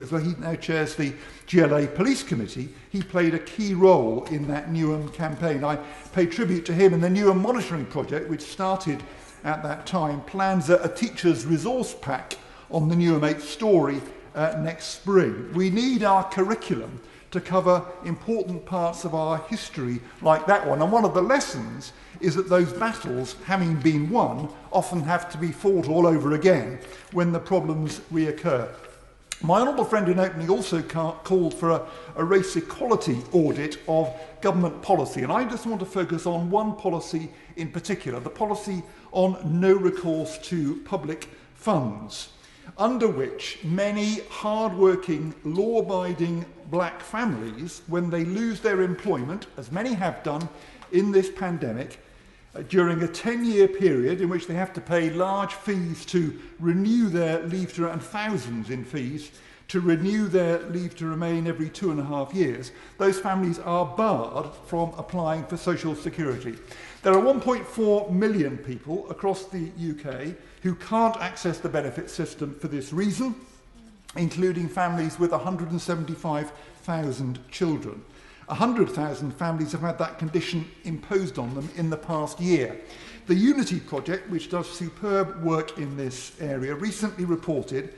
as well. He now chairs the GLA Police Committee. He played a key role in that Newham campaign. I pay tribute to him, and the Newham Monitoring Project, which started at that time, plans a teacher's resource pack on the Newham 8 story next spring. We need our curriculum to cover important parts of our history like that one. And one of the lessons is that those battles, having been won, often have to be fought all over again when the problems reoccur. My honourable friend in opening also called for a race equality audit of government policy, and I just want to focus on one policy in particular, the policy on no recourse to public funds, under which many hard-working, law-abiding black families, when they lose their employment, as many have done in this pandemic, during a 10-year period in which they have to pay large fees to renew their leave to, and thousands in fees, to renew their leave to remain every 2.5 years, those families are barred from applying for social security. There are 1.4 million people across the UK who can't access the benefit system for this reason, including families with 175,000 children. 100,000 families have had that condition imposed on them in the past year. The Unity Project, which does superb work in this area, recently reported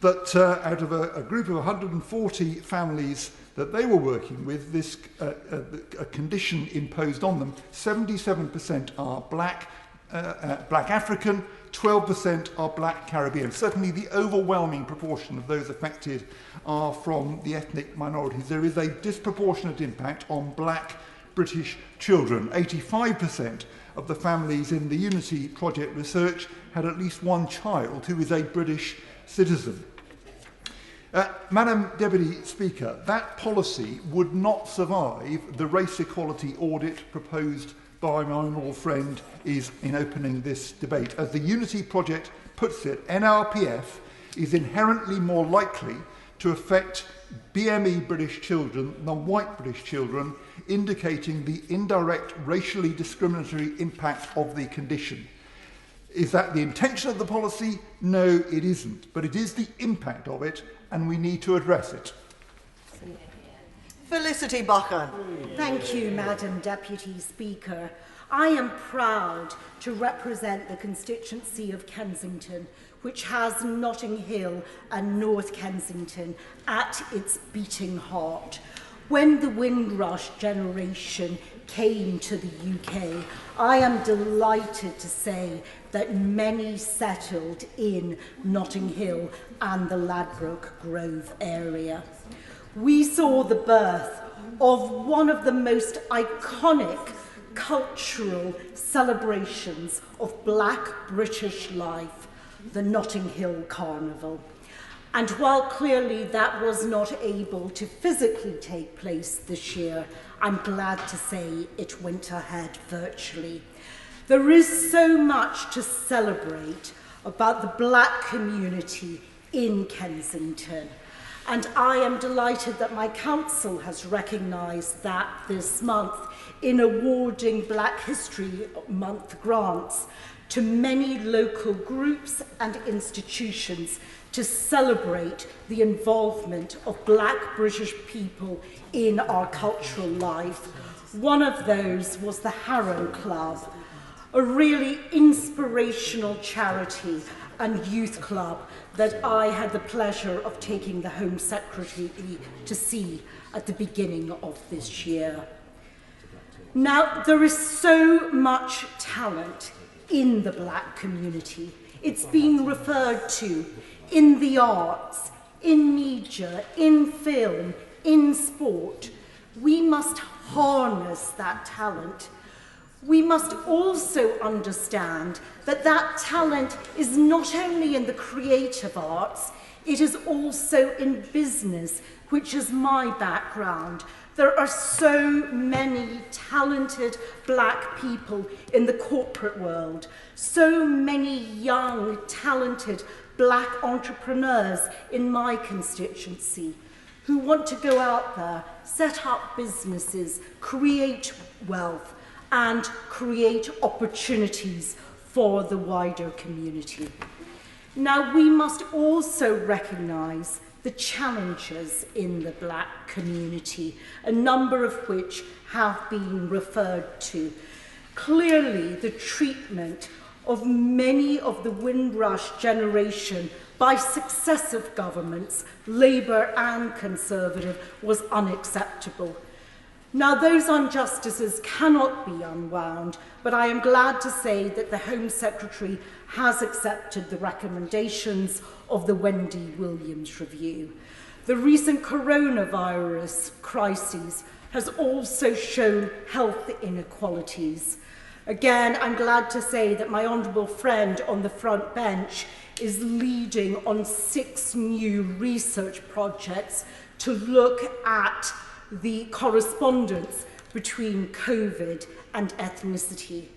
that out of a group of 140 families that they were working with, this a condition imposed on them, 77% are black African, 12% are black Caribbean. Certainly the overwhelming proportion of those affected are from the ethnic minorities. There is a disproportionate impact on black British children. 85% of the families in the Unity Project research had at least one child who is a British citizen. Madam Deputy Speaker, that policy would not survive the race equality audit proposed by my honourable friend is in opening this debate. As the Unity Project puts it, NRPF is inherently more likely to affect BME British children than white British children, indicating the indirect racially discriminatory impact of the condition. Is that the intention of the policy? No, it isn't. But it is the impact of it, and we need to address it. Felicity Buchan. Thank you, Madam Deputy Speaker. I am proud to represent the constituency of Kensington, which has Notting Hill and North Kensington at its beating heart. When the Windrush generation came to the UK, I am delighted to say that many settled in Notting Hill and the Ladbroke Grove area. We saw the birth of one of the most iconic cultural celebrations of black British life, the Notting Hill Carnival. And while clearly that was not able to physically take place this year, I'm glad to say it went ahead virtually. There is so much to celebrate about the black community in Kensington. And I am delighted that my council has recognised that this month in awarding Black History Month grants to many local groups and institutions to celebrate the involvement of black British people in our cultural life. One of those was the Harrow Club, a really inspirational charity and youth club that I had the pleasure of taking the Home Secretary to see at the beginning of this year. Now, there is so much talent in the black community. It's been referred to in the arts, in media, in film, in sport. We must harness that talent. We must also understand that that talent is not only in the creative arts, it is also in business, which is my background. There are so many talented black people in the corporate world, so many young, talented black entrepreneurs in my constituency who want to go out there, set up businesses, create wealth, and create opportunities for the wider community. Now, we must also recognise the challenges in the black community, a number of which have been referred to. Clearly, the treatment of many of the Windrush generation by successive governments, Labour and Conservative, was unacceptable. Now, those injustices cannot be unwound, but I am glad to say that the Home Secretary has accepted the recommendations of the Wendy Williams Review. The recent coronavirus crisis has also shown health inequalities. Again, I'm glad to say that my honourable friend on the front bench is leading on 6 new research projects to look at the correspondence between COVID and ethnicity.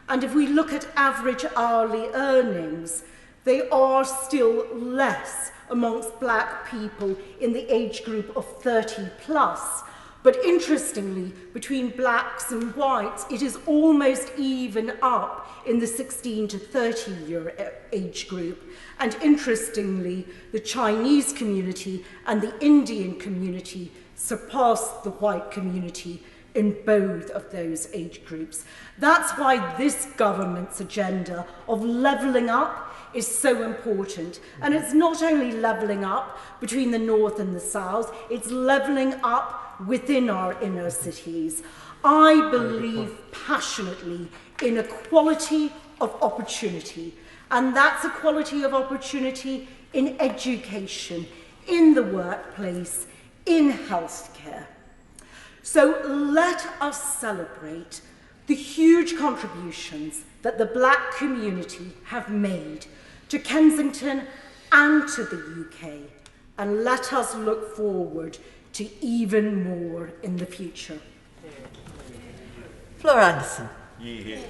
And if we look at average hourly earnings, they are still less amongst black people in the age group of 30 plus. But interestingly, between blacks and whites, it is almost even up in the 16 to 30 year age group. And interestingly, the Chinese community and the Indian community surpassed the white community in both of those age groups. That's why this government's agenda of levelling up is so important. And it's not only levelling up between the north and the south, it's levelling up within our inner cities. I believe passionately in equality of opportunity, and that's equality of opportunity in education, in the workplace, in healthcare. So let us celebrate the huge contributions that the black community have made to Kensington and to the UK, and let us look forward to even more in the future. Flora Anderson.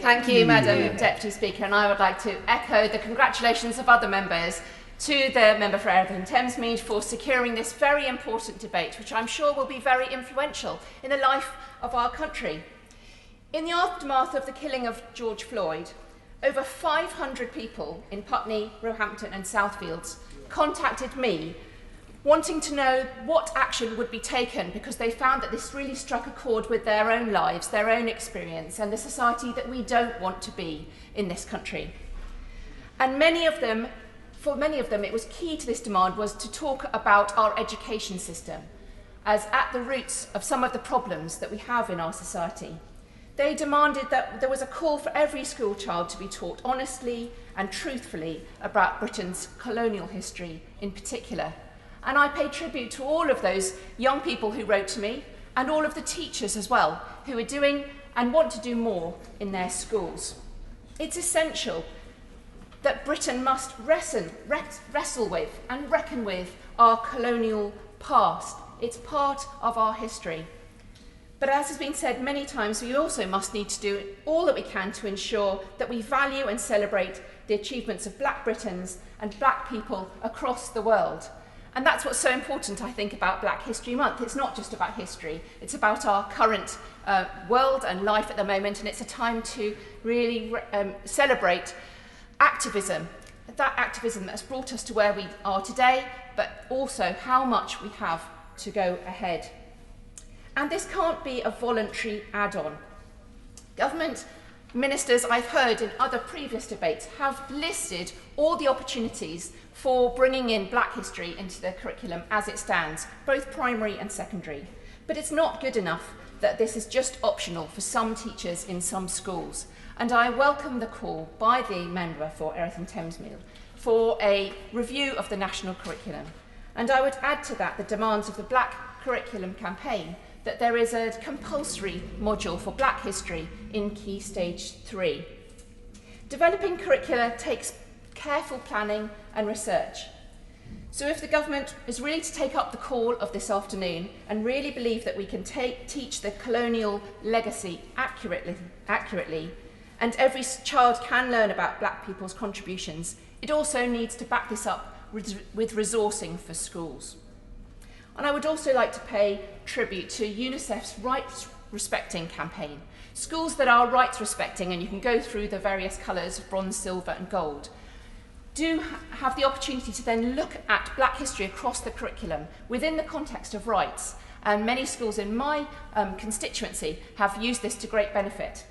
Thank you, Madam Deputy Speaker, and I would like to echo the congratulations of other members to the Member for Erithing Thamesmead for securing this very important debate, which I'm sure will be very influential in the life of our country. In the aftermath of the killing of George Floyd, over 500 people in Putney, Roehampton and Southfields contacted me wanting to know what action would be taken, because they found that this really struck a chord with their own lives, their own experience, and the society that we don't want to be in this country. And for many of them, it was key to this demand was to talk about our education system as at the roots of some of the problems that we have in our society. They demanded that there was a call for every school child to be taught honestly and truthfully about Britain's colonial history in particular. And I pay tribute to all of those young people who wrote to me, and all of the teachers as well, who are doing and want to do more in their schools. It's essential that Britain must wrestle with and reckon with our colonial past. It's part of our history. But as has been said many times, we also must need to do all that we can to ensure that we value and celebrate the achievements of Black Britons and Black people across the world. And that's what's so important, I think, about Black History Month. It's not just about history, it's about our current world and life at the moment, and it's a time to really celebrate activism, that activism that's brought us to where we are today, but also how much we have to go ahead. And this can't be a voluntary add-on. Government ministers I've heard in other previous debates have listed all the opportunities for bringing in Black history into the curriculum as it stands, both primary and secondary. But it's not good enough that this is just optional for some teachers in some schools. And I welcome the call by the member for Erithing Thamesmead for a review of the national curriculum. And I would add to that the demands of the Black Curriculum Campaign that there is a compulsory module for Black history in Key Stage 3. Developing curricula takes careful planning and research. So if the government is really to take up the call of this afternoon and really believe that we can teach the colonial legacy accurately, and every child can learn about Black people's contributions, it also needs to back this up with resourcing for schools. And I would also like to pay tribute to UNICEF's Rights Respecting campaign. Schools that are rights respecting, and you can go through the various colours, bronze, silver and gold, do have the opportunity to then look at black history across the curriculum within the context of rights. And many schools in my constituency have used this to great benefit.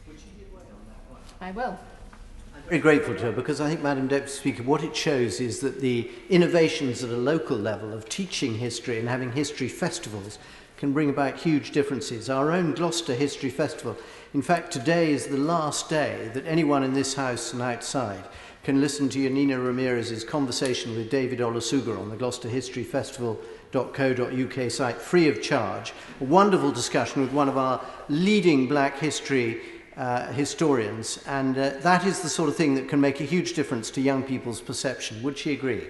Would you give way on that one? I will. I'm very grateful to her, because I think, Madam Deputy Speaker, what it shows is that the innovations at a local level of teaching history and having history festivals can bring about huge differences. Our own Gloucester History Festival, in fact, today is the last day that anyone in this house and outside can listen to Yanina Ramirez's conversation with David Olusuga on the Gloucester History Festival.co.uk site, free of charge. A wonderful discussion with one of our leading black history historians, and that is the sort of thing that can make a huge difference to young people's perception. Would she agree?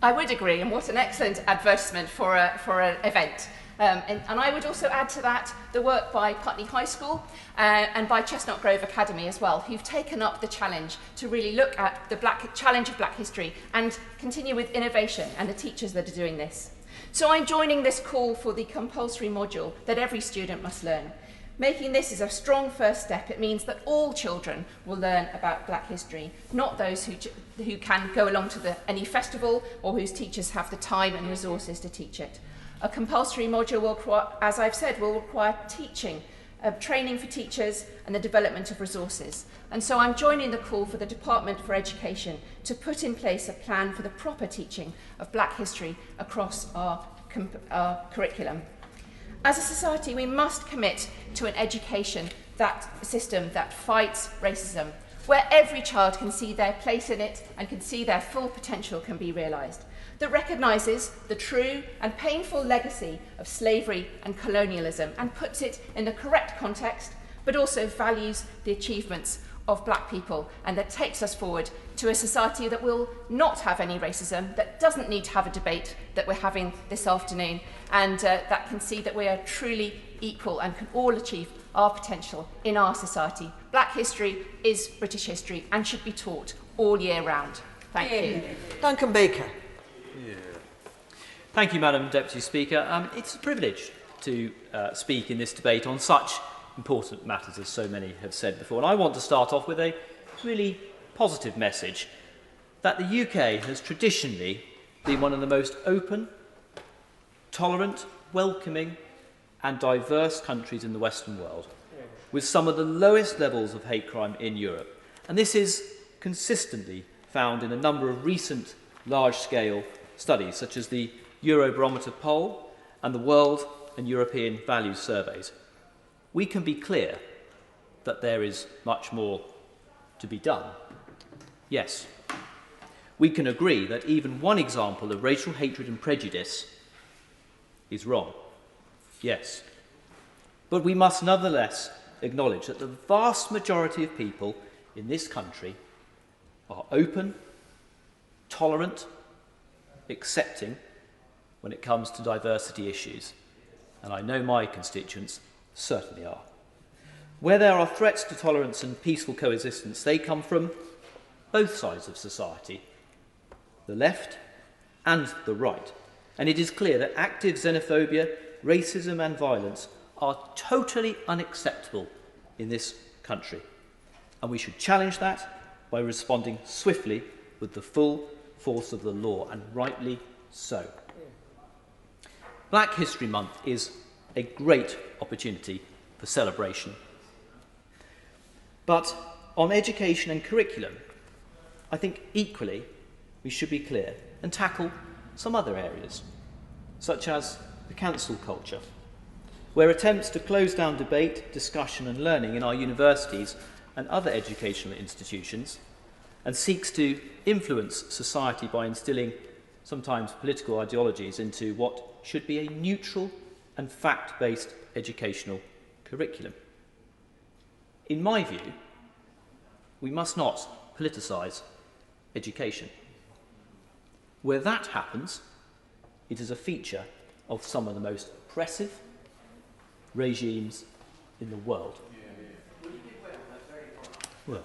I would agree, and what an excellent advertisement for an event. And I would also add to that the work by Putney High School and by Chestnut Grove Academy as well, who've taken up the challenge to really look at the challenge of black history and continue with innovation, and the teachers that are doing this. So I'm joining this call for the compulsory module that every student must learn. Making this is a strong first step. It means that all children will learn about black history, not those who can go along to any festival or whose teachers have the time and resources to teach it. A compulsory module will require, as I've said, will require teaching, training for teachers and the development of resources. And so I'm joining the call for the Department for Education to put in place a plan for the proper teaching of black history across our curriculum. As a society, we must commit to an education system that fights racism, where every child can see their place in it and can see their full potential can be realised, that recognises the true and painful legacy of slavery and colonialism and puts it in the correct context, but also values the achievements of black people, and that takes us forward to a society that will not have any racism, that doesn't need to have a debate that we're having this afternoon, and that can see that we are truly equal and can all achieve our potential in our society. Black history is British history and should be taught all year round. Thank you. Duncan Baker. Thank you, Madam Deputy Speaker. It's a privilege to speak in this debate on such important matters, as so many have said before. And I want to start off with a really positive message that the UK has traditionally been one of the most open, tolerant, welcoming and diverse countries in the Western world, with some of the lowest levels of hate crime in Europe. And this is consistently found in a number of recent large-scale studies, such as the Eurobarometer poll and the World and European Values Surveys. We can be clear that there is much more to be done. Yes, we can agree that even one example of racial hatred and prejudice is wrong. Yes. But we must nonetheless acknowledge that the vast majority of people in this country are open, tolerant, accepting when it comes to diversity issues. And I know my constituents certainly are. Where there are threats to tolerance and peaceful coexistence, they come from both sides of society, the left and the right. And it is clear that active xenophobia, racism and violence are totally unacceptable in this country. And we should challenge that by responding swiftly with the full force of the law, and rightly so. Black History Month is a great opportunity for celebration. But on education and curriculum, I think equally we should be clear and tackle some other areas, such as the cancel culture, where attempts to close down debate, discussion and learning in our universities and other educational institutions, and seeks to influence society by instilling sometimes political ideologies into what should be a neutral and fact-based educational curriculum. In my view, we must not politicise education. Where that happens, it is a feature of some of the most oppressive regimes in the world. Well,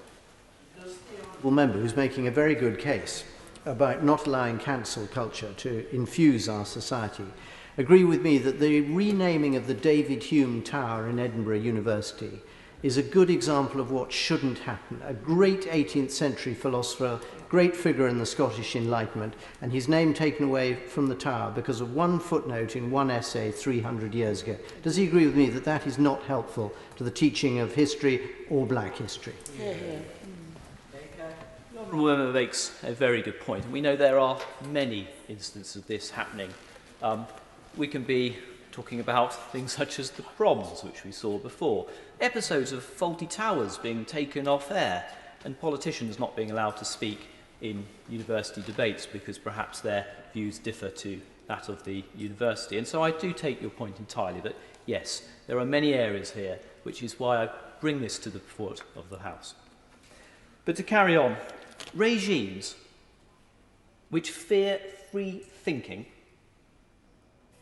the member who's making a very good case about not allowing cancel culture to infuse our society agree with me that the renaming of the David Hume Tower in Edinburgh University is a good example of what shouldn't happen. A great 18th century philosopher, great figure in the Scottish Enlightenment, and his name taken away from the Tower because of one footnote in one essay 300 years ago. Does he agree with me that that is not helpful to the teaching of history or black history? The Honourable Member makes a very good point. We know there are many instances of this happening. We can be talking about things such as the proms, which we saw before, episodes of faulty towers being taken off air, and politicians not being allowed to speak in university debates because perhaps their views differ to that of the university. And so I do take your point entirely that, yes, there are many areas here, which is why I bring this to the foot of the House. But to carry on, regimes which fear free thinking,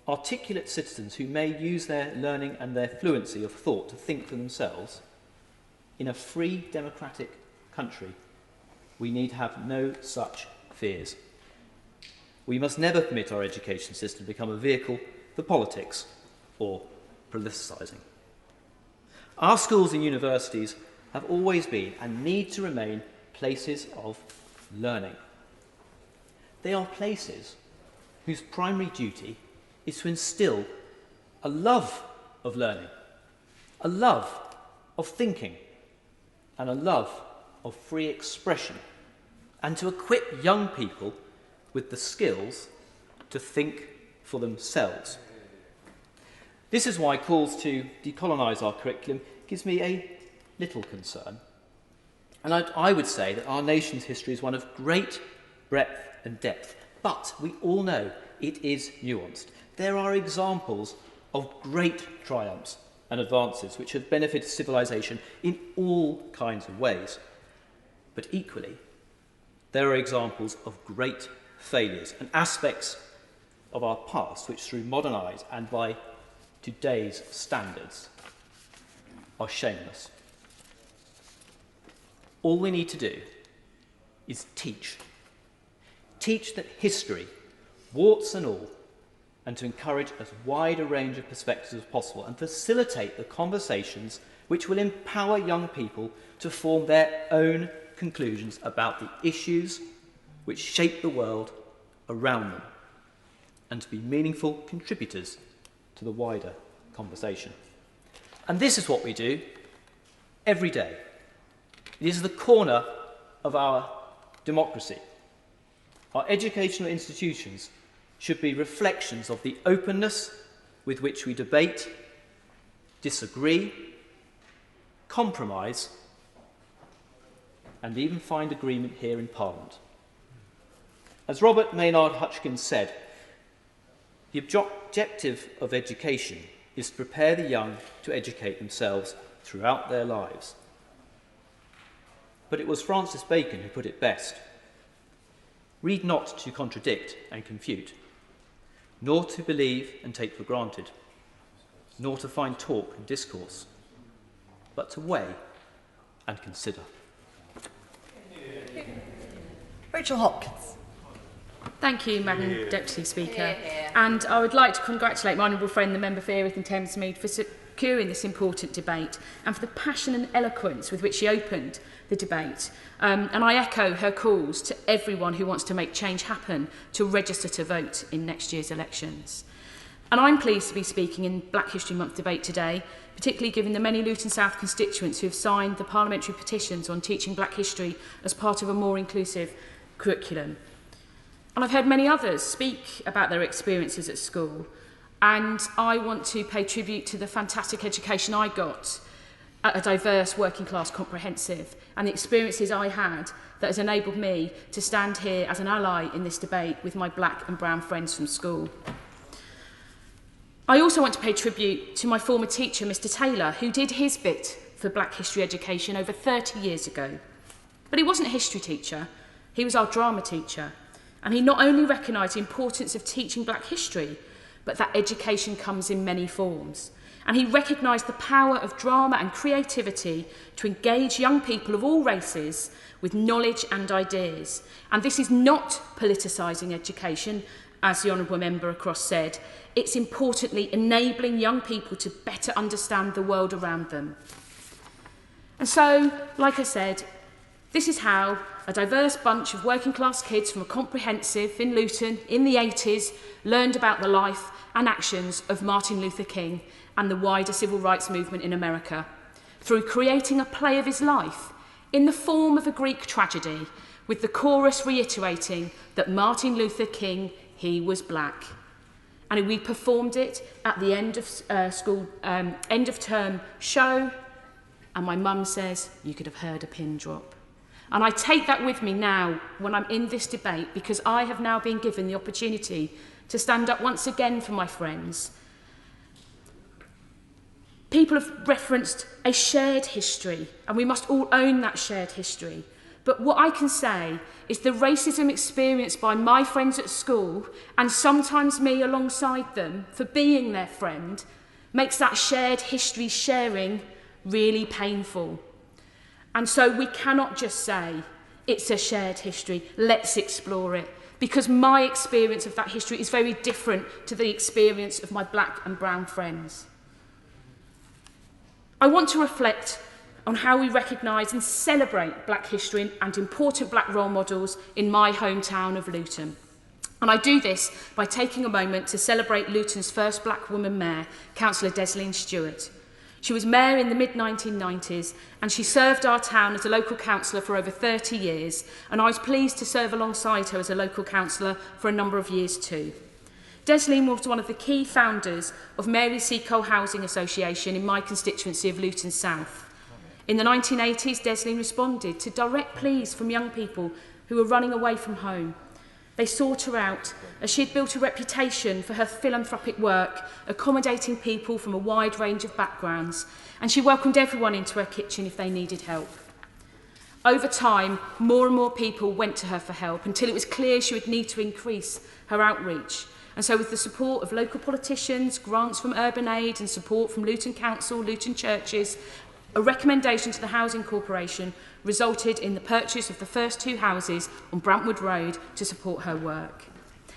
articulate citizens who may use their learning and their fluency of thought to think for themselves, in a free democratic country, we need have no such fears. We must never permit our education system to become a vehicle for politics or politicising. Our schools and universities have always been and need to remain places of learning. They are places whose primary duty is to instill a love of learning, a love of thinking, and a love of free expression, and to equip young people with the skills to think for themselves. This is why calls to decolonise our curriculum gives me a little concern. And I would say that our nation's history is one of great breadth and depth, but we all know it is nuanced. There are examples of great triumphs and advances which have benefited civilization in all kinds of ways. But equally, there are examples of great failures and aspects of our past which, through modern eyes and by today's standards, are shameless. All we need to do is teach. Teach that history, warts and all, and to encourage as wide a range of perspectives as possible and facilitate the conversations which will empower young people to form their own conclusions about the issues which shape the world around them and to be meaningful contributors to the wider conversation. And this is what we do every day. It is the corner of our democracy. Our educational institutions should be reflections of the openness with which we debate, disagree, compromise, and even find agreement here in Parliament. As Robert Maynard Hutchins said, the objective of education is to prepare the young to educate themselves throughout their lives. But it was Francis Bacon who put it best. Read not to contradict and confute, nor to believe and take for granted, nor to find talk and discourse, but to weigh and consider. Rachel Hopkins. Thank you, Madam Deputy Speaker. And I would like to congratulate my honourable friend, the Member for Erith and Thamesmead, for securing this important debate and for the passion and eloquence with which she opened the debate. And I echo her calls to everyone who wants to make change happen to register to vote in next year's elections. And I'm pleased to be speaking in Black History Month debate today, particularly given the many Luton South constituents who have signed the parliamentary petitions on teaching Black history as part of a more inclusive curriculum. And I've heard many others speak about their experiences at school, and I want to pay tribute to the fantastic education I got at a diverse working class comprehensive and the experiences I had that has enabled me to stand here as an ally in this debate with my black and brown friends from school. I also want to pay tribute to my former teacher, Mr. Taylor, who did his bit for Black history education over 30 years ago. But he wasn't a history teacher, he was our drama teacher. And he not only recognised the importance of teaching Black history, but that education comes in many forms. And he recognised the power of drama and creativity to engage young people of all races with knowledge and ideas. And this is not politicising education, as the Honourable Member across said. It's importantly enabling young people to better understand the world around them. And so, like I said, this is how a diverse bunch of working class kids from a comprehensive in Luton in the 80s learned about the life and actions of Martin Luther King and the wider civil rights movement in America, through creating a play of his life in the form of a Greek tragedy, with the chorus reiterating that Martin Luther King, he was black. And we performed it at the end of end of term show, and my mum says, you could have heard a pin drop. And I take that with me now when I'm in this debate, because I have now been given the opportunity to stand up once again for my friends. People have referenced a shared history, and we must all own that shared history. But what I can say is the racism experienced by my friends at school, and sometimes me alongside them for being their friend, makes that shared history sharing really painful. And so we cannot just say, it's a shared history, let's explore it. Because my experience of that history is very different to the experience of my black and brown friends. I want to reflect on how we recognise and celebrate black history and important black role models in my hometown of Luton. And I do this by taking a moment to celebrate Luton's first black woman mayor, Councillor Desleen Stewart. She was mayor in the mid-1990s, and she served our town as a local councillor for over 30 years, and I was pleased to serve alongside her as a local councillor for a number of years too. Desleen was one of the key founders of Mary Seacole Housing Association in my constituency of Luton South. In the 1980s, Desleen responded to direct pleas from young people who were running away from home. They sought her out as she had built a reputation for her philanthropic work, accommodating people from a wide range of backgrounds, and she welcomed everyone into her kitchen if they needed help. Over time, more and more people went to her for help until it was clear she would need to increase her outreach. And so with the support of local politicians, grants from Urban Aid and support from Luton Council, Luton churches, a recommendation to the Housing Corporation resulted in the purchase of the first 2 houses on Brantwood Road to support her work.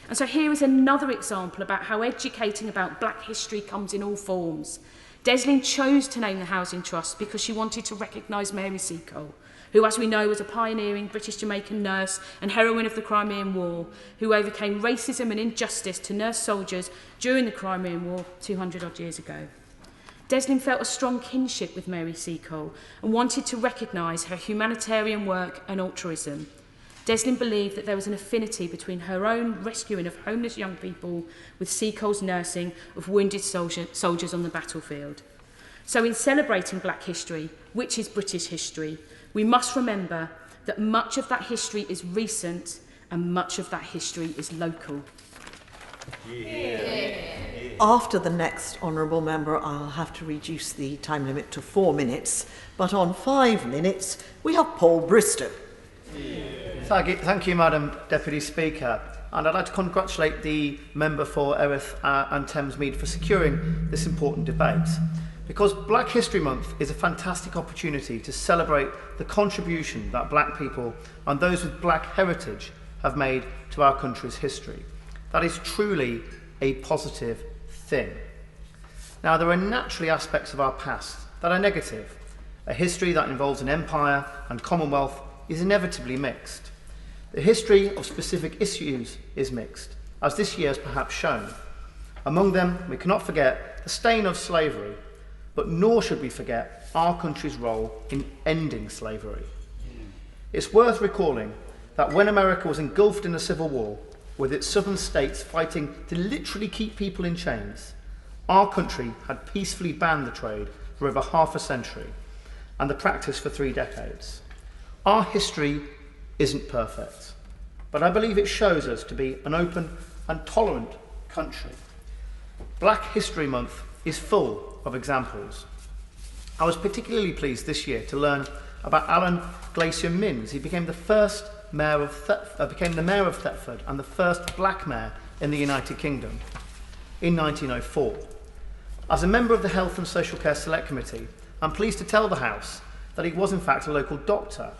And so here is another example about how educating about black history comes in all forms. Desleen chose to name the Housing Trust because she wanted to recognise Mary Seacole, who, as we know, was a pioneering British-Jamaican nurse and heroine of the Crimean War, who overcame racism and injustice to nurse soldiers during the Crimean War 200-odd years ago. Desleen felt a strong kinship with Mary Seacole and wanted to recognise her humanitarian work and altruism. Desleen believed that there was an affinity between her own rescuing of homeless young people with Seacole's nursing of wounded soldiers on the battlefield. So in celebrating black history, which is British history, we must remember that much of that history is recent and much of that history is local. After the next honourable member, I'll have to reduce the time limit to 4 minutes, but on 5 minutes, we have Paul Bristow. Thank you, Madam Deputy Speaker. And I'd like to congratulate the member for Erith and Thamesmead for securing this important debate. Because Black History Month is a fantastic opportunity to celebrate the contribution that black people and those with black heritage have made to our country's history. That is truly a positive thing. Now, there are naturally aspects of our past that are negative. A history that involves an empire and commonwealth is inevitably mixed. The history of specific issues is mixed, as this year has perhaps shown. Among them, we cannot forget the stain of slavery, but nor should we forget our country's role in ending slavery. It's worth recalling that when America was engulfed in the Civil War, with its southern states fighting to literally keep people in chains, our country had peacefully banned the trade for over half a century and the practice for 3 decades. Our history isn't perfect, but I believe it shows us to be an open and tolerant country. Black History Month is full of examples. I was particularly pleased this year to learn about Alan Glacier Minns. He became the mayor of Thetford and the first black mayor in the United Kingdom in 1904. As a member of the Health and Social Care Select Committee, I'm pleased to tell the House that he was in fact a local doctor.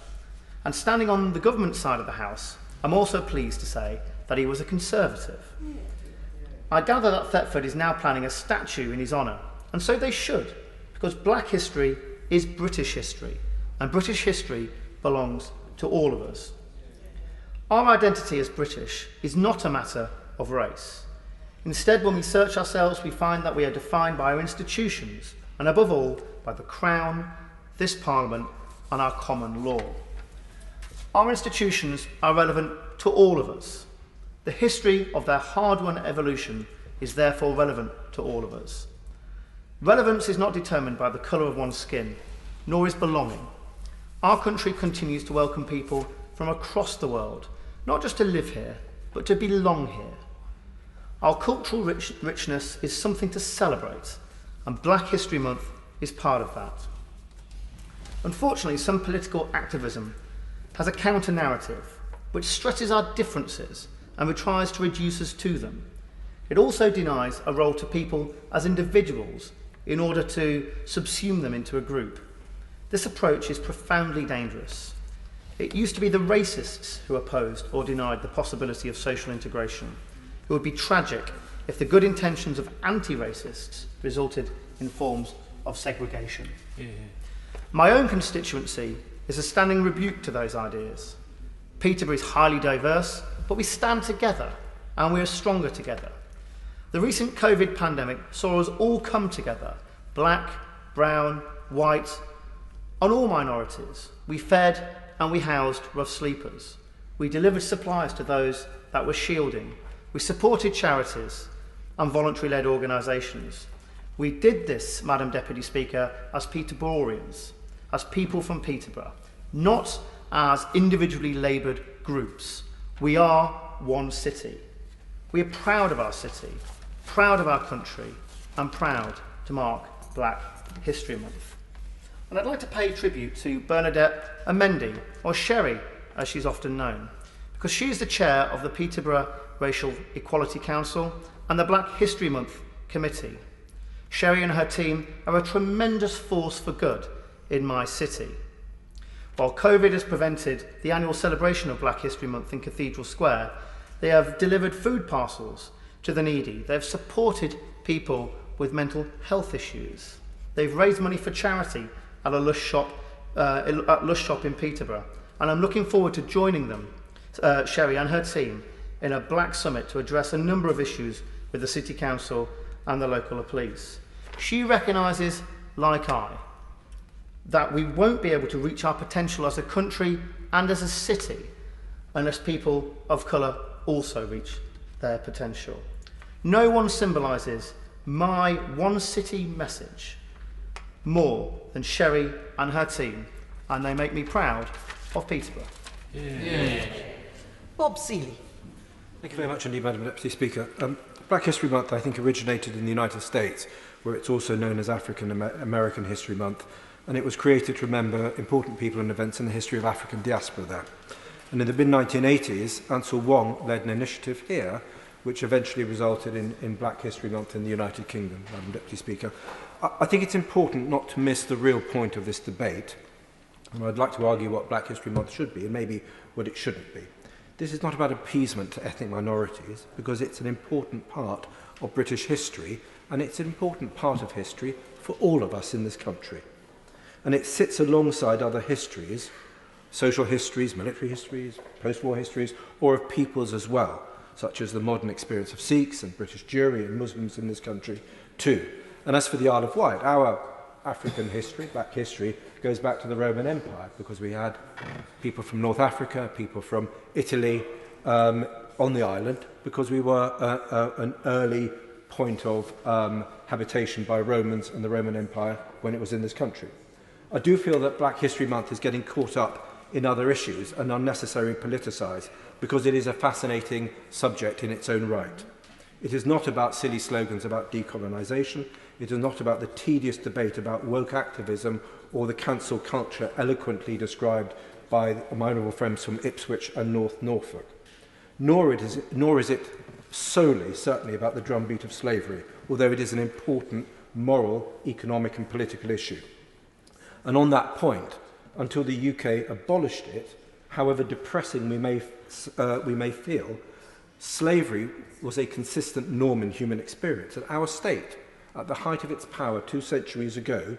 And standing on the government side of the House, I'm also pleased to say that he was a Conservative. I gather that Thetford is now planning a statue in his honour, and so they should, because black history is British history, and British history belongs to all of us. Our identity as British is not a matter of race. Instead, when we search ourselves, we find that we are defined by our institutions, and above all, by the Crown, this Parliament, and our common law. Our institutions are relevant to all of us. The history of their hard-won evolution is therefore relevant to all of us. Relevance is not determined by the colour of one's skin, nor is belonging. Our country continues to welcome people from across the world, not just to live here, but to belong here. Our cultural richness is something to celebrate, and Black History Month is part of that. Unfortunately, some political activism has a counter-narrative which stresses our differences and tries to reduce us to them. It also denies a role to people as individuals in order to subsume them into a group. This approach is profoundly dangerous. It used to be the racists who opposed or denied the possibility of social integration. It would be tragic if the good intentions of anti-racists resulted in forms of segregation. Yeah. My own constituency is a standing rebuke to those ideas. Peterborough is highly diverse, but we stand together and we are stronger together. The recent COVID pandemic saw us all come together, black, brown, white, on all minorities. We fed and we housed rough sleepers. We delivered supplies to those that were shielding. We supported charities and voluntary-led organisations. We did this, Madam Deputy Speaker, as Peterboroughians, as people from Peterborough, not as individually laboured groups. We are one city. We are proud of our city, proud of our country, and proud to mark Black History Month. And I'd like to pay tribute to Bernadette Amendi, or Sherry, as she's often known, because she is the chair of the Peterborough Racial Equality Council and the Black History Month Committee. Sherry and her team are a tremendous force for good in my city. While COVID has prevented the annual celebration of Black History Month in Cathedral Square, they have delivered food parcels to the needy. They've supported people with mental health issues. They've raised money for charity at a Lush shop in Peterborough. And I'm looking forward to joining them, Sherry and her team, in a Black Summit to address a number of issues with the City Council and the local police. She recognises, like I, that we won't be able to reach our potential as a country and as a city unless people of colour also reach their potential. No one symbolises my one city message more than Sherry and her team, and they make me proud of Peterborough. Yeah. Bob Seeley. Thank you very much indeed, Madam Deputy Speaker. Black History Month, I think, originated in the United States, where it's also known as African American History Month, and it was created to remember important people and events in the history of African diaspora there. And in the mid-1980s, Ansel Wong led an initiative here, which eventually resulted in Black History Month in the United Kingdom, Madam Deputy Speaker. I think it's important not to miss the real point of this debate, and I'd like to argue what Black History Month should be, and maybe what it shouldn't be. This is not about appeasement to ethnic minorities, because it's an important part of British history, and it's an important part of history for all of us in this country. And it sits alongside other histories, social histories, military histories, post-war histories, or of peoples as well, such as the modern experience of Sikhs and British Jewry and Muslims in this country too. And as for the Isle of Wight, our African history, Black history, goes back to the Roman Empire, because we had people from North Africa, people from Italy on the island, because we were an early point of habitation by Romans and the Roman Empire when it was in this country. I do feel that Black History Month is getting caught up in other issues and unnecessarily politicised, because it is a fascinating subject in its own right. It is not about silly slogans about decolonisation. It is not about the tedious debate about woke activism or the cancel culture eloquently described by my honourable friends from Ipswich and North Norfolk. Nor is it solely, certainly, about the drumbeat of slavery, although it is an important moral, economic and political issue. And on that point, until the UK abolished it, however depressing we may feel, slavery was a consistent norm in human experience. And our state, at the height of its power 2 centuries ago,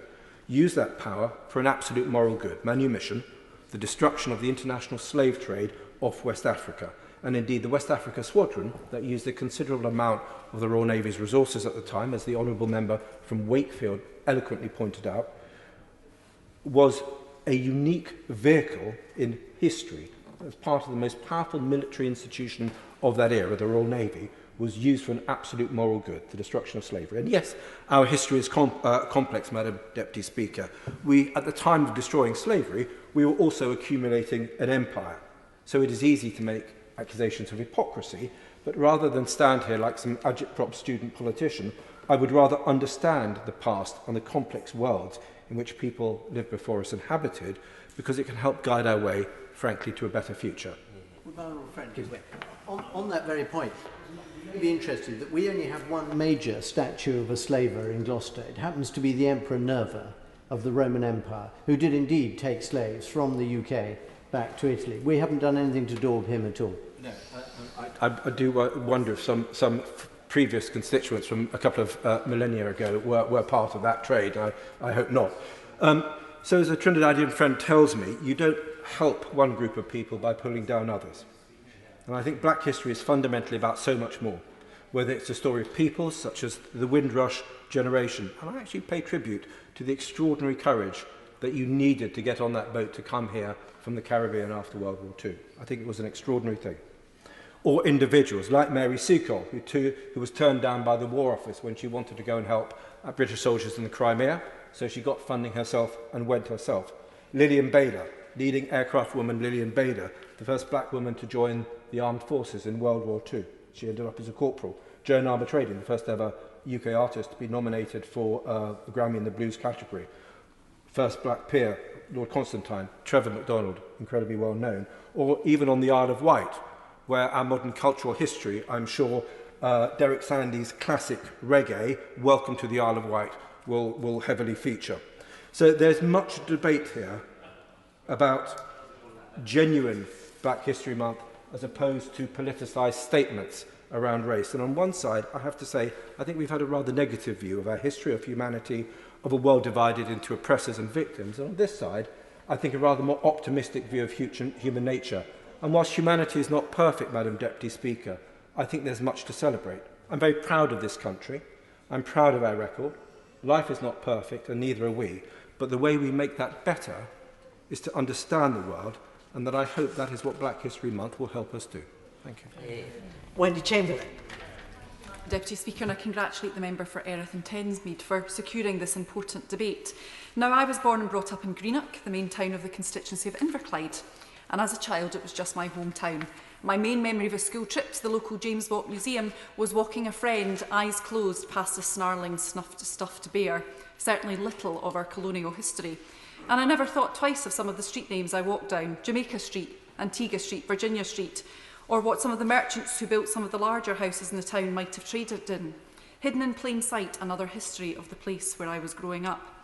use that power for an absolute moral good, manumission, the destruction of the international slave trade off West Africa. And indeed, the West Africa Squadron, that used a considerable amount of the Royal Navy's resources at the time, as the honourable member from Wakefield eloquently pointed out, was a unique vehicle in history. As part of the most powerful military institution of that era, the Royal Navy, was used for an absolute moral good, the destruction of slavery. And yes, our history is complex, Madam Deputy Speaker. At the time of destroying slavery, we were also accumulating an empire. So it is easy to make accusations of hypocrisy, but rather than stand here like some agitprop student politician, I would rather understand the past and the complex worlds in which people lived before us inhabited, because it can help guide our way, frankly, to a better future. On that very point, you'd be interested that we only have one major statue of a slaver in Gloucester. It happens to be the Emperor Nerva of the Roman Empire, who did indeed take slaves from the UK back to Italy. We haven't done anything to daub him at all. No, I do wonder if some previous constituents from a couple of millennia ago were part of that trade. I hope not. So as a Trinidadian friend tells me, you don't help one group of people by pulling down others. And I think black history is fundamentally about so much more, whether it's a story of peoples such as the Windrush generation. And I actually pay tribute to the extraordinary courage that you needed to get on that boat to come here from the Caribbean after World War II. I think it was an extraordinary thing. Or individuals like Mary Seacole, who was turned down by the War Office when she wanted to go and help British soldiers in the Crimea, so she got funding herself and went herself. Lillian Bader, leading aircraft woman Lillian Bader, the first black woman to join the armed forces in World War II. She ended up as a corporal. Joan Armatrading, the first ever UK artist to be nominated for the Grammy in the blues category. First black peer, Lord Constantine, Trevor MacDonald, incredibly well known. Or even on the Isle of Wight, where our modern cultural history, I'm sure Derek Sandy's classic reggae, Welcome to the Isle of Wight, will heavily feature. So there's much debate here about genuine Black History Month as opposed to politicised statements around race. And on one side, I have to say, I think we've had a rather negative view of our history of humanity, of a world divided into oppressors and victims. And on this side, I think a rather more optimistic view of human nature. And whilst humanity is not perfect, Madam Deputy Speaker, I think there's much to celebrate. I'm very proud of this country. I'm proud of our record. Life is not perfect, and neither are we. But the way we make that better is to understand the world, and that I hope that is what Black History Month will help us do. Thank you. Wendy Chamberlain. Deputy Speaker, and I congratulate the member for Erith and Thamesmead for securing this important debate. Now, I was born and brought up in Greenock, the main town of the constituency of Inverclyde, and as a child it was just my hometown. My main memory of a school trip to the local James Watt Museum was walking a friend, eyes closed, past a snarling stuffed bear, certainly little of our colonial history. And I never thought twice of some of the street names I walked down: Jamaica Street, Antigua Street, Virginia Street, or what some of the merchants who built some of the larger houses in the town might have traded in. Hidden in plain sight, another history of the place where I was growing up.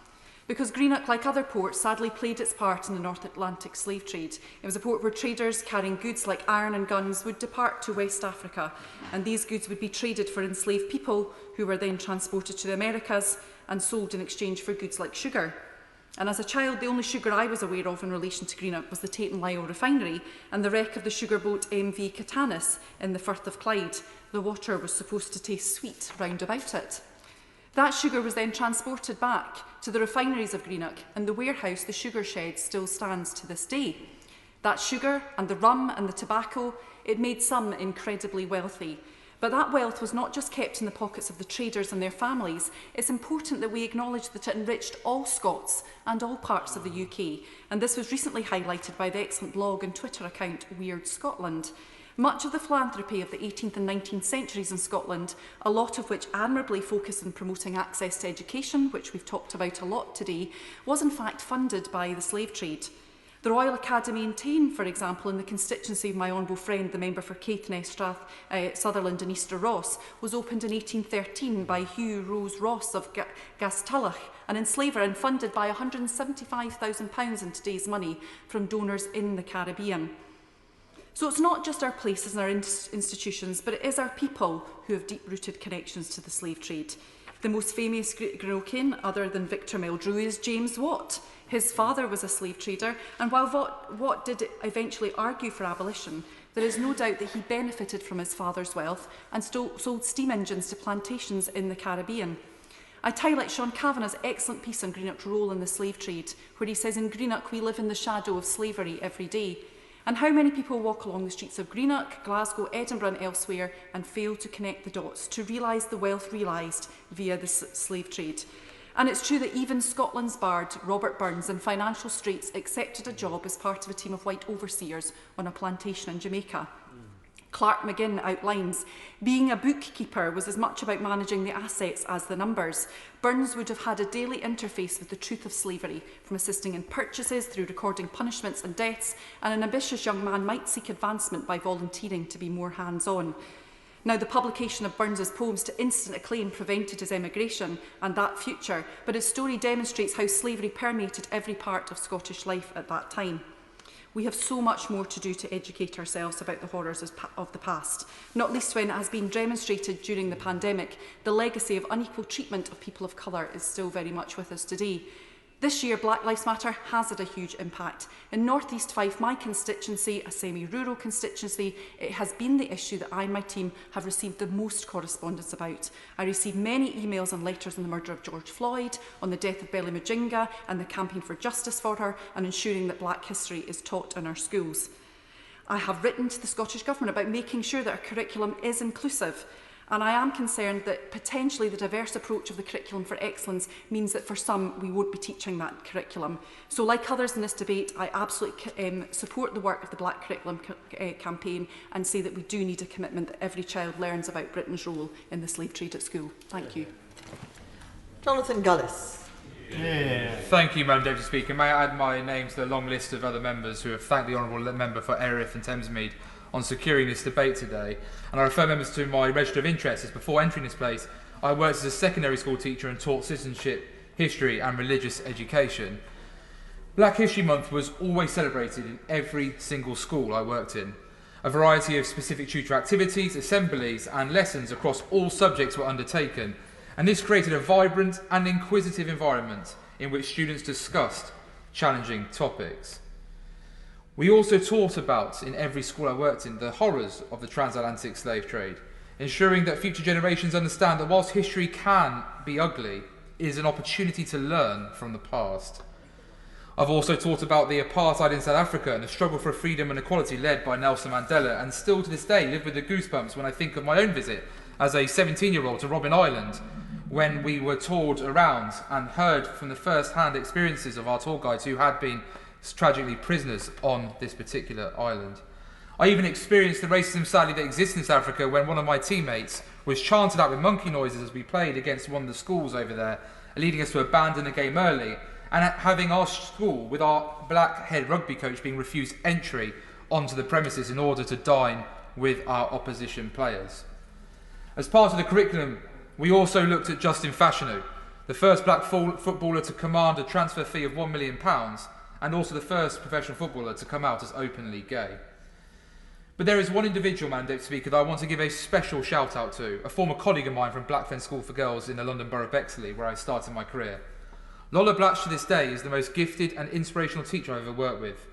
Because Greenock, like other ports, sadly played its part in the North Atlantic slave trade. It was a port where traders carrying goods like iron and guns would depart to West Africa, and these goods would be traded for enslaved people, who were then transported to the Americas and sold in exchange for goods like sugar. And as a child, the only sugar I was aware of in relation to Greenock was the Tate and Lyle refinery and the wreck of the sugar boat MV Catanis in the Firth of Clyde. The water was supposed to taste sweet round about it. That sugar was then transported back to the refineries of Greenock, and the warehouse, the sugar shed, still stands to this day. That sugar and the rum and the tobacco, it made some incredibly wealthy. But that wealth was not just kept in the pockets of the traders and their families. It's important that we acknowledge that it enriched all Scots and all parts of the UK. And this was recently highlighted by the excellent blog and Twitter account Weird Scotland. Much of the philanthropy of the 18th and 19th centuries in Scotland, a lot of which admirably focused on promoting access to education, which we've talked about a lot today, was in fact funded by the slave trade. The Royal Academy in Tain, for example, in the constituency of my honourable friend, the member for Caithness, Strath, Sutherland and Easter Ross, was opened in 1813 by Hugh Rose Ross of Gastullach, an enslaver, and funded by £175,000 in today's money from donors in the Caribbean. So it's not just our places and our institutions, but it is our people who have deep-rooted connections to the slave trade. The most famous Greenokian, other than Victor Meldrew, is James Watt. His father was a slave trader, and while Watt did eventually argue for abolition, there is no doubt that he benefited from his father's wealth and sold steam engines to plantations in the Caribbean. I'd highlight Sean Kavanagh's excellent piece on Greenock's role in the slave trade, where he says, "In Greenock we live in the shadow of slavery every day." And how many people walk along the streets of Greenock, Glasgow, Edinburgh and elsewhere and fail to connect the dots, to realise the wealth realised via the slave trade. And it's true that even Scotland's bard, Robert Burns, in financial straits, accepted a job as part of a team of white overseers on a plantation in Jamaica. Clark McGinn outlines, being a bookkeeper was as much about managing the assets as the numbers. Burns would have had a daily interface with the truth of slavery, from assisting in purchases through recording punishments and deaths, and an ambitious young man might seek advancement by volunteering to be more hands-on. Now, the publication of Burns's poems to instant acclaim prevented his emigration and that future, but his story demonstrates how slavery permeated every part of Scottish life at that time. We have so much more to do to educate ourselves about the horrors of the past, not least when it has been demonstrated during the pandemic. The legacy of unequal treatment of people of colour is still very much with us today. This year, Black Lives Matter has had a huge impact. In North East Fife, my constituency, a semi-rural constituency, it has been the issue that I and my team have received the most correspondence about. I received many emails and letters on the murder of George Floyd, on the death of Belly Mujinga and the campaign for justice for her, and ensuring that Black history is taught in our schools. I have written to the Scottish Government about making sure that our curriculum is inclusive. And I am concerned that potentially the diverse approach of the Curriculum for Excellence means that for some we won't be teaching that curriculum. So like others in this debate, I absolutely support the work of the Black Curriculum campaign and say that we do need a commitment that every child learns about Britain's role in the slave trade at school. Thank you. Jonathan Gullis. Yeah. Thank you, Madam Deputy Speaker. May I add my name to the long list of other members who have thanked the Honourable Member for Erith and Thamesmead on securing this debate today. And I refer members to my register of interests, as before entering this place, I worked as a secondary school teacher and taught citizenship, history and religious education. Black History Month was always celebrated in every single school I worked in. A variety of specific tutor activities, assemblies and lessons across all subjects were undertaken, and this created a vibrant and inquisitive environment in which students discussed challenging topics. We also taught about, in every school I worked in, the horrors of the transatlantic slave trade, ensuring that future generations understand that whilst history can be ugly, it is an opportunity to learn from the past. I've also taught about the apartheid in South Africa and the struggle for freedom and equality led by Nelson Mandela, and still to this day live with the goosebumps when I think of my own visit as a 17-year-old to Robben Island, when we were toured around and heard from the first-hand experiences of our tour guides who had been tragically prisoners on this particular island. I even experienced the racism sadly that exists in South Africa when one of my teammates was chanted out with monkey noises as we played against one of the schools over there, leading us to abandon the game early, and having our school with our black head rugby coach being refused entry onto the premises in order to dine with our opposition players. As part of the curriculum, we also looked at Justin Fashanu, the first black footballer to command a transfer fee of £1 million, and also the first professional footballer to come out as openly gay. But there is one individual, Madam Deputy Speaker, that I want to give a special shout out to, a former colleague of mine from Blackfen School for Girls in the London Borough of Bexley, where I started my career. Lola Blatch to this day is the most gifted and inspirational teacher I've ever worked with.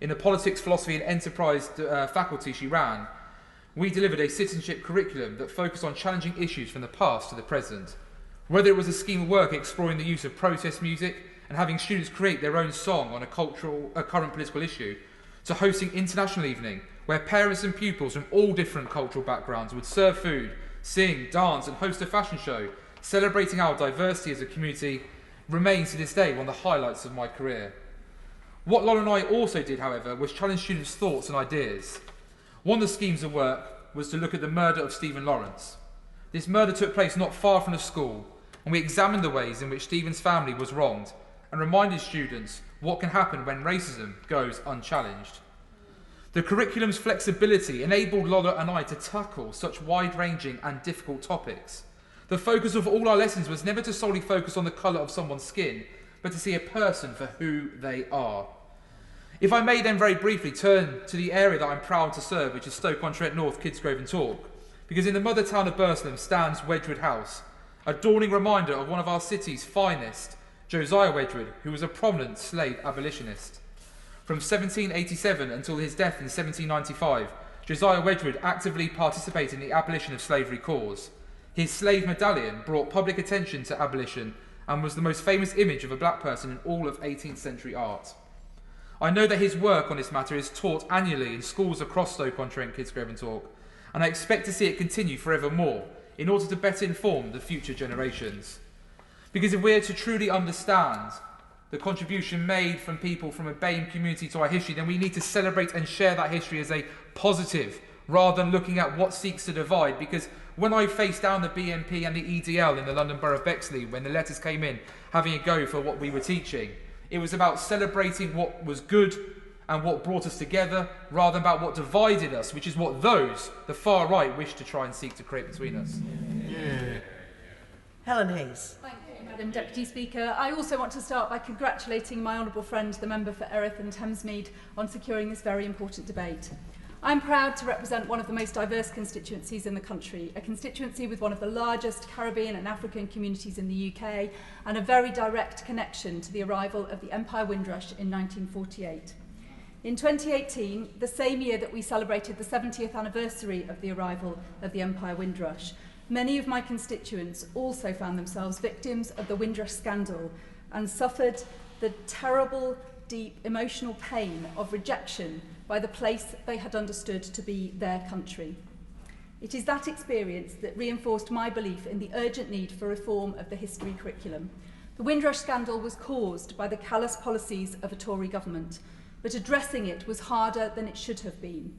In the politics, philosophy and enterprise faculty she ran, we delivered a citizenship curriculum that focused on challenging issues from the past to the present. Whether it was a scheme of work exploring the use of protest music and having students create their own song on a current political issue, to hosting International Evening, where parents and pupils from all different cultural backgrounds would serve food, sing, dance and host a fashion show, celebrating our diversity as a community, remains to this day one of the highlights of my career. What Lola and I also did, however, was challenge students' thoughts and ideas. One of the schemes of work was to look at the murder of Stephen Lawrence. This murder took place not far from the school, and we examined the ways in which Stephen's family was wronged and reminded students what can happen when racism goes unchallenged. The curriculum's flexibility enabled Lola and I to tackle such wide-ranging and difficult topics. The focus of all our lessons was never to solely focus on the colour of someone's skin, but to see a person for who they are. If I may then very briefly turn to the area that I'm proud to serve, which is Stoke-on-Trent North, Kidsgrove and Torque, because in the mother town of Burslem stands Wedgwood House, a dawning reminder of one of our city's finest, Josiah Wedgwood, who was a prominent slave abolitionist. From 1787 until his death in 1795, Josiah Wedgwood actively participated in the abolition of slavery cause. His slave medallion brought public attention to abolition and was the most famous image of a black person in all of 18th century art. I know that his work on this matter is taught annually in schools across Stoke-on-Trent, Kidsgrove and Talk, and I expect to see it continue forevermore in order to better inform the future generations. Because if we are to truly understand the contribution made from people from a BAME community to our history, then we need to celebrate and share that history as a positive, rather than looking at what seeks to divide. Because when I faced down the BNP and the EDL in the London Borough of Bexley, when the letters came in, having a go for what we were teaching, it was about celebrating what was good and what brought us together, rather than about what divided us, which is what those, the far right, wish to try and seek to create between us. Yeah. Helen Hayes. Thank you, Madam Deputy Speaker. I also want to start by congratulating my honourable friend, the member for Erith and Thamesmead, on securing this very important debate. I'm proud to represent one of the most diverse constituencies in the country, a constituency with one of the largest Caribbean and African communities in the UK, and a very direct connection to the arrival of the Empire Windrush in 1948. In 2018, the same year that we celebrated the 70th anniversary of the arrival of the Empire Windrush, many of my constituents also found themselves victims of the Windrush scandal and suffered the terrible, deep emotional pain of rejection by the place they had understood to be their country. It is that experience that reinforced my belief in the urgent need for reform of the history curriculum. The Windrush scandal was caused by the callous policies of a Tory government, but addressing it was harder than it should have been,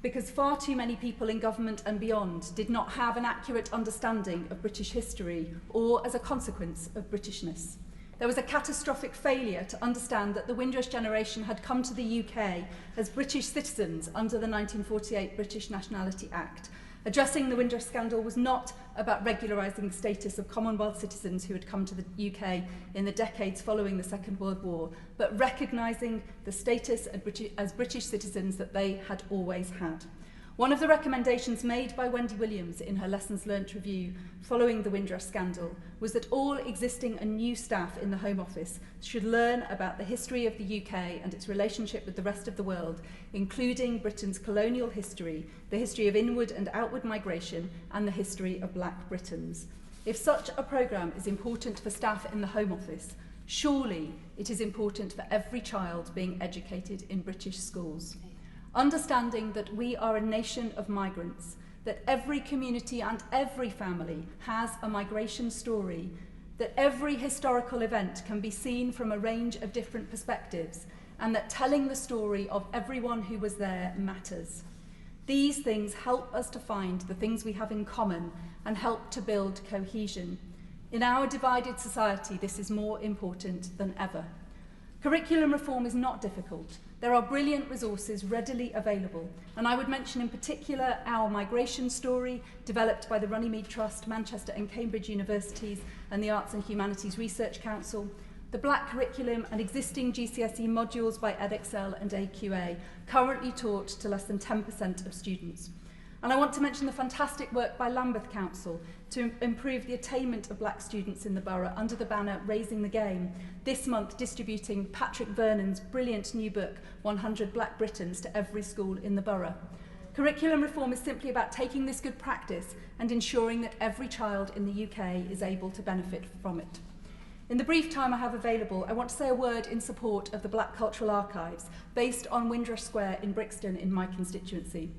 because far too many people in government and beyond did not have an accurate understanding of British history or as a consequence of Britishness. There was a catastrophic failure to understand that the Windrush generation had come to the UK as British citizens under the 1948 British Nationality Act. Addressing the Windrush scandal was not about regularising the status of Commonwealth citizens who had come to the UK in the decades following the Second World War, but recognising the status as British citizens that they had always had. One of the recommendations made by Wendy Williams in her Lessons Learnt review following the Windrush scandal was that all existing and new staff in the Home Office should learn about the history of the UK and its relationship with the rest of the world, including Britain's colonial history, the history of inward and outward migration, and the history of Black Britons. If such a programme is important for staff in the Home Office, surely it is important for every child being educated in British schools. Understanding that we are a nation of migrants, that every community and every family has a migration story, that every historical event can be seen from a range of different perspectives, and that telling the story of everyone who was there matters. These things help us to find the things we have in common and help to build cohesion. In our divided society, this is more important than ever. Curriculum reform is not difficult. There are brilliant resources readily available, and I would mention in particular our migration story, developed by the Runnymede Trust, Manchester and Cambridge Universities, and the Arts and Humanities Research Council, the Black curriculum and existing GCSE modules by Edexcel and AQA, currently taught to less than 10% of students. And I want to mention the fantastic work by Lambeth Council to improve the attainment of Black students in the borough under the banner Raising the Game, this month distributing Patrick Vernon's brilliant new book, 100 Black Britons, to every school in the borough. Curriculum reform is simply about taking this good practice and ensuring that every child in the UK is able to benefit from it. In the brief time I have available, I want to say a word in support of the Black Cultural Archives, based on Windrush Square in Brixton in my constituency.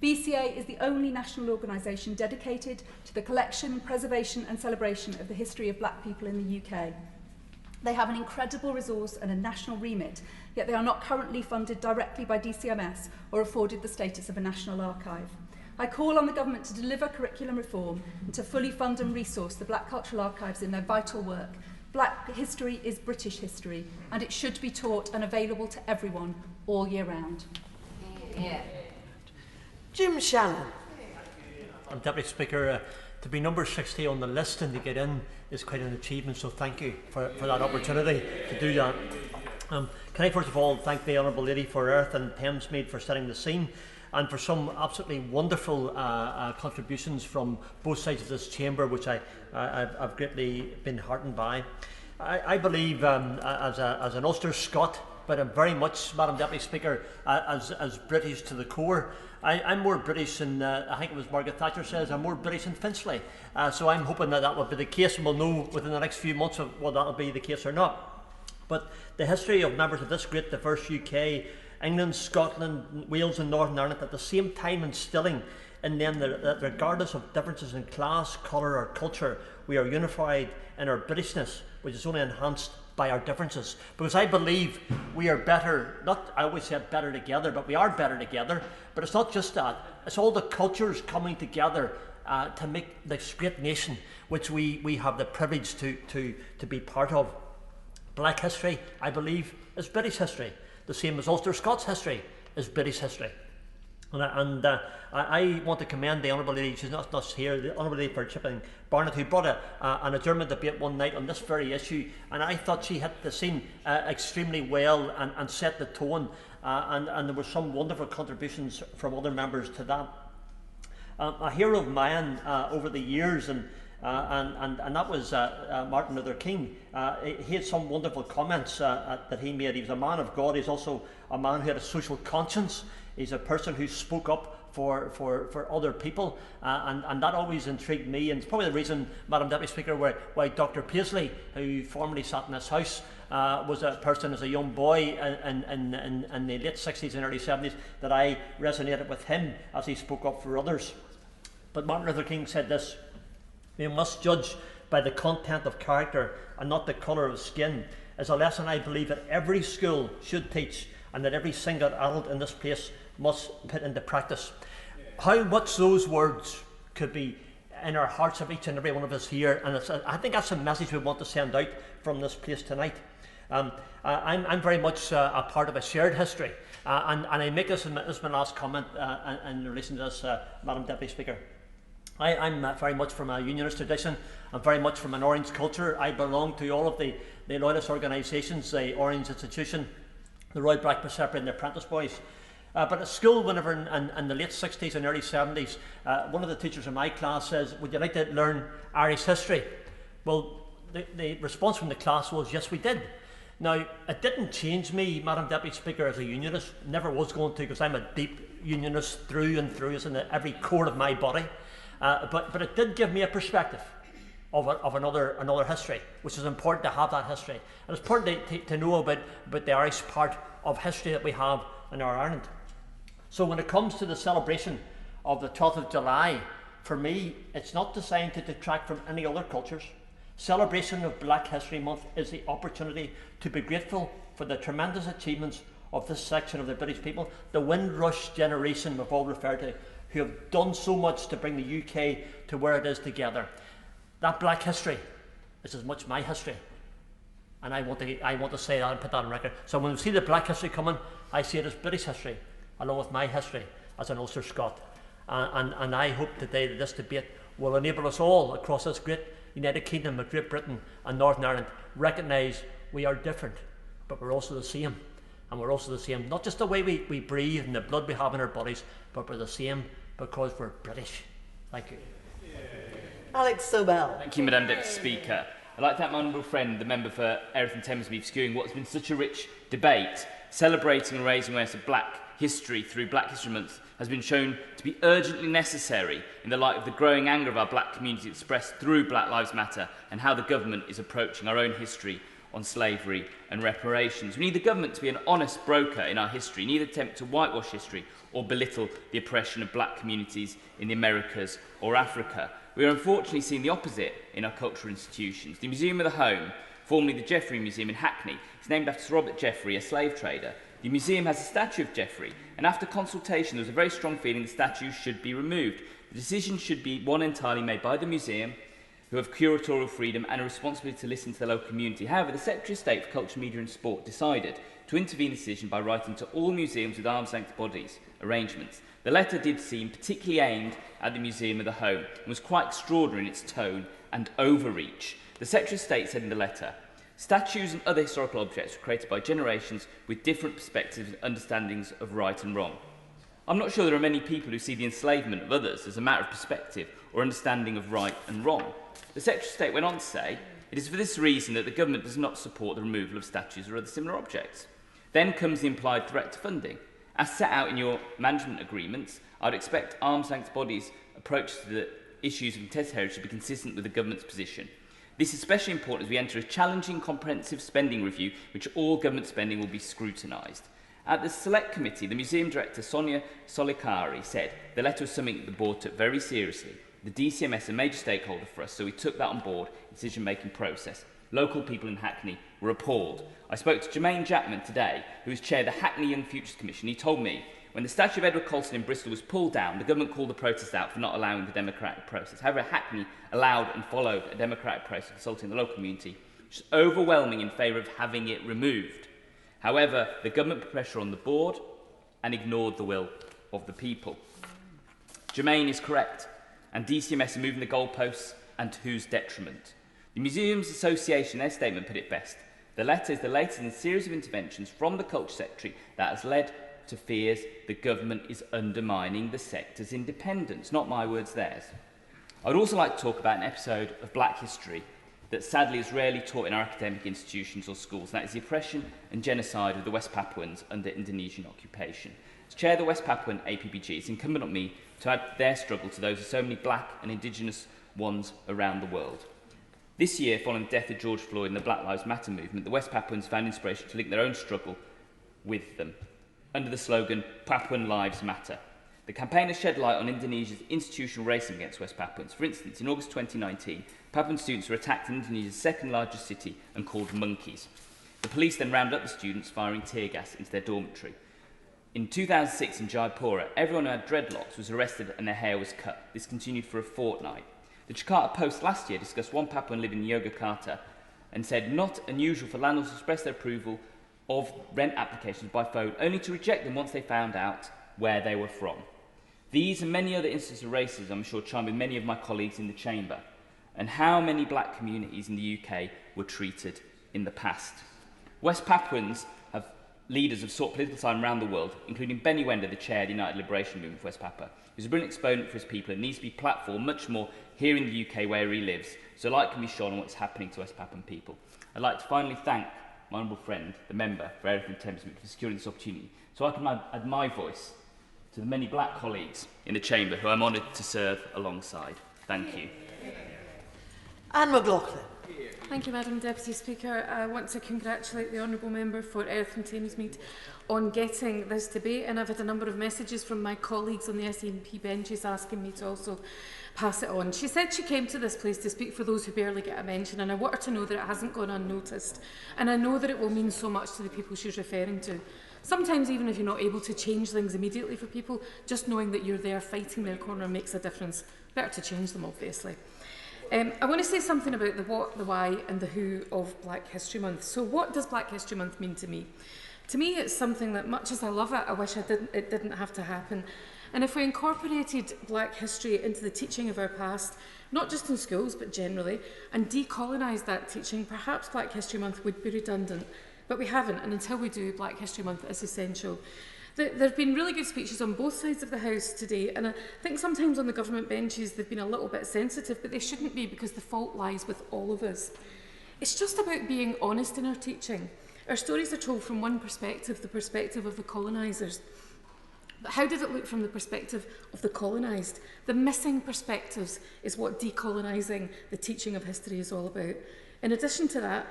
BCA is the only national organisation dedicated to the collection, preservation and celebration of the history of Black people in the UK. They have an incredible resource and a national remit, yet they are not currently funded directly by DCMS or afforded the status of a national archive. I call on the government to deliver curriculum reform and to fully fund and resource the Black Cultural Archives in their vital work. Black history is British history, and it should be taught and available to everyone all year round. Yeah. Jim Shannon. Deputy Speaker, to be number 60 on the list and to get in is quite an achievement, so thank you for that opportunity to do that. Can I first of all thank the Honourable Lady for Erith and Thamesmead for setting the scene. and for some absolutely wonderful contributions from both sides of this chamber, which I've greatly been heartened by. I believe, as an Ulster Scot, but I'm very much, Madam Deputy Speaker, as British to the core. I'm more British than, I think it was Margaret Thatcher says, I'm more British than Finchley. So I'm hoping that will be the case, and we'll know within the next few months whether that will be the case or not. But the history of members of this great diverse UK, England, Scotland, Wales and Northern Ireland, at the same time instilling in them that regardless of differences in class, colour or culture, we are unified in our Britishness, which is only enhanced by our differences. Because I believe we are better, not I always say better together, but we are better together. But it's not just that, it's all the cultures coming together to make this great nation, which we have the privilege to be part of. Black history, I believe, is British history. The same as Ulster Scots history is British history. And I want to commend the Honourable Lady, she's not here, the Honourable Lady for Chipping Barnett, who brought an adjournment debate one night on this very issue, and I thought she hit the scene extremely well and set the tone, and there were some wonderful contributions from other members to that. A hero of mine over the years, and that was Martin Luther King. He had some wonderful comments that he made. He was a man of God. He's also a man who had a social conscience. He's a person who spoke up for other people, and that always intrigued me. And it's probably the reason, Madam Deputy Speaker, why Dr. Paisley, who formerly sat in this House, was a person as a young boy in the late 60s and early 70s, that I resonated with him as he spoke up for others. But Martin Luther King said this: "We must judge by the content of character and not the colour of skin," is a lesson I believe that every school should teach, and that every single adult in this place must put into practice. How much those words could be in our hearts of each and every one of us here, and I think that's a message we want to send out from this place tonight. I'm very much a part of a shared history, and I make this as my last comment in relation to this, Madam Deputy Speaker. I'm very much from a unionist tradition. I'm very much from an Orange culture. I belong to all of the loyalist organisations, the Orange Institution, the Royal Black Preceptory and the Apprentice Boys. But at school, whenever in the late 60s and early 70s, one of the teachers in my class says, "Would you like to learn Irish history?" Well, the response from the class was, "Yes, we did." Now, it didn't change me, Madam Deputy Speaker, as a unionist. Never was going to, because I'm a deep unionist through and through. It's in every core of my body. But it did give me a perspective of another history, which is important to have that history. And it's important to know about the Irish part of history that we have in our Ireland. So when it comes to the celebration of the 12th of July, for me, it's not designed to detract from any other cultures. Celebration of Black History Month is the opportunity to be grateful for the tremendous achievements of this section of the British people, the Windrush generation we've all referred to, who have done so much to bring the UK to where it is together. That Black history is as much my history, and I want to say that and put that on record. So when we see the Black history coming, I see it as British history, along with my history as an Ulster Scot. And I hope today that this debate will enable us all across this great United Kingdom of Great Britain and Northern Ireland recognise we are different, but we're also the same. And we're also the same, not just the way we breathe and the blood we have in our bodies, but we're the same because we're British. Thank you. Alex Sobel. Thank you, Madam Deputy Speaker. I'd like to thank my honourable friend, the member for Erith and Thamesmead, for skewing what has been such a rich debate. Celebrating and raising awareness of Black history through Black History Month has been shown to be urgently necessary in the light of the growing anger of our Black community expressed through Black Lives Matter and how the government is approaching our own history on slavery and reparations. We need the government to be an honest broker in our history, neither attempt to whitewash history or belittle the oppression of Black communities in the Americas or Africa. We are unfortunately seeing the opposite in our cultural institutions. The Museum of the Home, formerly the Jeffrey Museum in Hackney, is named after Sir Robert Jeffrey, a slave trader. The museum has a statue of Jeffrey, and after consultation there was a very strong feeling the statue should be removed. The decision should be one entirely made by the museum, who have curatorial freedom and a responsibility to listen to the local community. However, the Secretary of State for Culture, Media and Sport decided to intervene in the decision by writing to all museums with arm's length bodies arrangements. The letter did seem particularly aimed at the Museum of the Home and was quite extraordinary in its tone and overreach. The Secretary of State said in the letter, "Statues and other historical objects were created by generations with different perspectives and understandings of right and wrong. I'm not sure there are many people who see the enslavement of others as a matter of perspective or understanding of right and wrong. The Secretary of State went on to say, it is for this reason that the government does not support the removal of statues or other similar objects. Then comes the implied threat to funding. As set out in your management agreements, I'd expect arm's length bodies' approach to the issues of contested heritage to be consistent with the government's position. This is especially important as we enter a challenging comprehensive spending review, which all government spending will be scrutinised. At the Select Committee, the Museum Director, Sonia Solikari, said the letter was something the board took very seriously. The DCMS is a major stakeholder for us, so we took that on board in the decision-making process. Local people in Hackney were appalled. I spoke to Jermaine Jackman today, who is chair of the Hackney Young Futures Commission. He told me, when the statue of Edward Colston in Bristol was pulled down, the government called the protest out for not allowing the democratic process. However, Hackney allowed and followed a democratic process consulting the local community, which is overwhelming in favour of having it removed. However, the government put pressure on the board and ignored the will of the people. Jermaine is correct, and DCMS are moving the goalposts, and to whose detriment? The Museums Association, in their statement, put it best. The letter is the latest in a series of interventions from the Culture Secretary that has led to fears the government is undermining the sector's independence. Not my words, theirs. I would also like to talk about an episode of Black history that sadly is rarely taught in our academic institutions or schools, and that is the oppression and genocide of the West Papuans under Indonesian occupation. As chair of the West Papuan APBG, it's incumbent on me to add their struggle to those of so many black and indigenous ones around the world. This year, following the death of George Floyd and the Black Lives Matter movement, the West Papuans found inspiration to link their own struggle with them, under the slogan, Papuan Lives Matter. The campaign has shed light on Indonesia's institutional racism against West Papuans. For instance, in August 2019, Papuan students were attacked in Indonesia's second largest city and called monkeys. The police then rounded up the students, firing tear gas into their dormitory. In 2006 in Jayapura, everyone who had dreadlocks was arrested and their hair was cut. This continued for a fortnight. The Jakarta Post last year discussed one Papuan living in Yogyakarta and said not unusual for landlords to express their approval of rent applications by phone, only to reject them once they found out where they were from. These and many other instances of racism, I'm sure, chime with many of my colleagues in the chamber, and how many black communities in the UK were treated in the past. West Papuans leaders have sought political asylum around the world, including Benny Wender, the chair of the United Liberation Movement for West Papua. He's a brilliant exponent for his people and needs to be platformed much more here in the UK where he lives, so light can be shone on what's happening to West Papuan people. I'd like to finally thank my honourable friend, the member for Erith and Thamesmead, for securing this opportunity, so I can add my voice to the many black colleagues in the chamber who I'm honoured to serve alongside. Thank you. Anne McLaughlin. Thank you, Madam Deputy Speaker. I want to congratulate the Honourable Member for Erith and Thamesmead on getting this debate, and I've had a number of messages from my colleagues on the SNP benches asking me to also pass it on. She said she came to this place to speak for those who barely get a mention, and I want her to know that it hasn't gone unnoticed, and I know that it will mean so much to the people she's referring to. Sometimes even if you're not able to change things immediately for people, just knowing that you're there fighting their corner makes a difference. Better to change them, obviously. I want to say something about the what, the why and the who of Black History Month. So what does Black History Month mean to me? To me, it's something that, much as I love it, I wish it didn't have to happen. And if we incorporated Black history into the teaching of our past, not just in schools, but generally, and decolonised that teaching, perhaps Black History Month would be redundant. But we haven't, and until we do, Black History Month is essential. There have been really good speeches on both sides of the House today, and I think sometimes on the government benches they've been a little bit sensitive, but they shouldn't be, because the fault lies with all of us. It's just about being honest in our teaching. Our stories are told from one perspective, the perspective of the colonisers. But how did it look from the perspective of the colonised? The missing perspectives is what decolonising the teaching of history is all about. In addition to that,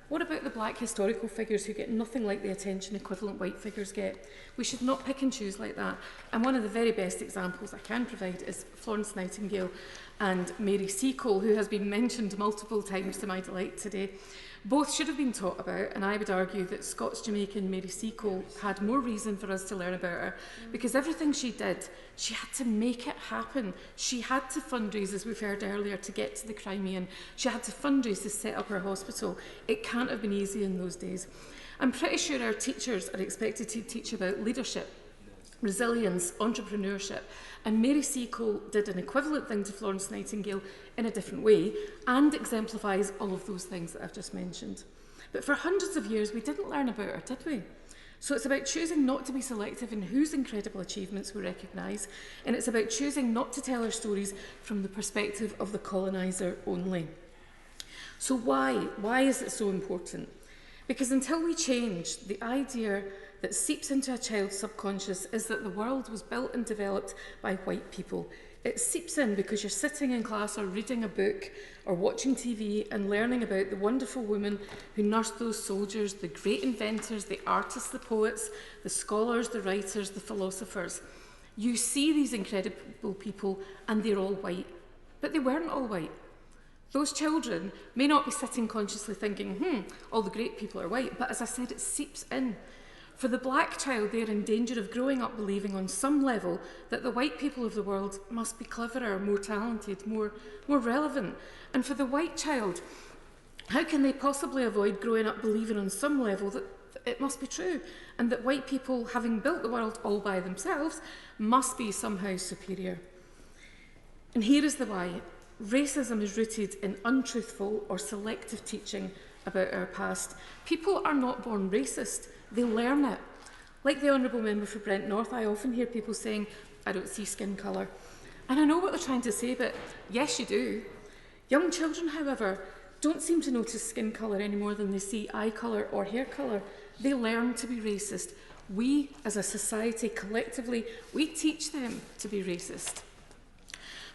what about the black historical figures who get nothing like the attention equivalent white figures get? We should not pick and choose like that. And one of the very best examples I can provide is Florence Nightingale and Mary Seacole, who has been mentioned multiple times to my delight today. Both should have been taught about, and I would argue that Scots-Jamaican Mary Seacole had more reason for us to learn about her, because everything she did, she had to make it happen. She had to fundraise, as we've heard earlier, to get to the Crimean. She had to fundraise to set up her hospital. It can't have been easy in those days. I'm pretty sure our teachers are expected to teach about leadership, resilience, entrepreneurship, and Mary Seacole did an equivalent thing to Florence Nightingale in a different way and exemplifies all of those things that I've just mentioned. But for hundreds of years we didn't learn about her, did we? So it's about choosing not to be selective in whose incredible achievements we recognise, and it's about choosing not to tell our stories from the perspective of the coloniser only. So why? Why is it so important? Because until we change, the idea that seeps into a child's subconscious is that the world was built and developed by white people. It seeps in because you're sitting in class or reading a book or watching TV and learning about the wonderful women who nursed those soldiers, the great inventors, the artists, the poets, the scholars, the writers, the philosophers. You see these incredible people and they're all white, but they weren't all white. Those children may not be sitting consciously thinking, all the great people are white, but as I said, it seeps in. For the black child, they're in danger of growing up believing on some level that the white people of the world must be cleverer, more talented, more relevant. And for the white child, how can they possibly avoid growing up believing on some level that it must be true, and that white people, having built the world all by themselves, must be somehow superior? And here is the why. Racism is rooted in untruthful or selective teaching about our past. People are not born racist, they learn it. Like the Honourable Member for Brent North, I often hear people saying, I don't see skin colour. And I know what they're trying to say, but yes, you do. Young children, however, don't seem to notice skin colour any more than they see eye colour or hair colour. They learn to be racist. We, as a society, collectively, we teach them to be racist.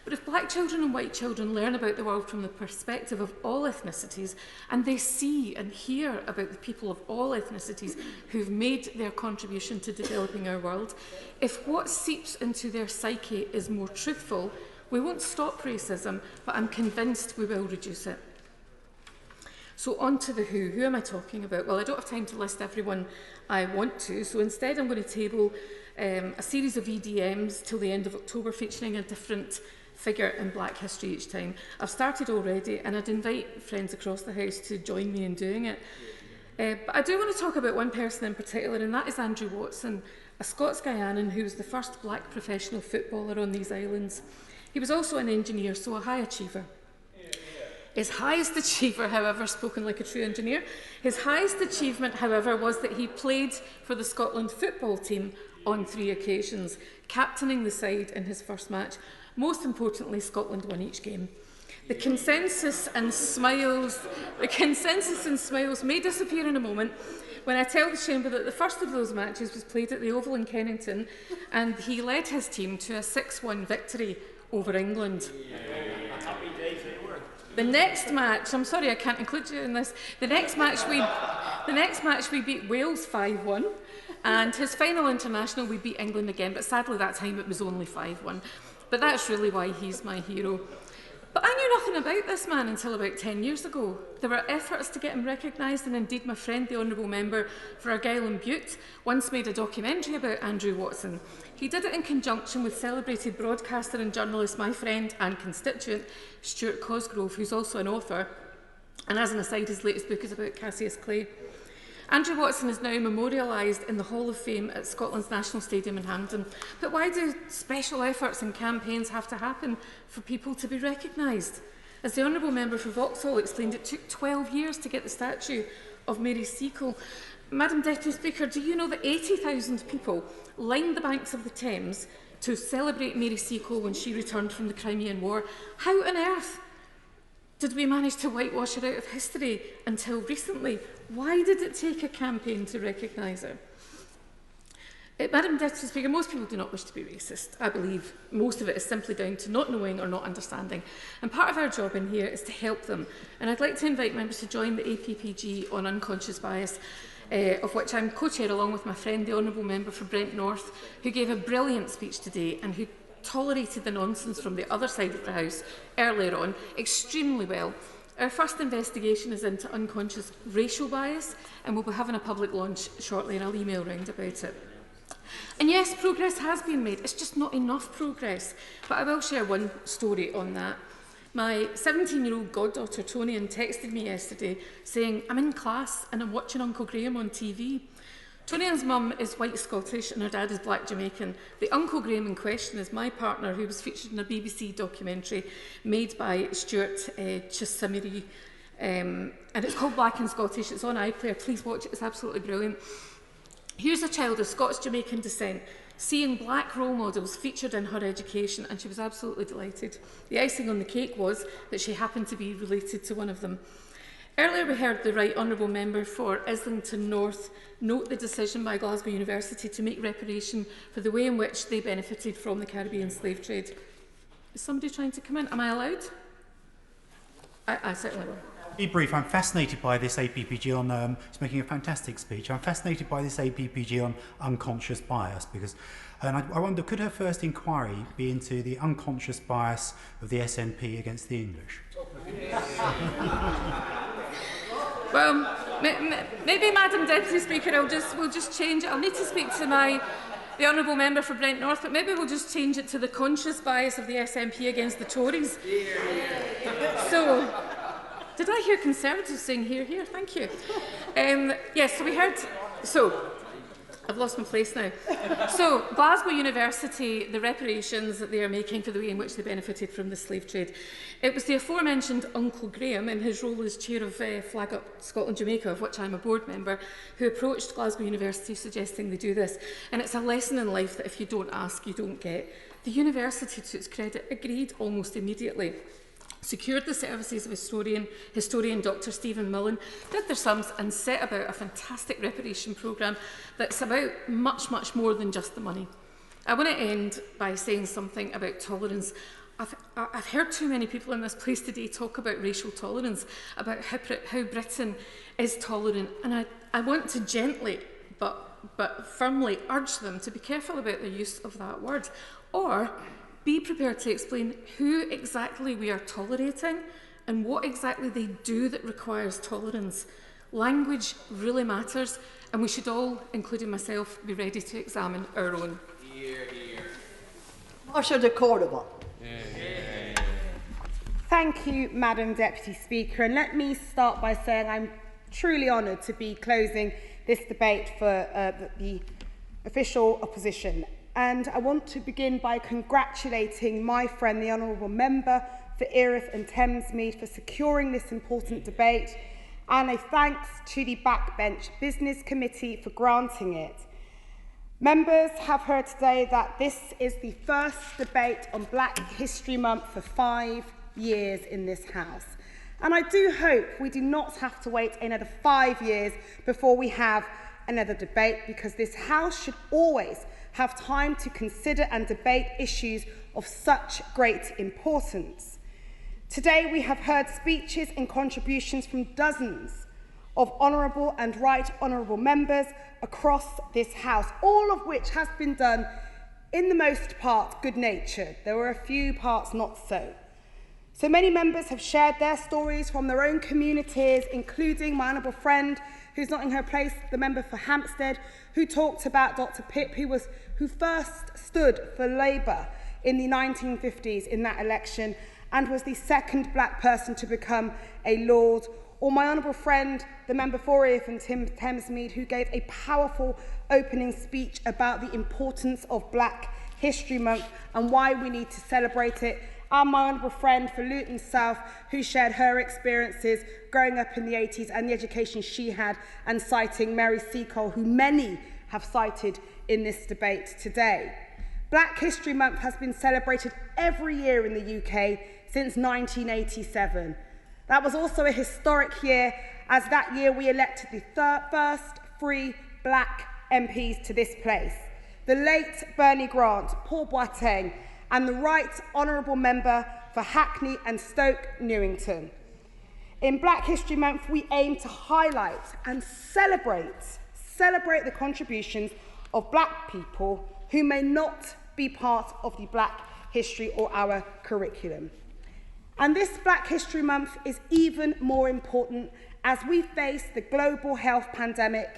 But if black children and white children learn about the world from the perspective of all ethnicities, and they see and hear about the people of all ethnicities who've made their contribution to developing our world, if what seeps into their psyche is more truthful, we won't stop racism, but I'm convinced we will reduce it. So on to the who. Who am I talking about? Well, I don't have time to list everyone I want to, so instead I'm going to table a series of EDMs till the end of October featuring a different figure in Black history each time. I've started already and I'd invite friends across the house to join me in doing it. But I do want to talk about one person in particular, and that is Andrew Watson, a Scots Guyanan who was the first black professional footballer on these islands. He was also an engineer, so a high achiever. His highest achiever, however, spoken like a true engineer, his highest achievement, however, was that he played for the Scotland football team on 3 occasions, captaining the side in his first match. Most importantly, Scotland won each game. The consensus and smiles may disappear in a moment when I tell the Chamber that the first of those matches was played at the Oval in Kennington, and he led his team to a 6-1 victory over England. The next match, I'm sorry I can't include you in this, the next match we beat Wales 5-1, and his final international we beat England again, but sadly that time it was only 5-1. But that's really why he's my hero. But I knew nothing about this man until about 10 years ago. There were efforts to get him recognised, and indeed my friend, the Honourable Member for Argyll and Bute, once made a documentary about Andrew Watson. He did it in conjunction with celebrated broadcaster and journalist, my friend and constituent, Stuart Cosgrove, who's also an author. And as an aside, his latest book is about Cassius Clay. Andrew Watson is now memorialised in the Hall of Fame at Scotland's National Stadium in Hampden. But why do special efforts and campaigns have to happen for people to be recognised? As the Honourable Member for Vauxhall explained, it took 12 years to get the statue of Mary Seacole. Madam Deputy Speaker, do you know that 80,000 people lined the banks of the Thames to celebrate Mary Seacole when she returned from the Crimean War? How on earth did we manage to whitewash her out of history until recently? Why did it take a campaign to recognise her? Madam Deputy Speaker, most people do not wish to be racist. I believe most of it is simply down to not knowing or not understanding. And part of our job in here is to help them. And I'd like to invite members to join the APPG on unconscious bias, of which I'm co-chair along with my friend, the Honourable Member for Brent North, who gave a brilliant speech today and who tolerated the nonsense from the other side of the House earlier on extremely well. Our first investigation is into unconscious racial bias, and we'll be having a public launch shortly, and I'll email round about it. And yes, progress has been made. It's just not enough progress. But I will share one story on that. My 17-year-old goddaughter, Tonian, texted me yesterday saying, I'm in class and I'm watching Uncle Graham on TV. Tonian's mum is white Scottish and her dad is black Jamaican. The Uncle Graham in question is my partner, who was featured in a BBC documentary made by Stuart Chisamiri. And it's called Black and Scottish. It's on iPlayer. Please watch it. It's absolutely brilliant. Here's a child of Scots-Jamaican descent seeing black role models featured in her education, and she was absolutely delighted. The icing on the cake was that she happened to be related to one of them. Earlier we heard the Right Honourable Member for Islington North note the decision by Glasgow University to make reparation for the way in which they benefited from the Caribbean slave trade. Is somebody trying to come in? Am I allowed? I certainly will. Be brief. I'm fascinated by this APPG on. It's making a fantastic speech. I'm fascinated by this APPG on unconscious bias because, and I wonder, could her first inquiry be into the unconscious bias of the SNP against the English? Well, maybe, Madam Deputy Speaker, we'll just change it. I'll need to speak to the Honourable Member for Brent North, but maybe we'll just change it to the conscious bias of the SNP against the Tories. So, did I hear Conservatives saying hear, hear? Thank you. Yes, so we heard... So, I've lost my place now. So, Glasgow University, the reparations that they are making for the way in which they benefited from the slave trade. It was the aforementioned Uncle Graham, in his role as chair of Flag Up Scotland Jamaica, of which I'm a board member, who approached Glasgow University suggesting they do this. And it's a lesson in life that if you don't ask, you don't get. The university, to its credit, agreed almost immediately, secured the services of historian Dr. Stephen Millen, did their sums and set about a fantastic reparation programme that's about much, much more than just the money. I want to end by saying something about tolerance. I've heard too many people in this place today talk about racial tolerance, about how Britain is tolerant, and I want to gently but firmly urge them to be careful about the use of that word, or be prepared to explain who exactly we are tolerating and what exactly they do that requires tolerance. Language really matters, and we should all, including myself, be ready to examine our own. Hear, hear. Marsha de Cordova. Thank you, Madam Deputy Speaker, and let me start by saying I'm truly honoured to be closing this debate for the official opposition. And I want to begin by congratulating my friend, the Honourable Member for Erith and Thamesmead, for securing this important debate, and a thanks to the Backbench Business Committee for granting it. Members have heard today that this is the first debate on Black History Month for 5 years in this House. And I do hope we do not have to wait another 5 years before we have another debate, because this House should always have time to consider and debate issues of such great importance. Today we have heard speeches and contributions from dozens of honourable and right honourable members across this House, all of which has been done in the most part good-natured. There were a few parts not so. So many members have shared their stories from their own communities, including my honourable friend, who's not in her place, the member for Hampstead, who talked about Dr. Pip, who first stood for Labour in the 1950s in that election and was the second black person to become a Lord, or my honourable friend, the member for Erith and Thamesmead, who gave a powerful opening speech about the importance of Black History Month and why we need to celebrate it, and my honourable friend for Luton South, who shared her experiences growing up in the 80s and the education she had, and citing Mary Seacole, who many have cited in this debate today. Black History Month has been celebrated every year in the UK since 1987. That was also a historic year, as that year we elected the first free black MPs to this place. The late Bernie Grant, Paul Boateng, and the Right Honourable Member for Hackney and Stoke Newington. In Black History Month, we aim to highlight and celebrate the contributions of black people who may not be part of the black history or our curriculum. And this Black History Month is even more important as we face the global health pandemic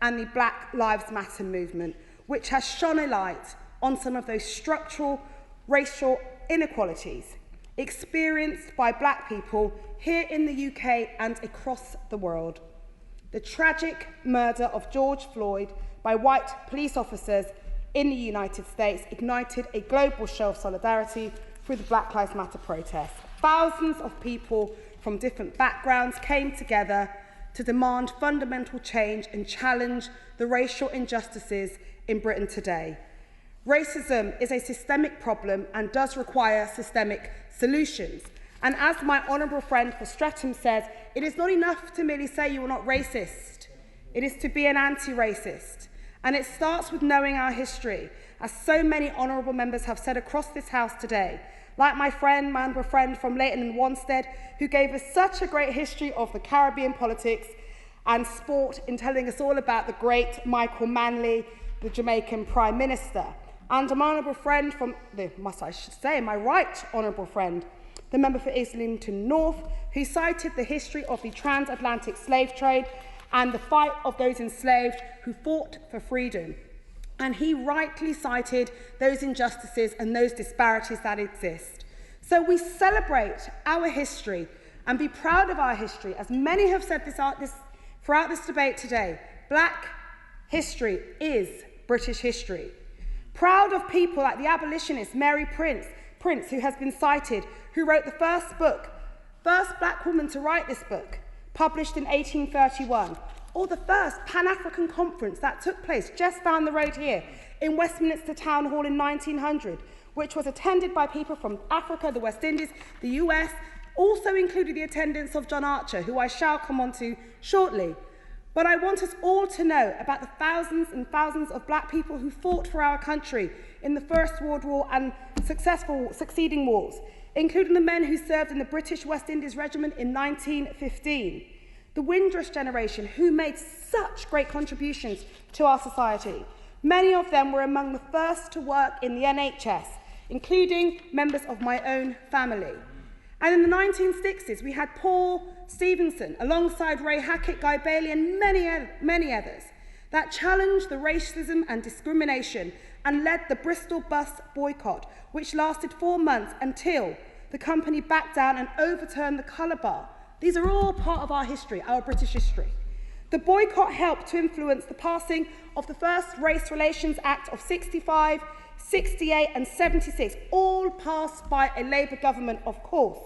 and the Black Lives Matter movement, which has shone a light on some of those structural racial inequalities experienced by black people here in the UK and across the world. The tragic murder of George Floyd by white police officers in the United States ignited a global show of solidarity through the Black Lives Matter protest. Thousands of people from different backgrounds came together to demand fundamental change and challenge the racial injustices in Britain today. Racism is a systemic problem and does require systemic solutions. And as my honourable friend for Streatham says, it is not enough to merely say you are not racist. It is to be an anti-racist. And it starts with knowing our history, as so many honourable members have said across this House today, like my honourable friend from Leighton and Wanstead, who gave us such a great history of the Caribbean politics and sport in telling us all about the great Michael Manley, the Jamaican Prime Minister. And my honourable friend from, my right honourable friend, the member for Islington North, who cited the history of the transatlantic slave trade and the fight of those enslaved who fought for freedom. And he rightly cited those injustices and those disparities that exist. So we celebrate our history and be proud of our history. As many have said throughout this debate today, Black history is British history. Proud of people like the abolitionist Mary Prince, who has been cited, who wrote the first Black woman to write this book, published in 1831, or the first Pan-African conference that took place just down the road here in Westminster Town Hall in 1900, which was attended by people from Africa, the West Indies, the US, also included the attendance of John Archer, who I shall come on to shortly. But I want us all to know about the thousands and thousands of Black people who fought for our country in the First World War and succeeding wars, including the men who served in the British West Indies Regiment in 1915. The Windrush generation, who made such great contributions to our society. Many of them were among the first to work in the NHS, including members of my own family. And in the 1960s, we had Paul Stevenson, alongside Ray Hackett, Guy Bailey, and many others, that challenged the racism and discrimination and led the Bristol bus boycott, which lasted 4 months until the company backed down and overturned the colour bar. These are all part of our history, our British history. The boycott helped to influence the passing of the first Race Relations Act of 65, 68 and 76, all passed by a Labour government, of course.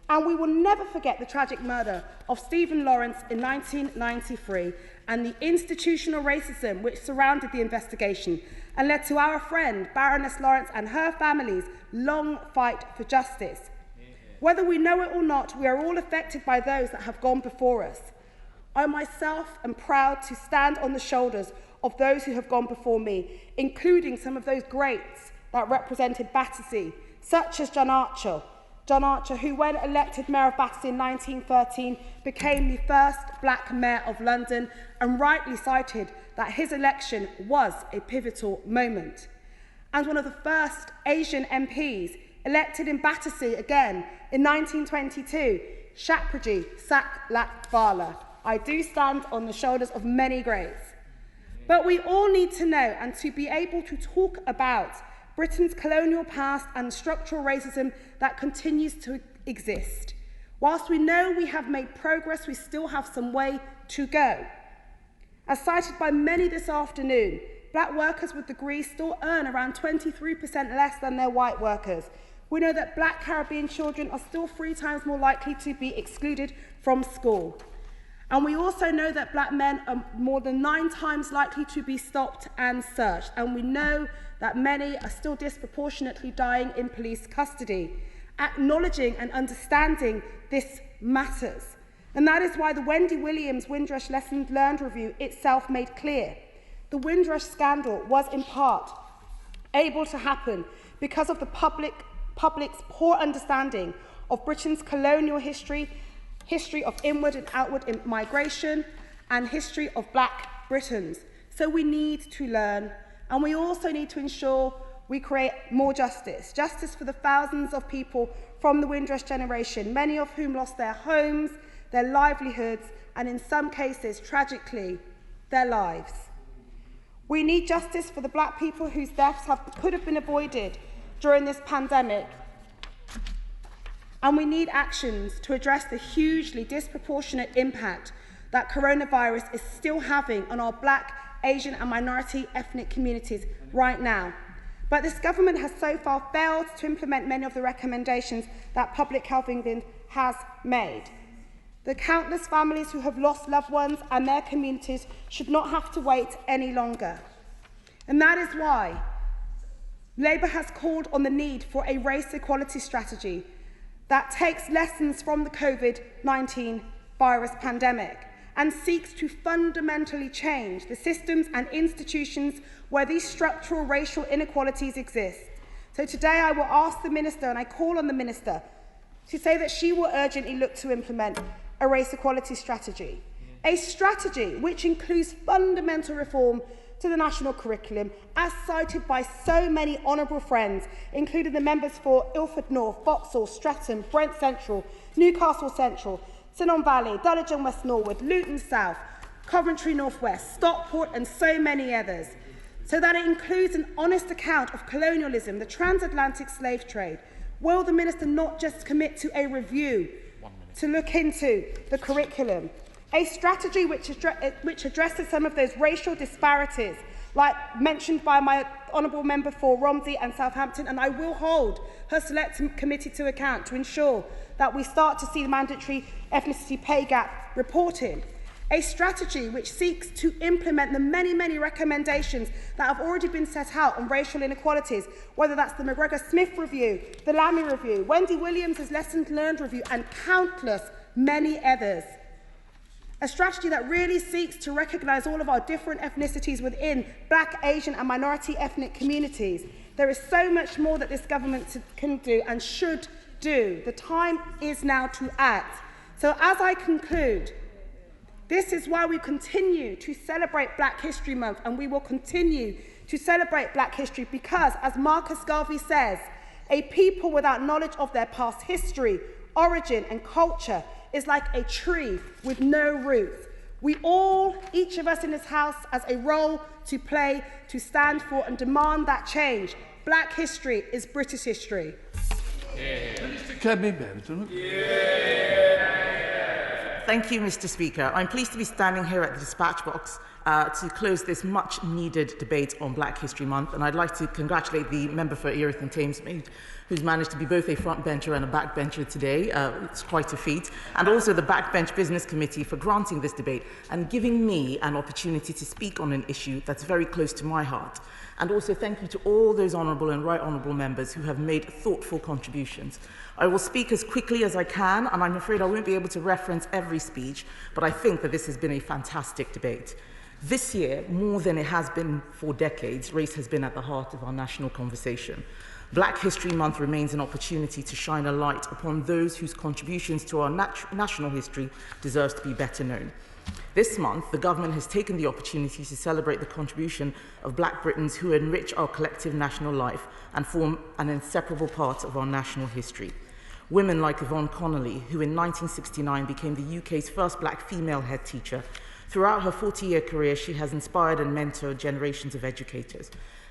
And we will never forget the tragic murder of Stephen Lawrence in 1993 and the institutional racism which surrounded the investigation and led to our friend Baroness Lawrence and her family's long fight for justice. Whether we know it or not, we are all affected by those that have gone before us. I myself am proud to stand on the shoulders of those who have gone before me, including some of those greats that represented Battersea, such as John Archer, who, when elected Mayor of Battersea in 1913, became the first Black Mayor of London and rightly cited that his election was a pivotal moment. And one of the first Asian MPs elected in Battersea again in 1922, Shapraji Saklakvala. I do stand on the shoulders of many greats. But we all need to know and to be able to talk about Britain's colonial past and structural racism that continues to exist. Whilst we know we have made progress, we still have some way to go. As cited by many this afternoon, Black workers with degrees still earn around 23% less than their white workers. We know that Black Caribbean children are still 3 times more likely to be excluded from school. And we also know that Black men are more than 9 times likely to be stopped and searched. And we know that many are still disproportionately dying in police custody. Acknowledging and understanding this matters. And that is why the Wendy Williams Windrush Lessons Learned Review itself made clear. The Windrush scandal was in part able to happen because of the public's poor understanding of Britain's colonial history, history of inward and outward migration, and history of Black Britons. So we need to learn, and we also need to ensure we create more justice. Justice for the thousands of people from the Windrush generation, many of whom lost their homes, their livelihoods, and in some cases, tragically, their lives. We need justice for the Black people whose deaths could have been avoided during this pandemic. And we need actions to address the hugely disproportionate impact that coronavirus is still having on our Black, Asian and minority ethnic communities right now. But this government has so far failed to implement many of the recommendations that Public Health England has made. The countless families who have lost loved ones and their communities should not have to wait any longer. And that is why Labour has called on the need for a race equality strategy that takes lessons from the COVID-19 virus pandemic and seeks to fundamentally change the systems and institutions where these structural racial inequalities exist. So today I will ask the Minister, and I call on the Minister, to say that she will urgently look to implement a race equality strategy. A strategy which includes fundamental reform to the national curriculum, as cited by so many honourable friends, including the members for Ilford North, Vauxhall, Streatham, Brent Central, Newcastle Central, Cynon Valley, Dulwich and West Norwood, Luton South, Coventry North West, Stockport and so many others, so that it includes an honest account of colonialism, the transatlantic slave trade. Will the Minister not just commit to a review to look into the curriculum? A strategy which addresses some of those racial disparities, like mentioned by my honourable member for Romsey and Southampton, and I will hold her select committee to account to ensure that we start to see the mandatory ethnicity pay gap reporting. A strategy which seeks to implement the many, many recommendations that have already been set out on racial inequalities, whether that's the McGregor-Smith review, the Lammy review, Wendy Williams' lessons learned review, and countless many others. A strategy that really seeks to recognise all of our different ethnicities within Black, Asian and minority ethnic communities. There is so much more that this government can do and should do. The time is now to act. So as I conclude, this is why we continue to celebrate Black History Month, and we will continue to celebrate Black history because, as Marcus Garvey says, a people without knowledge of their past history, origin and culture is like a tree with no roots. We all, each of us in this House, has a role to play, to stand for and demand that change. Black history is British history. Thank you, Mr. Speaker. I'm pleased to be standing here at the dispatch box to close this much-needed debate on Black History Month, and I'd like to congratulate the member for Erith and Thamesmead, who's managed to be both a frontbencher and a backbencher today. It's quite a feat. And also the Backbench Business Committee for granting this debate and giving me an opportunity to speak on an issue that's very close to my heart. And also thank you to all those honourable and right honourable members who have made thoughtful contributions. I will speak as quickly as I can, and I'm afraid I won't be able to reference every speech, but I think that this has been a fantastic debate. This year, more than it has been for decades, race has been at the heart of our national conversation. Black History Month remains an opportunity to shine a light upon those whose contributions to our national history deserves to be better known. This month, the government has taken the opportunity to celebrate the contribution of Black Britons who enrich our collective national life and form an inseparable part of our national history. Women like Yvonne Connolly, who in 1969 became the UK's first Black female head teacher. Throughout her 40-year career, she has inspired and mentored generations of educators.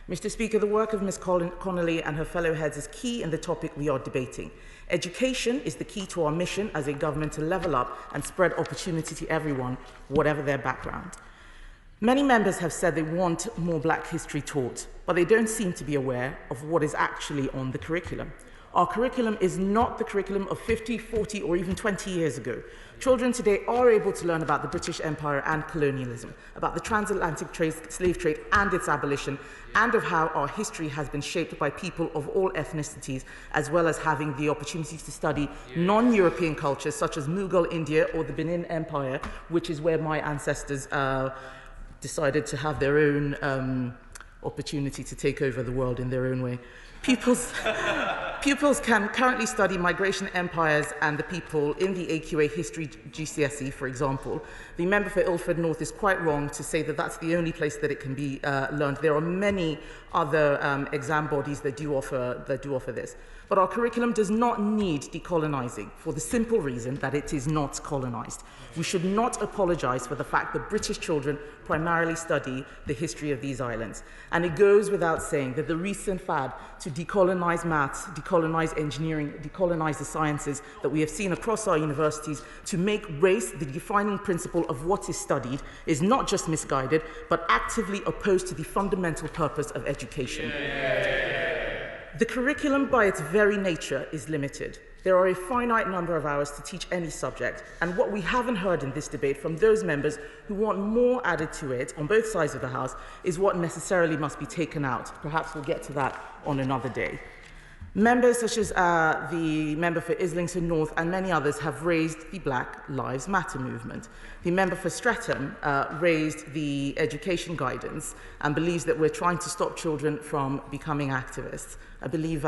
Mr. Speaker, the work of Ms. Connolly and her fellow heads is key in the topic we are debating. Education is the key to our mission as a government to level up and spread opportunity to everyone, whatever their background. Many members have said they want more Black history taught, but they don't seem to be aware of what is actually on the curriculum. Our curriculum is not the curriculum of 50, 40, or even 20 years ago. Children today are able to learn about the British Empire and colonialism, about the transatlantic slave trade and its abolition, and of how our history has been shaped by people of all ethnicities, as well as having the opportunity to study non-European cultures such as Mughal India or the Benin Empire, which is where my ancestors decided to have their own opportunity to take over the world in their own way. Pupils can currently study migration empires and the people in the AQA History GCSE, for example. The member for Ilford North is quite wrong to say that that's the only place that it can be learned. There are many other exam bodies that do offer this. But our curriculum does not need decolonising for the simple reason that it is not colonised. We should not apologise for the fact that British children primarily study the history of these islands. And it goes without saying that the recent fad to decolonise maths, decolonise engineering, decolonise the sciences that we have seen across our universities to make race the defining principle of what is studied is not just misguided, but actively opposed to the fundamental purpose of education. The curriculum, by its very nature, is limited. There are a finite number of hours to teach any subject, and what we haven't heard in this debate from those members who want more added to it on both sides of the House is what necessarily must be taken out. Perhaps we'll get to that on another day. Members such as the member for Islington North and many others have raised the Black Lives Matter movement. The member for Streatham raised the education guidance and believes that we're trying to stop children from becoming activists. I believe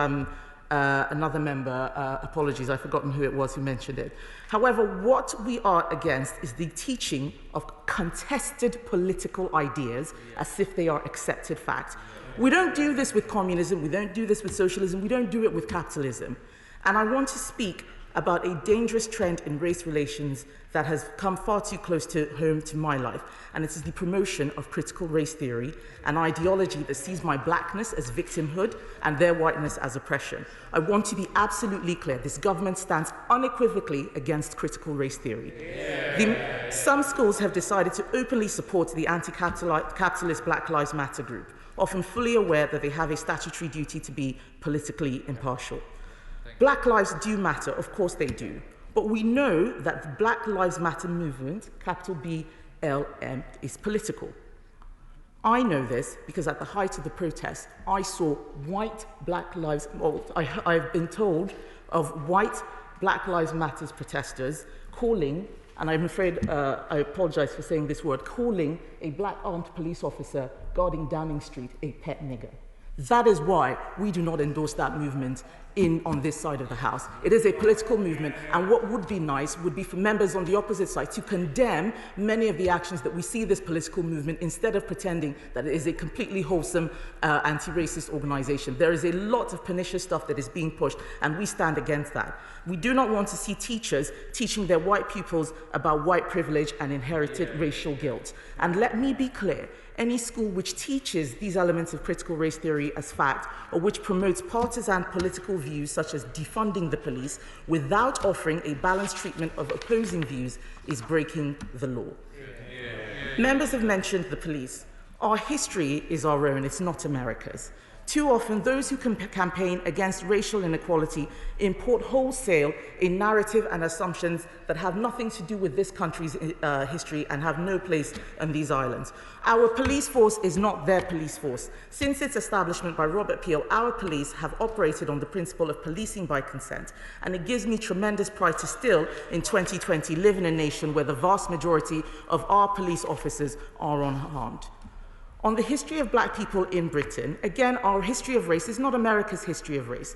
another member, apologies, I've forgotten who it was who mentioned it. However, what we are against is the teaching of contested political ideas as if they are accepted fact. We don't do this with communism, we don't do this with socialism, we don't do it with capitalism. And I want to speak about a dangerous trend in race relations that has come far too close to home to my life, and it is the promotion of critical race theory, an ideology that sees my blackness as victimhood and their whiteness as oppression. I want to be absolutely clear, this government stands unequivocally against critical race theory. Some schools have decided to openly support the anti-capitalist Black Lives Matter group, often fully aware that they have a statutory duty to be politically impartial. Black lives do matter, of course they do, but we know that the Black Lives Matter movement, capital BLM, is political. I know this because at the height of the protest, I saw white Black Lives, well, I've been told of white Black Lives Matter protesters calling, and I'm afraid I apologize for saying this word, calling a black armed police officer guarding Downing Street a pet nigger. That is why we do not endorse that movement on this side of the House. It is a political movement, and what would be nice would be for members on the opposite side to condemn many of the actions that we see this political movement instead of pretending that it is a completely wholesome anti-racist organization. There is a lot of pernicious stuff that is being pushed, and we stand against that. We do not want to see teachers teaching their white pupils about white privilege and inherited racial guilt. And let me be clear, any school which teaches these elements of critical race theory as fact, or which promotes partisan political views such as defunding the police without offering a balanced treatment of opposing views, is breaking the law. Members have mentioned the police. Our history is our own, it's not America's. Too often, those who campaign against racial inequality import wholesale a narrative and assumptions that have nothing to do with this country's history and have no place on these islands. Our police force is not their police force. Since its establishment by Robert Peel, our police have operated on the principle of policing by consent, and it gives me tremendous pride to still, in 2020, live in a nation where the vast majority of our police officers are unharmed. On the history of black people in Britain, again, our history of race is not America's history of race.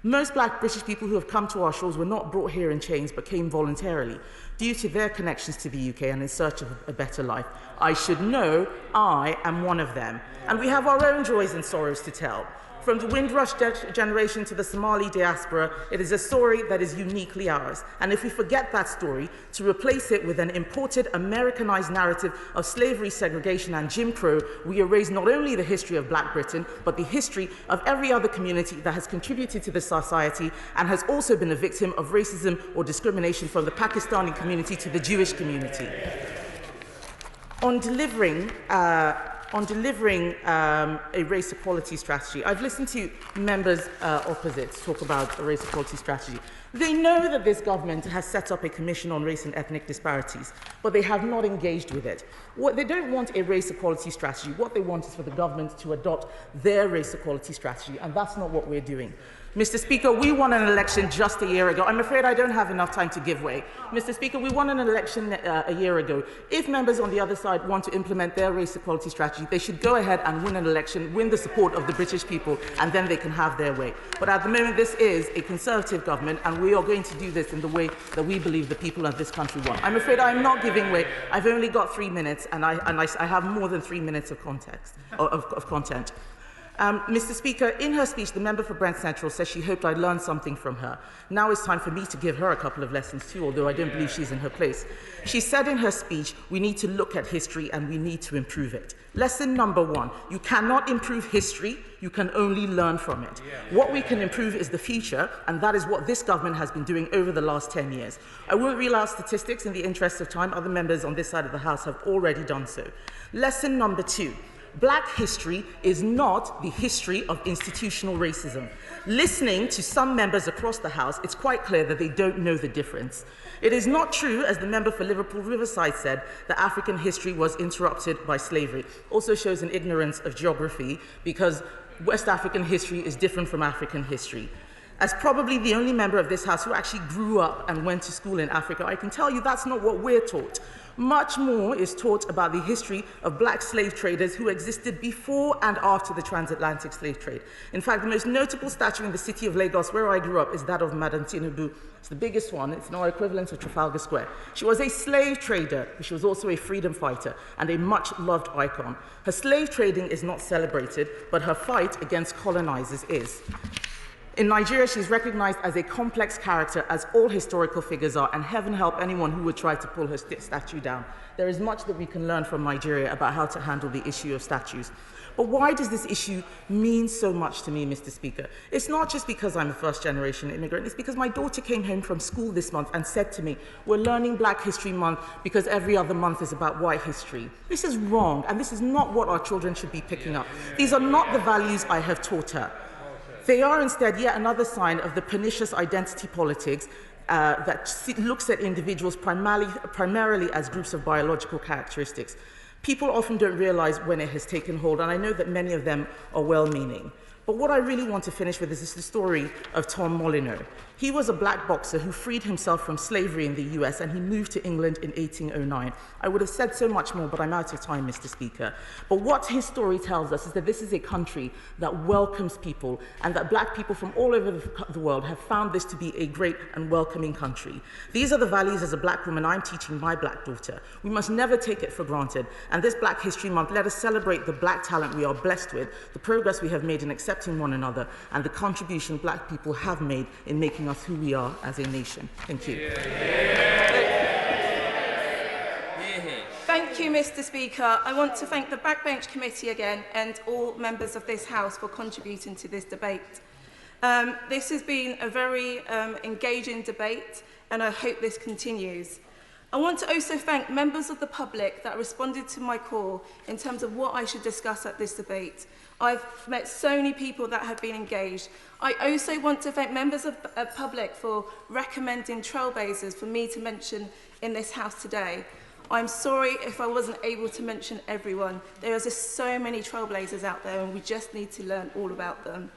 Most black British people who have come to our shores were not brought here in chains, but came voluntarily, due to their connections to the UK and in search of a better life. I should know I am one of them. And we have our own joys and sorrows to tell. From the Windrush generation to the Somali diaspora, it is a story that is uniquely ours. And if we forget that story, to replace it with an imported, Americanized narrative of slavery, segregation, and Jim Crow, we erase not only the history of Black Britain, but the history of every other community that has contributed to this society and has also been a victim of racism or discrimination, from the Pakistani community to the Jewish community. On delivering a race equality strategy, I've listened to members opposite talk about a race equality strategy. They know that this government has set up a commission on race and ethnic disparities, but they have not engaged with it. They don't want a race equality strategy. What they want is for the government to adopt their race equality strategy, and that's not what we're doing. Mr. Speaker, we won an election just a year ago. I'm afraid I don't have enough time to give way. Mr. Speaker, we won an election a year ago. If members on the other side want to implement their race equality strategy, they should go ahead and win an election, win the support of the British people, and then they can have their way. But at the moment, this is a Conservative government, and we are going to do this in the way that we believe the people of this country want. I'm afraid I'm not giving way. I've only got 3 minutes, and I have more than 3 minutes of context, of content. Mr. Speaker, in her speech, the member for Brent Central says she hoped I'd learn something from her. Now it's time for me to give her a couple of lessons too, although I don't believe she's in her place. She said in her speech, we need to look at history and we need to improve it. Lesson number 1, you cannot improve history, you can only learn from it. What we can improve is the future, and that is what this government has been doing over the last 10 years. I won't reel out statistics in the interest of time. Other members on this side of the House have already done so. Lesson number 2. Black history is not the history of institutional racism. Listening to some members across the House, it's quite clear that they don't know the difference. It is not true, as the member for Liverpool Riverside said, that African history was interrupted by slavery. Also shows an ignorance of geography, because West African history is different from African history. As probably the only member of this House who actually grew up and went to school in Africa, I can tell you that's not what we're taught. Much more is taught about the history of black slave traders who existed before and after the transatlantic slave trade. In fact, the most notable statue in the city of Lagos, where I grew up, is that of Madam Tinubu. It's the biggest one. It's now equivalent of Trafalgar Square. She was a slave trader, but she was also a freedom fighter and a much-loved icon. Her slave trading is not celebrated, but her fight against colonizers is. In Nigeria, she's recognized as a complex character, as all historical figures are, and heaven help anyone who would try to pull her statue down. There is much that we can learn from Nigeria about how to handle the issue of statues. But why does this issue mean so much to me, Mr. Speaker? It's not just because I'm a first-generation immigrant. It's because my daughter came home from school this month and said to me, we're learning Black History Month because every other month is about white history. This is wrong, and this is not what our children should be picking up. These are not the values I have taught her. They are instead yet another sign of the pernicious identity politics that looks at individuals primarily as groups of biological characteristics. People often don't realize when it has taken hold, and I know that many of them are well-meaning. But what I really want to finish with is the story of Tom Molyneux. He was a black boxer who freed himself from slavery in the US, and he moved to England in 1809. I would have said so much more, but I'm out of time, Mr. Speaker. But what his story tells us is that this is a country that welcomes people, and that black people from all over the world have found this to be a great and welcoming country. These are the values as a black woman I'm teaching my black daughter. We must never take it for granted. And this Black History Month, let us celebrate the black talent we are blessed with, the progress we have made in accepting one another, and the contribution black people have made in making us who we are as a nation. Thank you. Thank you, Mr. Speaker. I want to thank the Backbench Committee again and all members of this House for contributing to this debate. This has been a very engaging debate, and I hope this continues. I want to also thank members of the public that responded to my call in terms of what I should discuss at this debate. I've met so many people that have been engaged. I also want to thank members of the public for recommending trailblazers for me to mention in this House today. I'm sorry if I wasn't able to mention everyone. There are just so many trailblazers out there, and we just need to learn all about them.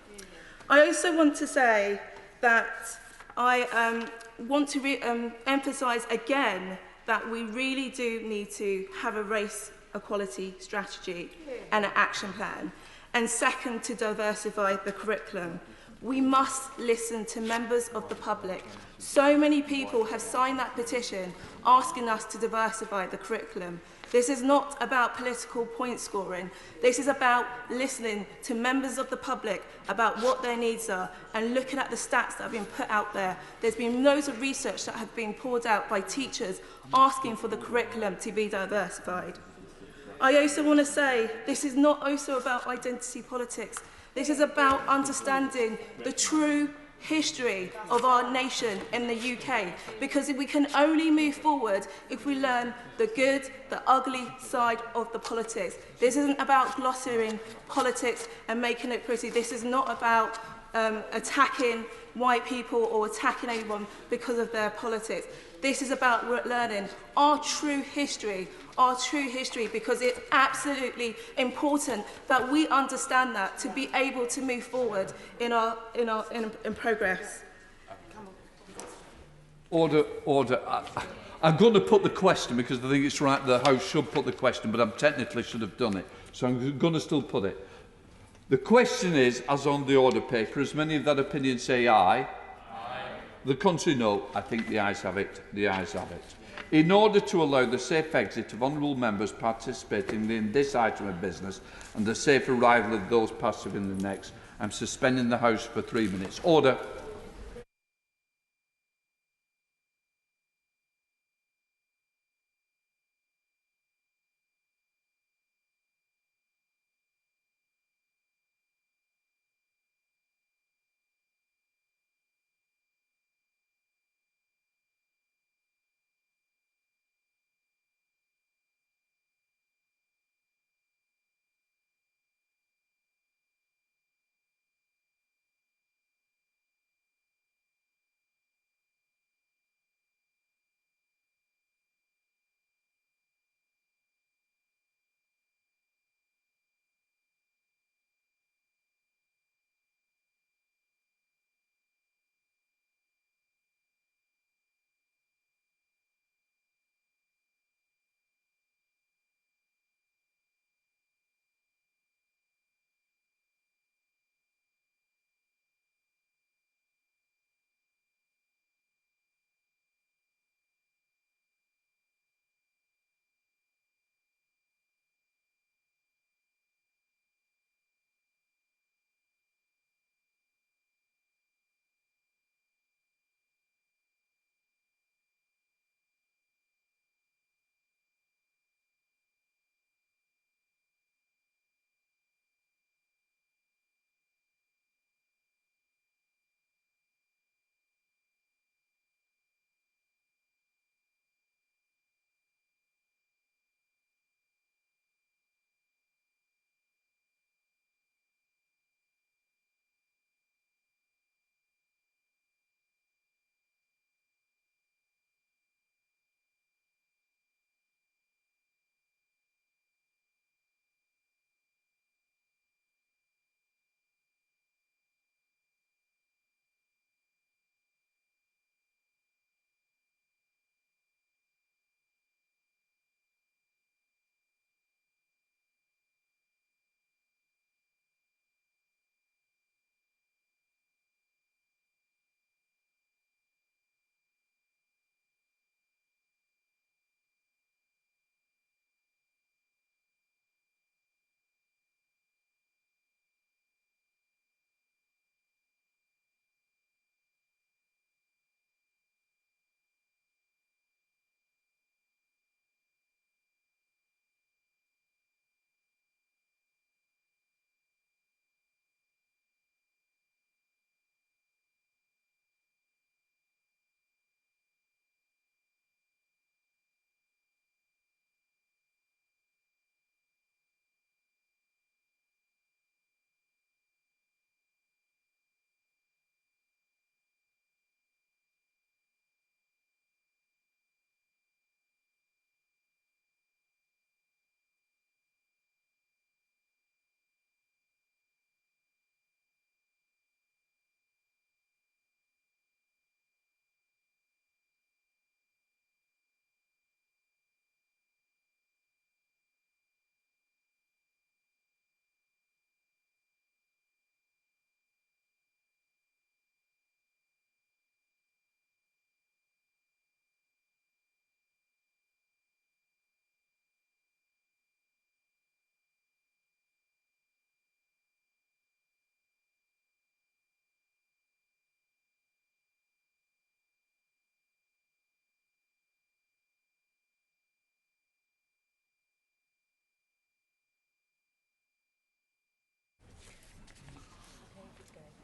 I also want to say that I want to emphasise again that we really do need to have a race equality strategy and an action plan. And second, to diversify the curriculum. We must listen to members of the public. So many people have signed that petition asking us to diversify the curriculum. This is not about political point scoring. This is about listening to members of the public about what their needs are and looking at the stats that have been put out there. There's been loads of research that have been poured out by teachers asking for the curriculum to be diversified. I also want to say this is not also about identity politics. This is about understanding the true history of our nation in the UK, because we can only move forward if we learn the good, the ugly side of the politics. This isn't about glossing politics and making it pretty. This is not about attacking white people or attacking anyone because of their politics. This is about learning our true history, because it's absolutely important that we understand that to be able to move forward in progress. Order. I'm going to put the question because I think it's right. The House should put the question, but I technically should have done it, so I'm going to still put it. The question is, as on the order paper, as many of that opinion say aye. The contrary, no. I think the ayes have it. The ayes have it. In order to allow the safe exit of honourable members participating in this item of business and the safe arrival of those passive in the next, I'm suspending the House for 3 minutes. Order.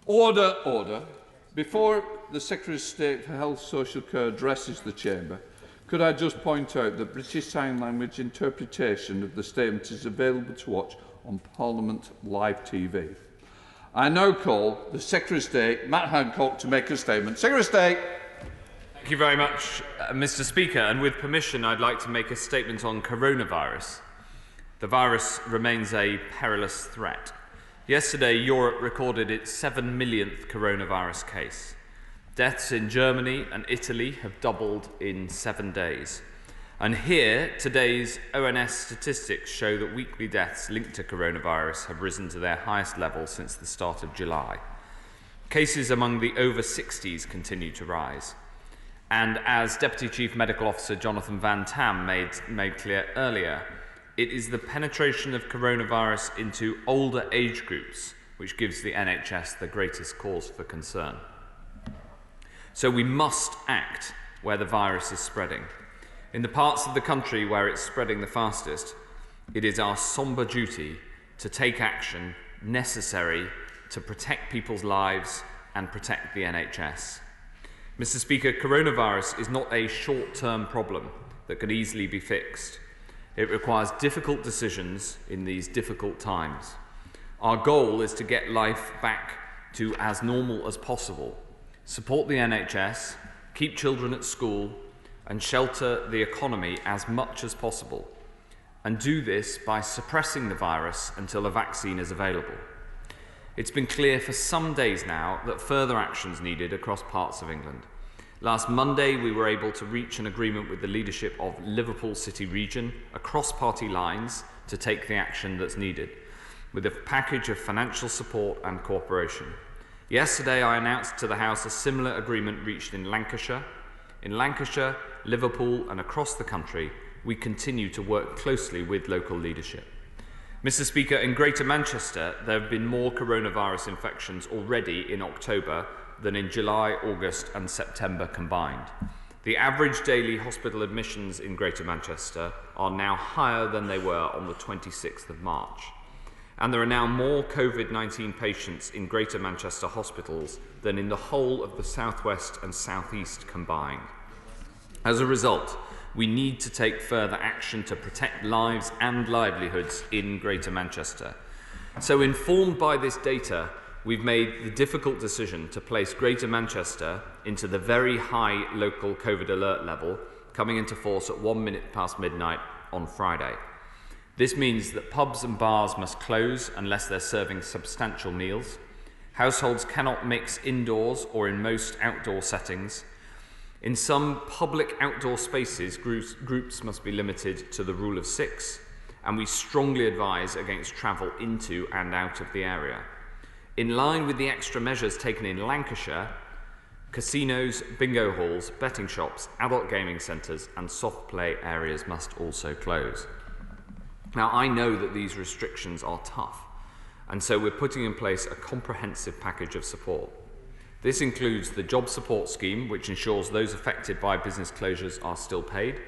Order, order. Before the Secretary of State for Health Social Care addresses the Chamber, could I just point out that British Sign Language interpretation of the statement is available to watch on Parliament Live TV. I now call the Secretary of State, Matt Hancock, to make a statement. Secretary of State. Thank you very much, Mr. Speaker. And with permission, I'd like to make a statement on coronavirus. The virus remains a perilous threat. Yesterday, Europe recorded its 7 millionth coronavirus case. Deaths in Germany and Italy have doubled in 7 days. And here, today's ONS statistics show that weekly deaths linked to coronavirus have risen to their highest level since the start of July. Cases among the over 60s continue to rise. And as Deputy Chief Medical Officer Jonathan Van Tam made clear earlier, it is the penetration of coronavirus into older age groups which gives the NHS the greatest cause for concern. So we must act where the virus is spreading. In the parts of the country where it's spreading the fastest, it is our sombre duty to take action necessary to protect people's lives and protect the NHS. Mr. Speaker, coronavirus is not a short-term problem that can easily be fixed. It requires difficult decisions in these difficult times. Our goal is to get life back to as normal as possible, support the NHS, keep children at school, and shelter the economy as much as possible, and do this by suppressing the virus until a vaccine is available. It's been clear for some days now that further action is needed across parts of England. Last Monday, we were able to reach an agreement with the leadership of Liverpool City Region across party lines to take the action that's needed, with a package of financial support and cooperation. Yesterday, I announced to the House a similar agreement reached in Lancashire. In Lancashire, Liverpool and across the country, we continue to work closely with local leadership. Mr. Speaker, in Greater Manchester, there have been more coronavirus infections already in October than in July, August and September combined. The average daily hospital admissions in Greater Manchester are now higher than they were on the 26th of March. And there are now more Covid-19 patients in Greater Manchester hospitals than in the whole of the South West and South East combined. As a result, we need to take further action to protect lives and livelihoods in Greater Manchester. So, informed by this data, we've made the difficult decision to place Greater Manchester into the very high local COVID alert level, coming into force at 1 minute past midnight on Friday. This means that pubs and bars must close unless they're serving substantial meals. Households cannot mix indoors or in most outdoor settings. In some public outdoor spaces, groups must be limited to the rule of 6, and we strongly advise against travel into and out of the area. In line with the extra measures taken in Lancashire, casinos, bingo halls, betting shops, adult gaming centres and soft play areas must also close. Now, I know that these restrictions are tough, and so we're putting in place a comprehensive package of support. This includes the Job Support Scheme, which ensures those affected by business closures are still paid.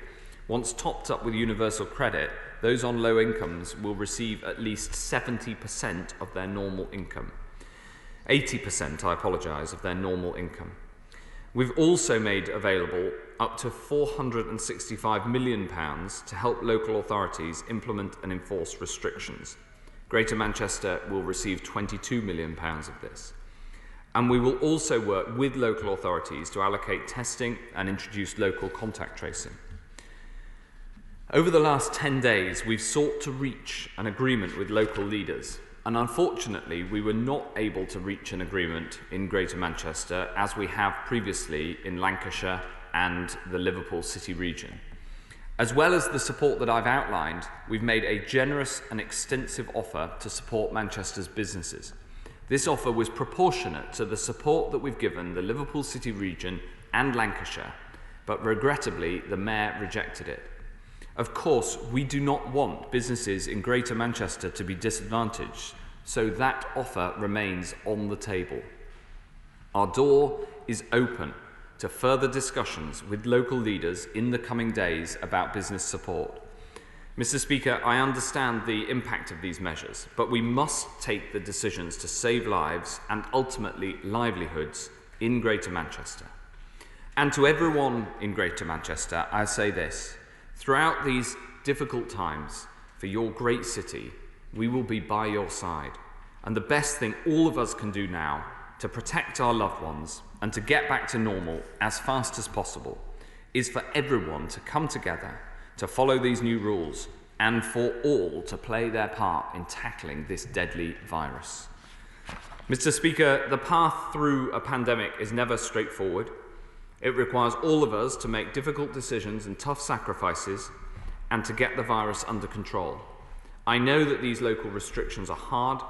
Once topped up with universal credit, those on low incomes will receive at least 70% of their normal income. 80%, I apologise, of their normal income. We've also made available up to £465 million to help local authorities implement and enforce restrictions. Greater Manchester will receive £22 million of this. And we will also work with local authorities to allocate testing and introduce local contact tracing. Over the last 10 days, we've sought to reach an agreement with local leaders. And unfortunately, we were not able to reach an agreement in Greater Manchester as we have previously in Lancashire and the Liverpool City region. As well as the support that I've outlined, we've made a generous and extensive offer to support Manchester's businesses. This offer was proportionate to the support that we've given the Liverpool City region and Lancashire, but regrettably, the Mayor rejected it. Of course, we do not want businesses in Greater Manchester to be disadvantaged, so that offer remains on the table. Our door is open to further discussions with local leaders in the coming days about business support. Mr. Speaker, I understand the impact of these measures, but we must take the decisions to save lives and ultimately livelihoods in Greater Manchester. And to everyone in Greater Manchester, I say this: throughout these difficult times for your great city, we will be by your side. And the best thing all of us can do now to protect our loved ones and to get back to normal as fast as possible is for everyone to come together to follow these new rules and for all to play their part in tackling this deadly virus. Mr. Speaker, the path through a pandemic is never straightforward. It requires all of us to make difficult decisions and tough sacrifices and to get the virus under control. I know that these local restrictions are hard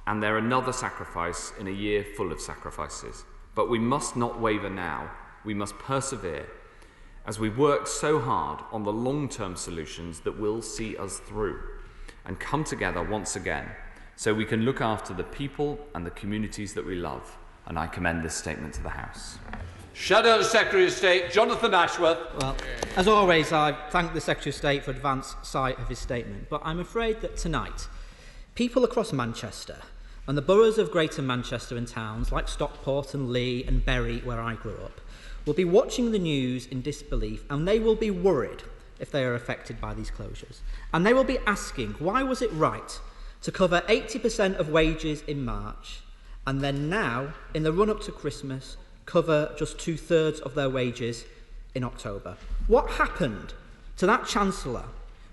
and they're another sacrifice in a year full of sacrifices. But we must not waver now. We must persevere as we work so hard on the long-term solutions that will see us through and come together once again so we can look after the people and the communities that we love. And I commend this statement to the House. Shadow Secretary of State, Jonathan Ashworth. Well, as always, I thank the Secretary of State for advance sight of his statement, but I'm afraid that tonight, people across Manchester and the boroughs of Greater Manchester and towns like Stockport and Leigh and Bury, where I grew up, will be watching the news in disbelief, and they will be worried if they are affected by these closures. And they will be asking, why was it right to cover 80% of wages in March and then now, in the run-up to Christmas, cover just 2/3 of their wages in October? What happened to that Chancellor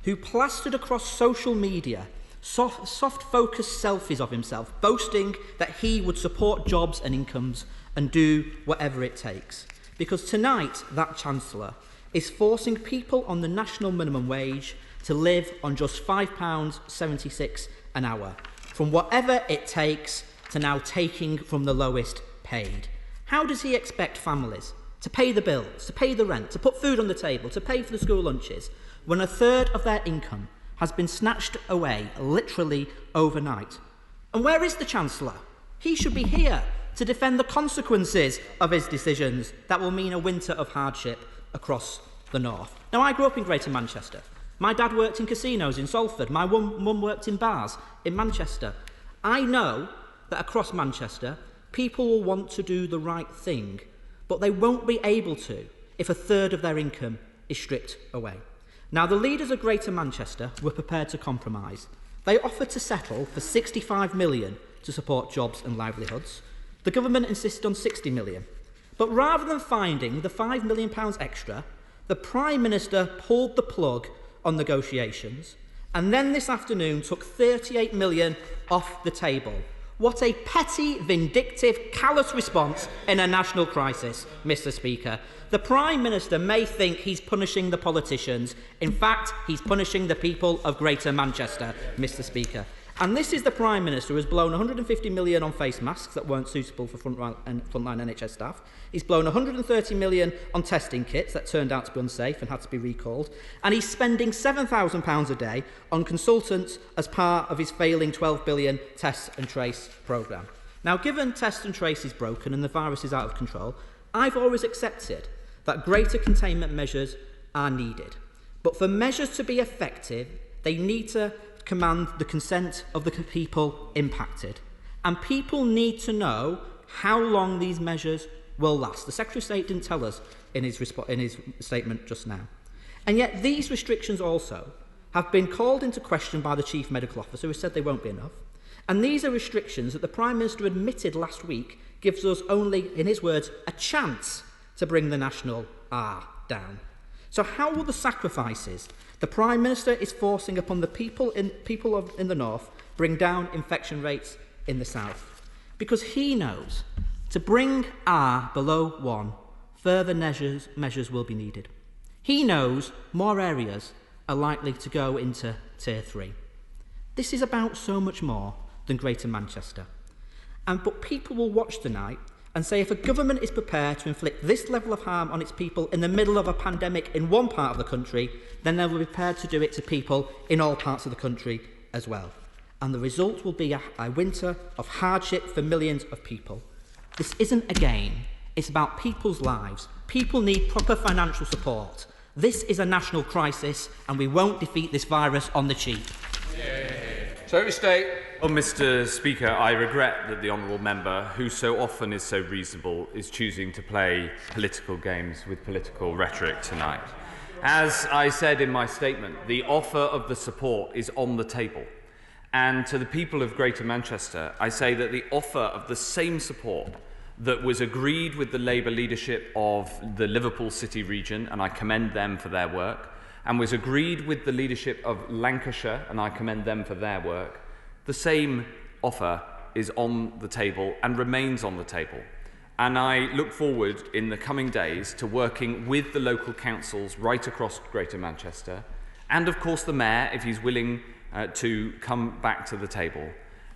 who plastered across social media soft-focused selfies of himself, boasting that he would support jobs and incomes and do whatever it takes? Because tonight, that Chancellor is forcing people on the national minimum wage to live on just £5.76 an hour, from whatever it takes to now taking from the lowest paid. How does he expect families to pay the bills, to pay the rent, to put food on the table, to pay for the school lunches, when 1/3 of their income has been snatched away literally overnight? And where is the Chancellor? He should be here to defend the consequences of his decisions that will mean a winter of hardship across the north. Now, I grew up in Greater Manchester. My dad worked in casinos in Salford. My mum worked in bars in Manchester. I know that across Manchester, people will want to do the right thing, but they won't be able to if 1/3 of their income is stripped away. Now, the leaders of Greater Manchester were prepared to compromise. They offered to settle for £65 million to support jobs and livelihoods. The government insisted on £60 million. But rather than finding the £5 million extra, the Prime Minister pulled the plug on negotiations and then this afternoon took £38 million off the table. What a petty, vindictive, callous response in a national crisis, Mr. Speaker. The Prime Minister may think he's punishing the politicians. In fact, he's punishing the people of Greater Manchester, Mr. Speaker. And this is the Prime Minister who has blown £150 million on face masks that weren't suitable for frontline NHS staff. He's blown £130 million on testing kits that turned out to be unsafe and had to be recalled. And he's spending £7,000 a day on consultants as part of his failing £12 billion test and trace programme. Now, given test and trace is broken and the virus is out of control, I've always accepted that greater containment measures are needed. But for measures to be effective, they need to command the consent of the people impacted. And people need to know how long these measures will last. The Secretary of State didn't tell us in his statement just now. And yet these restrictions also have been called into question by the Chief Medical Officer, who said they won't be enough. And these are restrictions that the Prime Minister admitted last week gives us only, in his words, a chance to bring the national R down. So how will the sacrifices the Prime Minister is forcing upon the people in the north bring down infection rates in the south? Because he knows to bring R below 1, further measures will be needed. He knows more areas are likely to go into Tier 3. This is about so much more than Greater Manchester. But people will watch tonight and say if a government is prepared to inflict this level of harm on its people in the middle of a pandemic in one part of the country, then they will be prepared to do it to people in all parts of the country as well. And the result will be a winter of hardship for millions of people. This isn't a game. It's about people's lives. People need proper financial support. This is a national crisis, and we won't defeat this virus on the cheap. Secretary of State. Well, Mr. Speaker, I regret that the honourable member, who so often is so reasonable, is choosing to play political games with political rhetoric tonight. As I said in my statement, the offer of the support is on the table. And to the people of Greater Manchester, I say that the offer of the same support that was agreed with the Labour leadership of the Liverpool City region, and I commend them for their work, and was agreed with the leadership of Lancashire, and I commend them for their work, the same offer is on the table and remains on the table. And I look forward in the coming days to working with the local councils right across Greater Manchester, and of course the Mayor, if he's willing to come back to the table,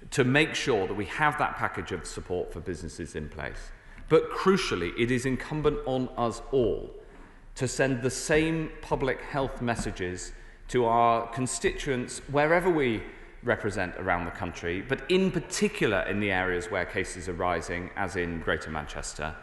to make sure that we have that package of support for businesses in place. But crucially, it is incumbent on us all to send the same public health messages to our constituents wherever we represent around the country, but in particular in the areas where cases are rising, as in Greater Manchester,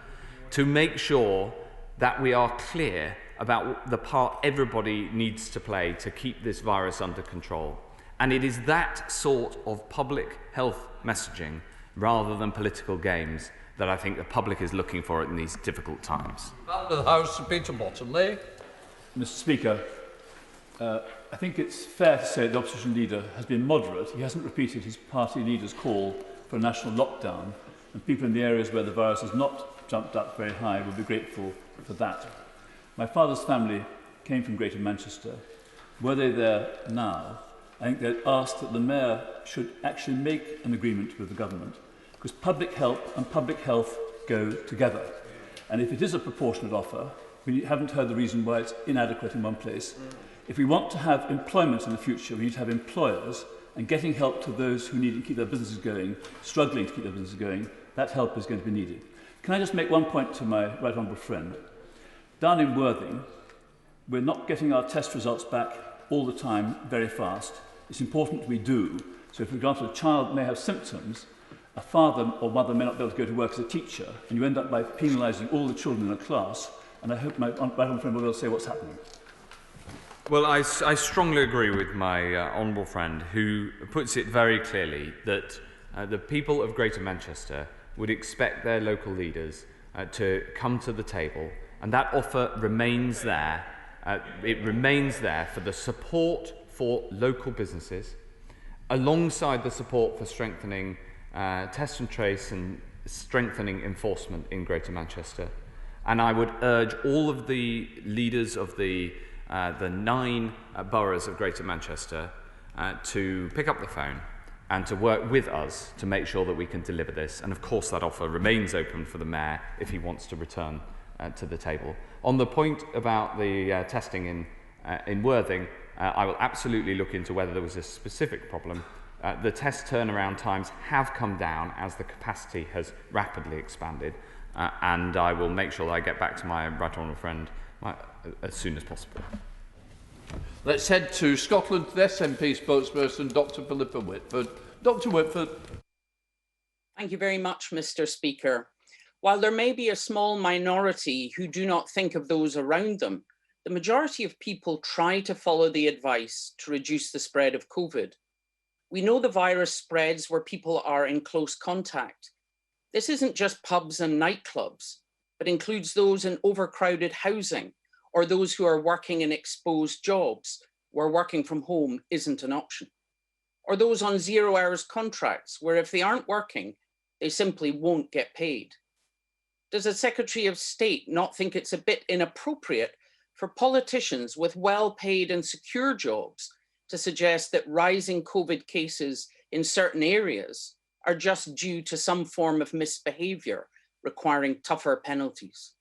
to make sure that we are clear about the part everybody needs to play to keep this virus under control. And it is that sort of public health messaging, rather than political games, that I think the public is looking for in these difficult times. Back to the House, Peter Bottomley. Mr. Speaker, I think it's fair to say the opposition leader has been moderate. He hasn't repeated his party leader's call for a national lockdown, and people in the areas where the virus has not jumped up very high will be grateful for that. My father's family came from Greater Manchester. Were they there now, I think they'd ask that the Mayor should actually make an agreement with the government, because public help and public health go together. And if it is a proportionate offer, we haven't heard the reason why it's inadequate in one place. If we want to have employment in the future, we need to have employers, and getting help to those who need to keep their businesses going, struggling to keep their businesses going, that help is going to be needed. Can I just make one point to my right honourable friend? Down in Worthing, we're not getting our test results back all the time very fast. It's important we do. So if, for example, a child may have symptoms, a father or mother may not be able to go to work as a teacher, and you end up by penalising all the children in a class. And I hope my right honourable friend will be able to say what's happening. Well, I strongly agree with my honourable friend, who puts it very clearly that the people of Greater Manchester would expect their local leaders to come to the table, and that offer remains there. It remains there for the support for local businesses, alongside the support for strengthening test and trace and strengthening enforcement in Greater Manchester. And I would urge all of the leaders of the 9 boroughs of Greater Manchester to pick up the phone and to work with us to make sure that we can deliver this. And of course that offer remains open for the Mayor if he wants to return to the table. On the point about the testing in Worthing, I will absolutely look into whether there was a specific problem. The test turnaround times have come down as the capacity has rapidly expanded, and I will make sure that I get back to my right honourable friend as soon as possible. Let's head to Scotland, the SNP spokesperson, Dr Philippa Whitford. Dr Whitford. Thank you very much, Mr Speaker. While there may be a small minority who do not think of those around them, the majority of people try to follow the advice to reduce the spread of COVID. We know the virus spreads where people are in close contact. This isn't just pubs and nightclubs, but includes those in overcrowded housing or those who are working in exposed jobs where working from home isn't an option, or those on 0 hours contracts where if they aren't working, they simply won't get paid. Does the Secretary of State not think it's a bit inappropriate for politicians with well-paid and secure jobs to suggest that rising COVID cases in certain areas are just due to some form of misbehaviour requiring tougher penalties?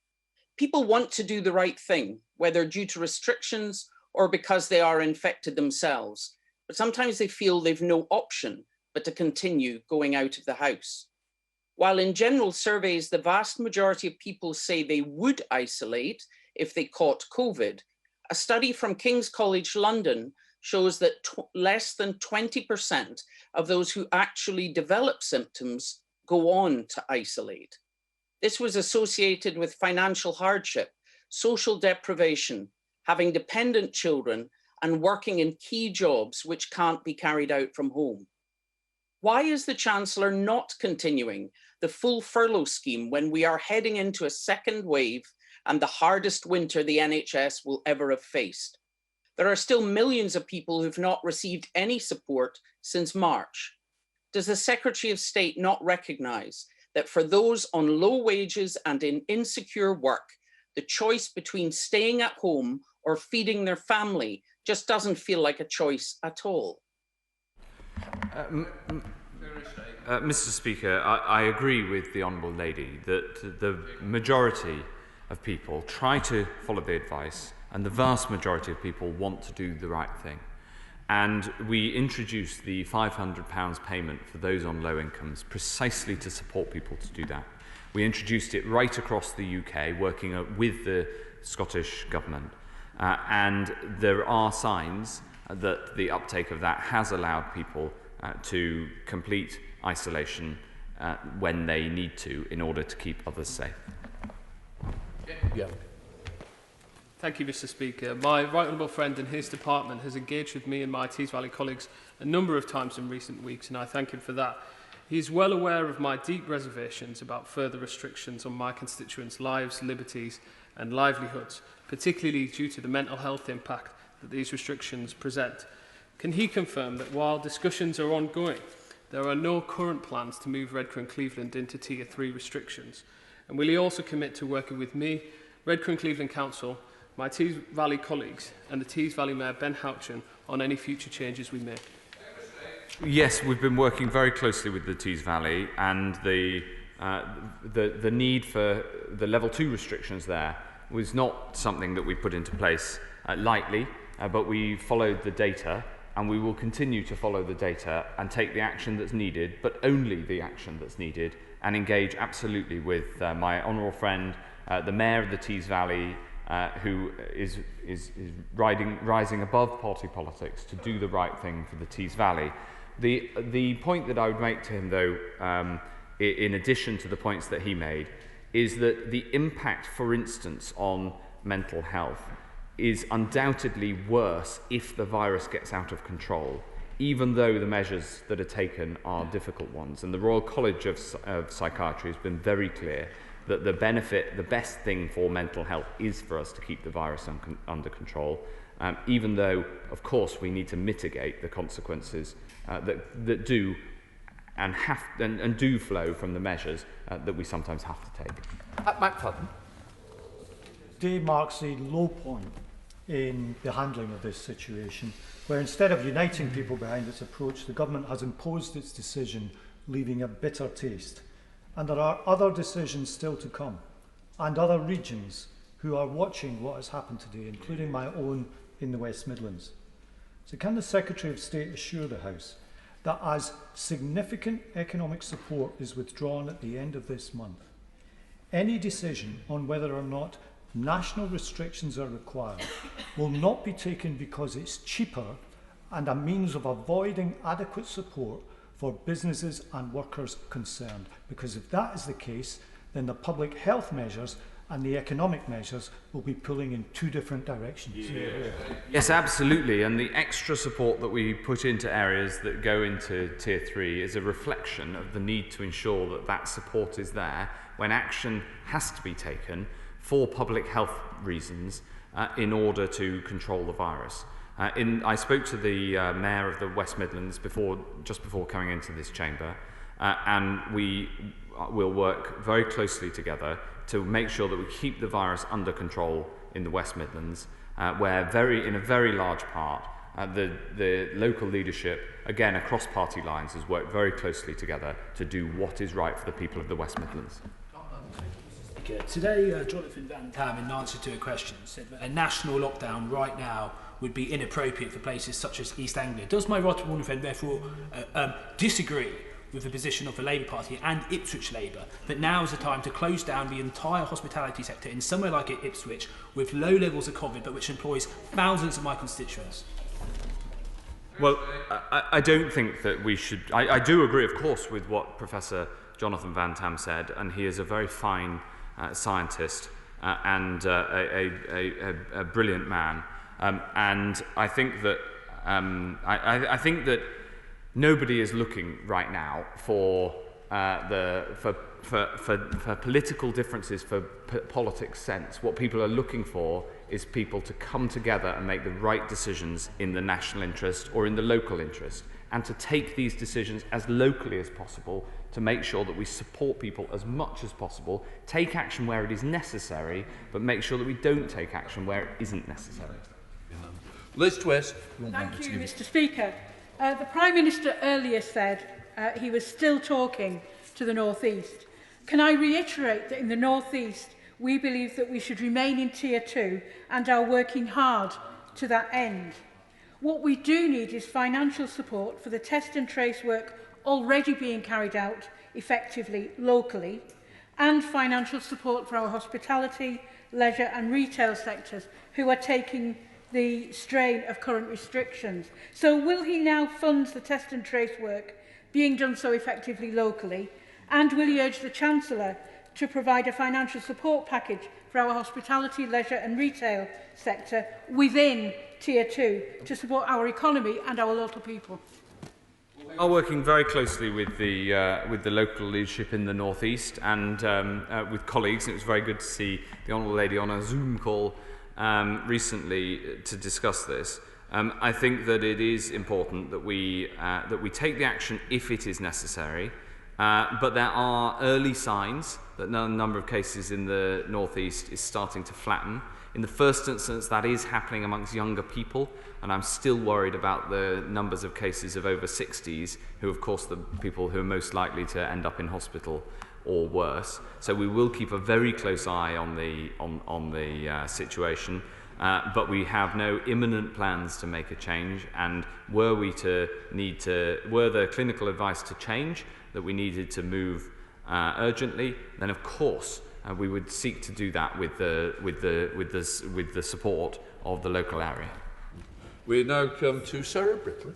People want to do the right thing, whether due to restrictions or because they are infected themselves, but sometimes they feel they've no option but to continue going out of the house. While in general surveys, the vast majority of people say they would isolate if they caught COVID, a study from King's College London shows that less than 20% of those who actually develop symptoms go on to isolate. This was associated with financial hardship, social deprivation, having dependent children, and working in key jobs which can't be carried out from home? Why is the Chancellor not continuing the full furlough scheme when we are heading into a second wave and the hardest winter the NHS will ever have faced? There are still millions of people who've not received any support since March. Does the Secretary of State not recognise that for those on low wages and in insecure work, the choice between staying at home or feeding their family just doesn't feel like a choice at all? Mr. Speaker, I agree with the Honourable Lady that the majority of people try to follow the advice, and the vast majority of people want to do the right thing. And we introduced the £500 payment for those on low incomes precisely to support people to do that. We introduced it right across the UK, working with the Scottish Government. And there are signs that the uptake of that has allowed people to complete isolation when they need to in order to keep others safe. Yeah. Thank you, Mr. Speaker. My right honourable friend and his department has engaged with me and my Tees Valley colleagues a number of times in recent weeks, and I thank him for that. He is well aware of my deep reservations about further restrictions on my constituents' lives, liberties and livelihoods, particularly due to the mental health impact that these restrictions present. Can he confirm that while discussions are ongoing, there are no current plans to move Redcar and Cleveland into Tier 3 restrictions? And will he also commit to working with me, Redcar and Cleveland Council, my Tees Valley colleagues and the Tees Valley Mayor Ben Houchin on any future changes we make? Yes, we've been working very closely with the Tees Valley, and the need for the level 2 restrictions there was not something that we put into place lightly, but we followed the data, and we will continue to follow the data and take the action that's needed, but only the action that's needed, and engage absolutely with my honourable friend, the Mayor of the Tees Valley, who is rising above party politics to do the right thing for the Tees Valley. The point that I would make to him, though, in addition to the points that he made, is that the impact, for instance, on mental health is undoubtedly worse if the virus gets out of control, even though the measures that are taken are difficult ones. And the Royal College of Psychiatry has been very clear that the best thing for mental health is for us to keep the virus under control, even though, of course, we need to mitigate the consequences that do and do flow from the measures that we sometimes have to take. McFadden. Today marks a low point in the handling of this situation, where instead of uniting people behind its approach, the government has imposed its decision, leaving a bitter taste. And there are other decisions still to come, and other regions who are watching what has happened today, including my own in the West Midlands. So can the Secretary of State assure the House that as significant economic support is withdrawn at the end of this month, any decision on whether or not national restrictions are required will not be taken because it's cheaper and a means of avoiding adequate support for businesses and workers concerned? Because if that is the case, then the public health measures and the economic measures will be pulling in two different directions. Yeah. Yes, absolutely. And the extra support that we put into areas that go into Tier 3 is a reflection of the need to ensure that that support is there when action has to be taken for public health reasons in order to control the virus. I spoke to the Mayor of the West Midlands just before coming into this chamber, and we will work very closely together to make sure that we keep the virus under control in the West Midlands, where in a very large part the local leadership, again across party lines, has worked very closely together to do what is right for the people of the West Midlands. Today, Jonathan Van Tam, in answer to a question, said that a national lockdown right now would be inappropriate for places such as East Anglia. Does my right honourable friend therefore disagree with the position of the Labour Party and Ipswich Labour that now is the time to close down the entire hospitality sector in somewhere like Ipswich with low levels of COVID but which employs thousands of my constituents? Well, I don't think that we should... I do agree, of course, with what Professor Jonathan Van Tam said, and he is a very fine scientist. and a brilliant man. And I think that I think that nobody is looking right now for political differences, for politics sense. What people are looking for is people to come together and make the right decisions in the national interest or in the local interest, and to take these decisions as locally as possible to make sure that we support people as much as possible, take action where it is necessary, but make sure that we don't take action where it isn't necessary. Liz Twist. Thank you, Mr. Speaker. The Prime Minister earlier said he was still talking to the North East. Can I reiterate that in the North East we believe that we should remain in Tier 2 and are working hard to that end? What we do need is financial support for the test and trace work already being carried out effectively locally, and financial support for our hospitality, leisure and retail sectors who are taking the strain of current restrictions. So will he now fund the test and trace work being done so effectively locally, and will he urge the Chancellor to provide a financial support package for our hospitality, leisure and retail sector within Tier 2 to support our economy and our local people? We are working very closely with the local leadership in the North East and with colleagues. It was very good to see the Honourable Lady on a Zoom call recently to discuss this. I think that it is important that we take the action if it is necessary, but there are early signs that the number of cases in the North East is starting to flatten. In the first instance, that is happening amongst younger people, and I'm still worried about the numbers of cases of over 60s, who of course the people who are most likely to end up in hospital or worse. So we will keep a very close eye on the situation, but we have no imminent plans to make a change. And were the clinical advice to change, that we needed to move urgently, then of course we would seek to do that with the support of the local area. We now come to Sarah Brittley.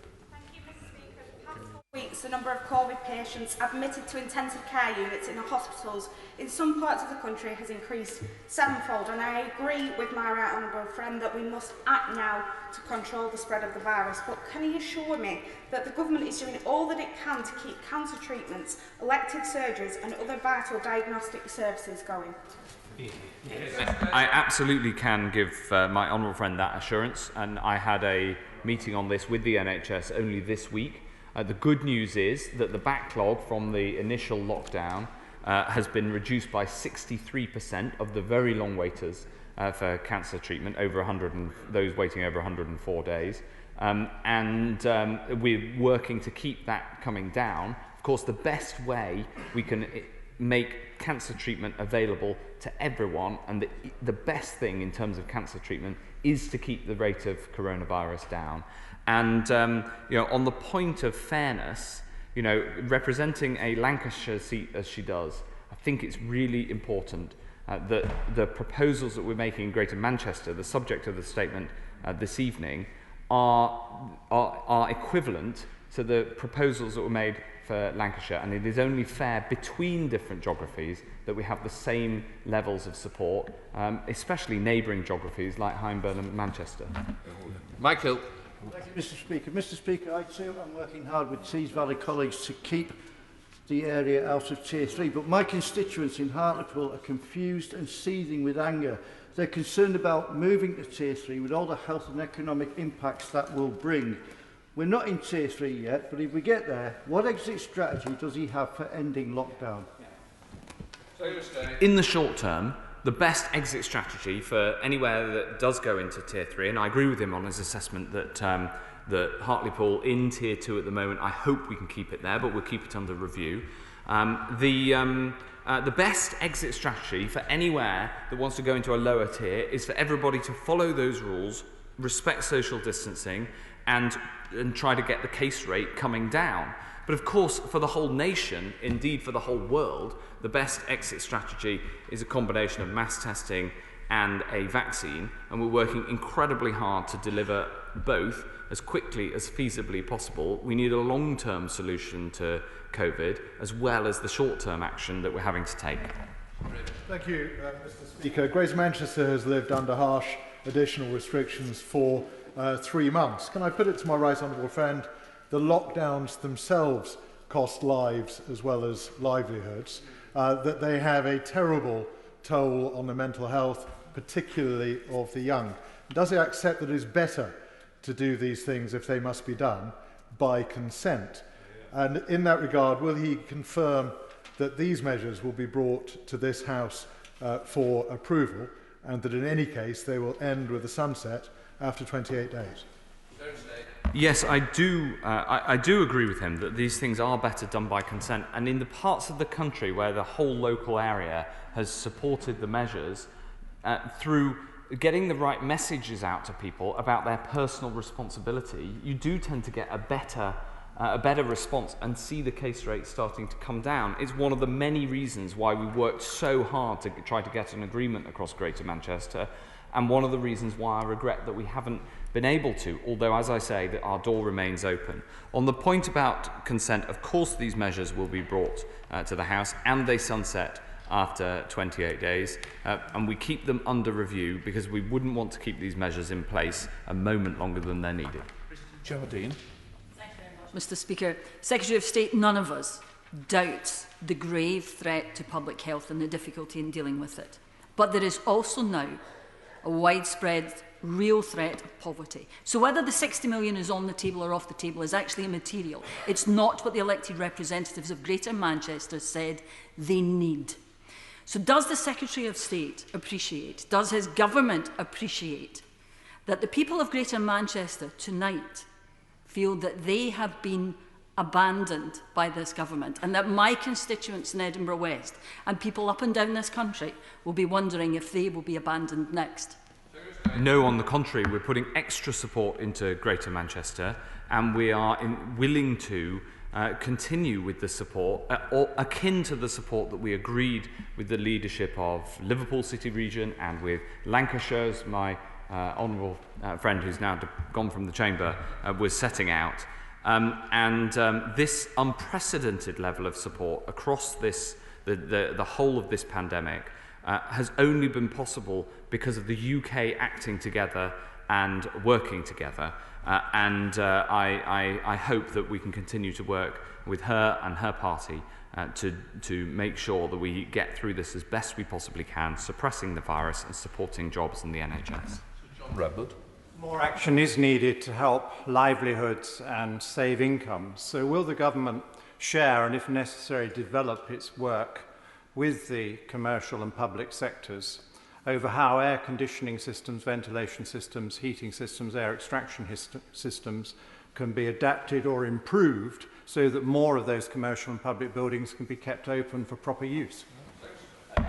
Weeks, the number of COVID patients admitted to intensive care units in the hospitals in some parts of the country has increased sevenfold, and I agree with my right honourable friend that we must act now to control the spread of the virus. But can he assure me that the government is doing all that it can to keep cancer treatments, elective surgeries and other vital diagnostic services going? I absolutely can give my honourable friend that assurance, and I had a meeting on this with the NHS only this week. The good news is that the backlog from the initial lockdown has been reduced by 63% of the very long waiters for cancer treatment, those waiting over 104 days. We're working to keep that coming down. Of course, the best way we can make cancer treatment available to everyone, and the best thing in terms of cancer treatment is to keep the rate of coronavirus down. And on the point of fairness, representing a Lancashire seat as she does, I think it's really important that the proposals that we're making in Greater Manchester, the subject of the statement this evening, are equivalent to the proposals that were made for Lancashire, and it is only fair between different geographies that we have the same levels of support, especially neighbouring geographies like Hyndburn and Manchester. Michael. Thank you, Mr. Speaker. Mr. Speaker, I too am working hard with Tees Valley colleagues to keep the area out of Tier 3, but my constituents in Hartlepool are confused and seething with anger. They're concerned about moving to Tier 3 with all the health and economic impacts that will bring. We're not in Tier 3 yet, but if we get there, what exit strategy does he have for ending lockdown? In the short term, the best exit strategy for anywhere that does go into Tier 3, and I agree with him on his assessment that Hartlepool in Tier 2 at the moment, I hope we can keep it there, but we'll keep it under review. The best exit strategy for anywhere that wants to go into a lower tier is for everybody to follow those rules, respect social distancing, and try to get the case rate coming down. But of course, for the whole nation, indeed for the whole world, the best exit strategy is a combination of mass testing and a vaccine, and we're working incredibly hard to deliver both as quickly as feasibly possible. We need a long-term solution to COVID, as well as the short-term action that we're having to take. Thank you, Mr. Speaker. Greater Manchester has lived under harsh additional restrictions for 3 months. Can I put it to my right honourable friend, the lockdowns themselves cost lives as well as livelihoods, that they have a terrible toll on the mental health, particularly of the young. Does he accept that it is better to do these things if they must be done by consent? And in that regard, will he confirm that these measures will be brought to this House for approval, and that in any case they will end with a sunset after 28 days? Yes, I do. I do agree with him that these things are better done by consent. And in the parts of the country where the whole local area has supported the measures through getting the right messages out to people about their personal responsibility, you do tend to get a better response and see the case rate starting to come down. It's one of the many reasons why we worked so hard to try to get an agreement across Greater Manchester, and one of the reasons why I regret that we haven't been able to, although, as I say, that our door remains open. On the point about consent, of course these measures will be brought to the House, and they sunset after 28 days, and we keep them under review because we wouldn't want to keep these measures in place a moment longer than they're needed. Jardine. Mr. Speaker, Secretary of State, none of us doubts the grave threat to public health and the difficulty in dealing with it. But there is also now a widespread real threat of poverty. So whether the 60 million is on the table or off the table is actually immaterial. It's not what the elected representatives of Greater Manchester said they need. So does the Secretary of State appreciate, does his government appreciate that the people of Greater Manchester tonight feel that they have been abandoned by this government, and that my constituents in Edinburgh West and people up and down this country will be wondering if they will be abandoned next? No, on the contrary, we're putting extra support into Greater Manchester, and we are willing to continue with the support, or akin to the support that we agreed with the leadership of Liverpool City Region and with Lancashire's, my honourable friend who's now gone from the chamber, was setting out. This unprecedented level of support across the whole of this pandemic has only been possible because of the UK acting together and working together. I hope that we can continue to work with her and her party to make sure that we get through this as best we possibly can, suppressing the virus and supporting jobs in the NHS. Redwood. More action is needed to help livelihoods and save incomes. So will the government share and, if necessary, develop its work with the commercial and public sectors over how air conditioning systems, ventilation systems, heating systems, air extraction systems can be adapted or improved so that more of those commercial and public buildings can be kept open for proper use?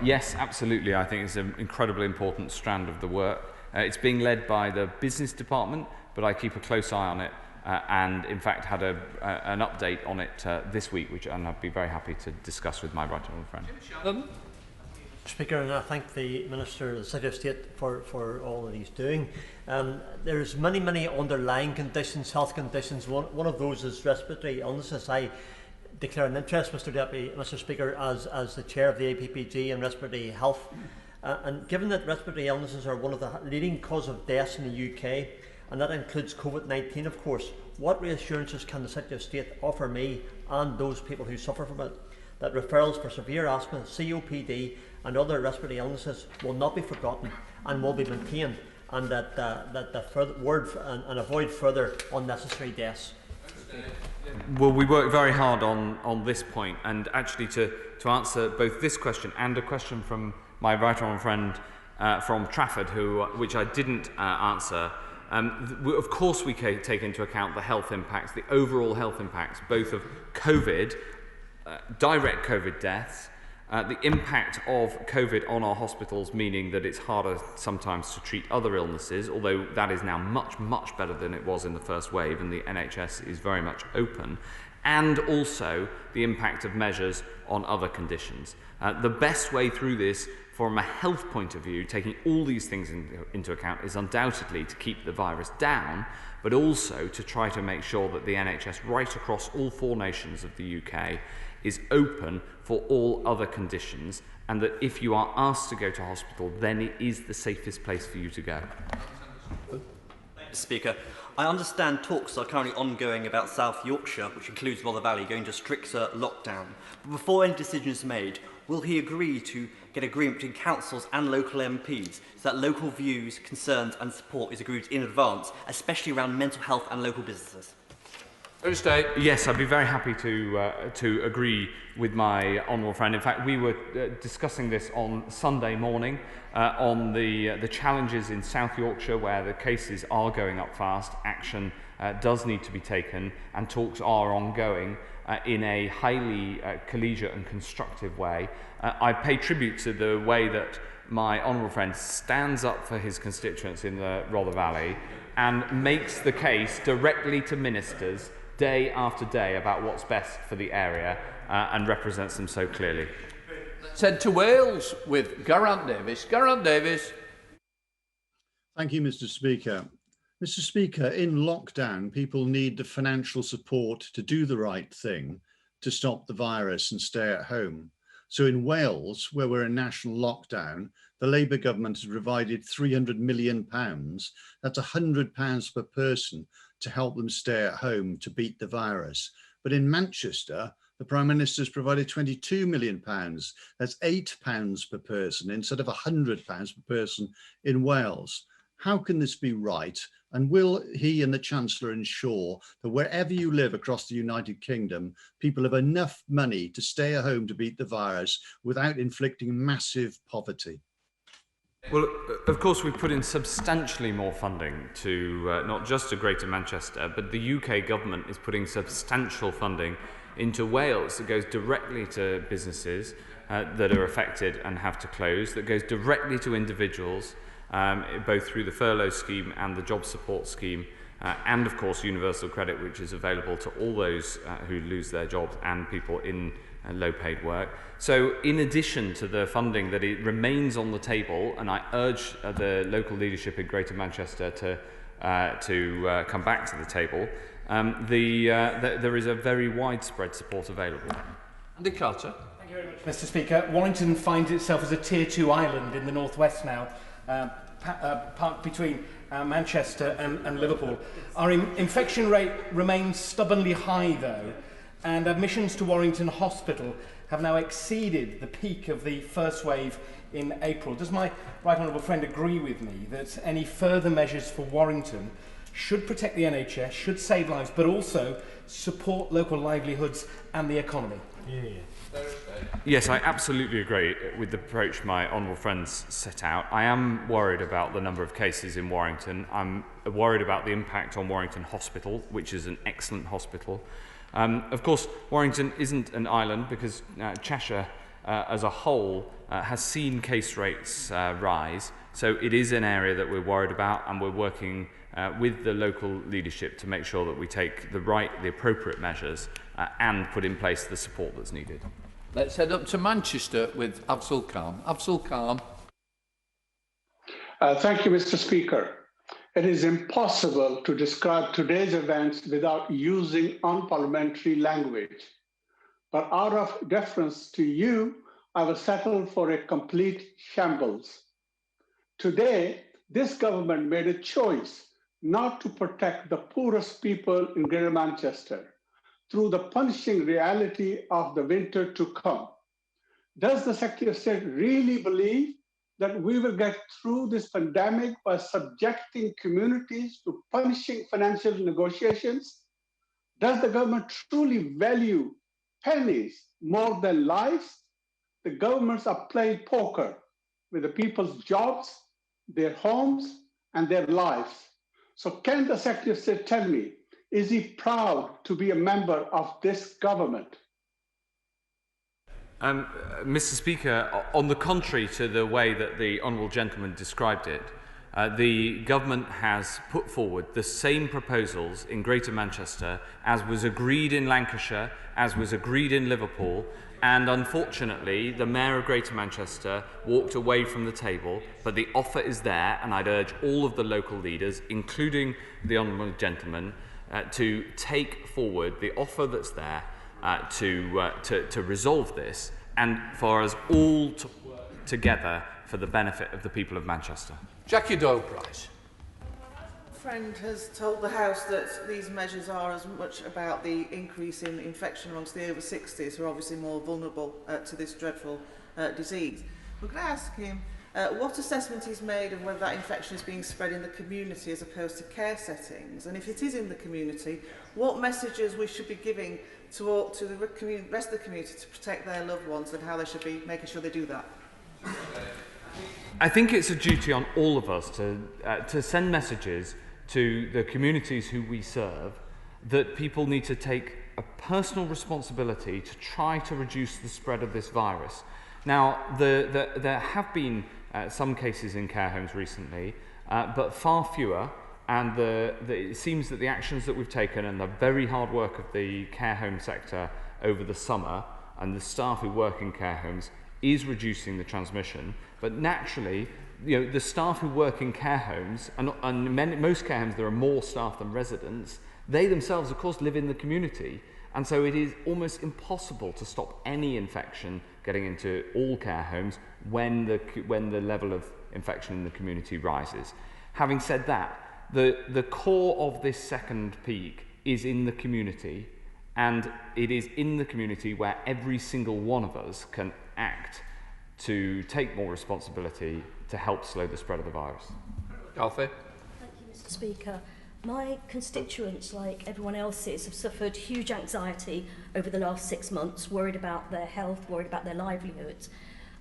Yes, absolutely. I think it's an incredibly important strand of the work. It's being led by the business department, but I keep a close eye on it and, in fact, had an update on it this week, which I'd be very happy to discuss with my right honourable friend. Speaker, and I thank the Minister, the Secretary of State, for all that he's doing. There's many underlying conditions, health conditions. One of those is respiratory illnesses. I declare an interest, Mr. Speaker, as the chair of the APPG in respiratory health. And given that respiratory illnesses are one of the leading cause of deaths in the UK, and that includes COVID-19, of course, what reassurances can the Secretary of State offer me and those people who suffer from it, that referrals for severe asthma, COPD and other respiratory illnesses will not be forgotten and will be maintained, and that and avoid further unnecessary deaths? Well, we work very hard on this point, and actually to answer both this question and a question from my right honourable friend from Trafford, which I didn't answer. Of course we take into account the health impacts, the overall health impacts, both of COVID, direct COVID deaths, the impact of COVID on our hospitals, meaning that it's harder sometimes to treat other illnesses, although that is now much better than it was in the first wave, and the NHS is very much open, and also the impact of measures on other conditions. The best way through this from a health point of view, taking all these things into account, is undoubtedly to keep the virus down, but also to try to make sure that the NHS right across all 4 nations of the UK is open for all other conditions, and that if you are asked to go to hospital, then it is the safest place for you to go. Mr. Speaker, I understand talks are currently ongoing about South Yorkshire, which includes Rother Valley, going to stricter lockdown. But before any decision is made, will he agree to get agreement between councils and local MPs so that local views, concerns and support is agreed in advance, especially around mental health and local businesses? Yes, I'd be very happy to agree with my honourable friend. In fact, we were discussing this on Sunday morning on the challenges in South Yorkshire, where the cases are going up fast. Action does need to be taken, and talks are ongoing in a highly collegiate and constructive way. I pay tribute to the way that my honourable friend stands up for his constituents in the Rother Valley and makes the case directly to ministers day after day about what's best for the area and represents them so clearly. Let's head to Wales with Geraint Davies. Geraint Davies. Thank you, Mr. Speaker. Mr. Speaker, in lockdown, people need the financial support to do the right thing, to stop the virus and stay at home. So in Wales, where we're in national lockdown, the Labour government has provided £300 million. That's £100 per person to help them stay at home to beat the virus. But in Manchester, the Prime Minister has provided £22 million. That's £8 per person instead of £100 per person in Wales. How can this be right? And will he and the Chancellor ensure that wherever you live across the United Kingdom, people have enough money to stay at home to beat the virus without inflicting massive poverty? Well, of course, we've put in substantially more funding to not just to Greater Manchester, but the UK government is putting substantial funding into Wales that goes directly to businesses that are affected and have to close, that goes directly to individuals, both through the furlough scheme and the job support scheme, and of course universal credit, which is available to all those who lose their jobs and people in low-paid work. So in addition to the funding that it remains on the table, and I urge the local leadership in Greater Manchester to come back to the table, there is a very widespread support available. Andy Carter. Thank you very much, Mr. Speaker. Warrington finds itself as a Tier 2 island in the northwest now, between Manchester and Liverpool. Our infection rate remains stubbornly high, though, and admissions to Warrington Hospital have now exceeded the peak of the first wave in April. Does my right honourable friend agree with me that any further measures for Warrington should protect the NHS, should save lives, but also support local livelihoods and the economy? Yes, I absolutely agree with the approach my honourable friends set out. I am worried about the number of cases in Warrington. I'm worried about the impact on Warrington Hospital, which is an excellent hospital. Of course, Warrington isn't an island because Cheshire as a whole has seen case rates rise. So it is an area that we're worried about, and we're working with the local leadership to make sure that we take the appropriate measures and put in place the support that's needed. Let's head up to Manchester with Afzal Khan. Afzal Khan. Thank you, Mr. Speaker. It is impossible to describe today's events without using unparliamentary language. But out of deference to you, I will settle for a complete shambles. Today, this government made a choice not to protect the poorest people in Greater Manchester through the punishing reality of the winter to come. Does the Secretary of State really believe that we will get through this pandemic by subjecting communities to punishing financial negotiations? Does the government truly value pennies more than lives? The governments are playing poker with the people's jobs, their homes, and their lives. So can the Secretary of State tell me, is he proud to be a member of this government? Mr. Speaker, on the contrary to the way that the honourable gentleman described it, the government has put forward the same proposals in Greater Manchester as was agreed in Lancashire, as was agreed in Liverpool, and unfortunately the Mayor of Greater Manchester walked away from the table, but the offer is there, and I'd urge all of the local leaders, including the honourable gentleman, to take forward the offer that's there to resolve this, and for us all to work together for the benefit of the people of Manchester. Jackie Doyle-Price. Friend has told the House that these measures are as much about the increase in infection amongst the over 60s, who are obviously more vulnerable to this dreadful disease. We're going to ask him what assessment he's made of whether that infection is being spread in the community as opposed to care settings, and if it is in the community, what messages we should be giving to the rest of the community to protect their loved ones, and how they should be making sure they do that. I think it's a duty on all of us to send messages to the communities who we serve that people need to take a personal responsibility to try to reduce the spread of this virus. Now, there have been some cases in care homes recently, but far fewer, and it seems that the actions that we've taken and the very hard work of the care home sector over the summer and the staff who work in care homes is reducing the transmission. But naturally, the staff who work in care homes, and most care homes there are more staff than residents, they themselves of course live in the community, and so it is almost impossible to stop any infection getting into all care homes when the level of infection in the community rises. Having said that, the core of this second peak is in the community, and it is in the community where every single one of us can act to take more responsibility to help slow the spread of the virus. Alfie? Thank you, Mr. Speaker. My constituents, like everyone else's, have suffered huge anxiety over the last 6 months, worried about their health, worried about their livelihoods.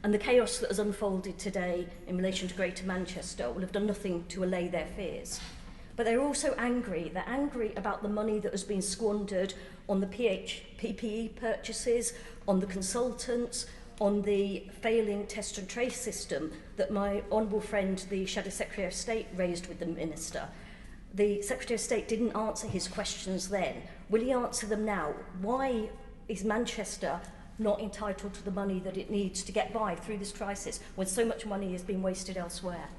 And the chaos that has unfolded today in relation to Greater Manchester will have done nothing to allay their fears. But they're also angry. They're angry about the money that has been squandered on the PPE purchases, on the consultants, on the failing test and trace system that my honourable friend, the Shadow Secretary of State, raised with the Minister. The Secretary of State didn't answer his questions then. Will he answer them now? Why is Manchester not entitled to the money that it needs to get by through this crisis when so much money has been wasted elsewhere?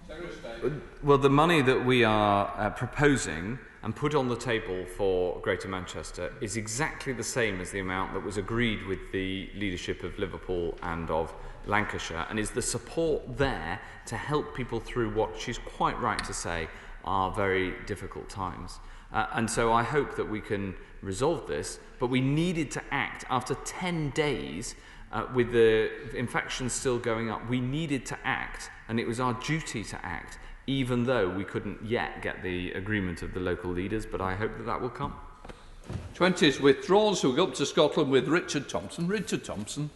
Well, the money that we are proposing and put on the table for Greater Manchester is exactly the same as the amount that was agreed with the leadership of Liverpool and of Lancashire, and is the support there to help people through what she's quite right to say are very difficult times. And so I hope that we can resolve this, but we needed to act after 10 days with the infections still going up. We needed to act, and it was our duty to act, even though we couldn't yet get the agreement of the local leaders, but I hope that that will come. 20 is withdrawn, so we go up to Scotland with Richard Thompson. Richard Thompson.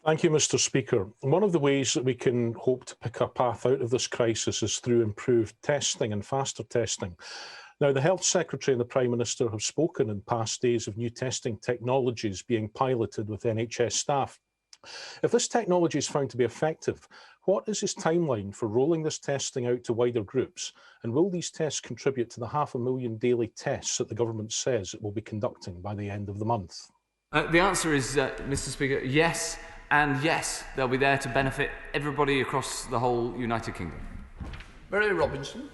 Thank you, Mr. Speaker. One of the ways that we can hope to pick a path out of this crisis is through improved testing and faster testing. Now, the Health Secretary and the Prime Minister have spoken in past days of new testing technologies being piloted with NHS staff. If this technology is found to be effective, what is his timeline for rolling this testing out to wider groups? And will these tests contribute to the 500,000 daily tests that the government says it will be conducting by the end of the month? The answer is, Mr. Speaker, yes, and yes, they'll be there to benefit everybody across the whole United Kingdom. Mary Robinson.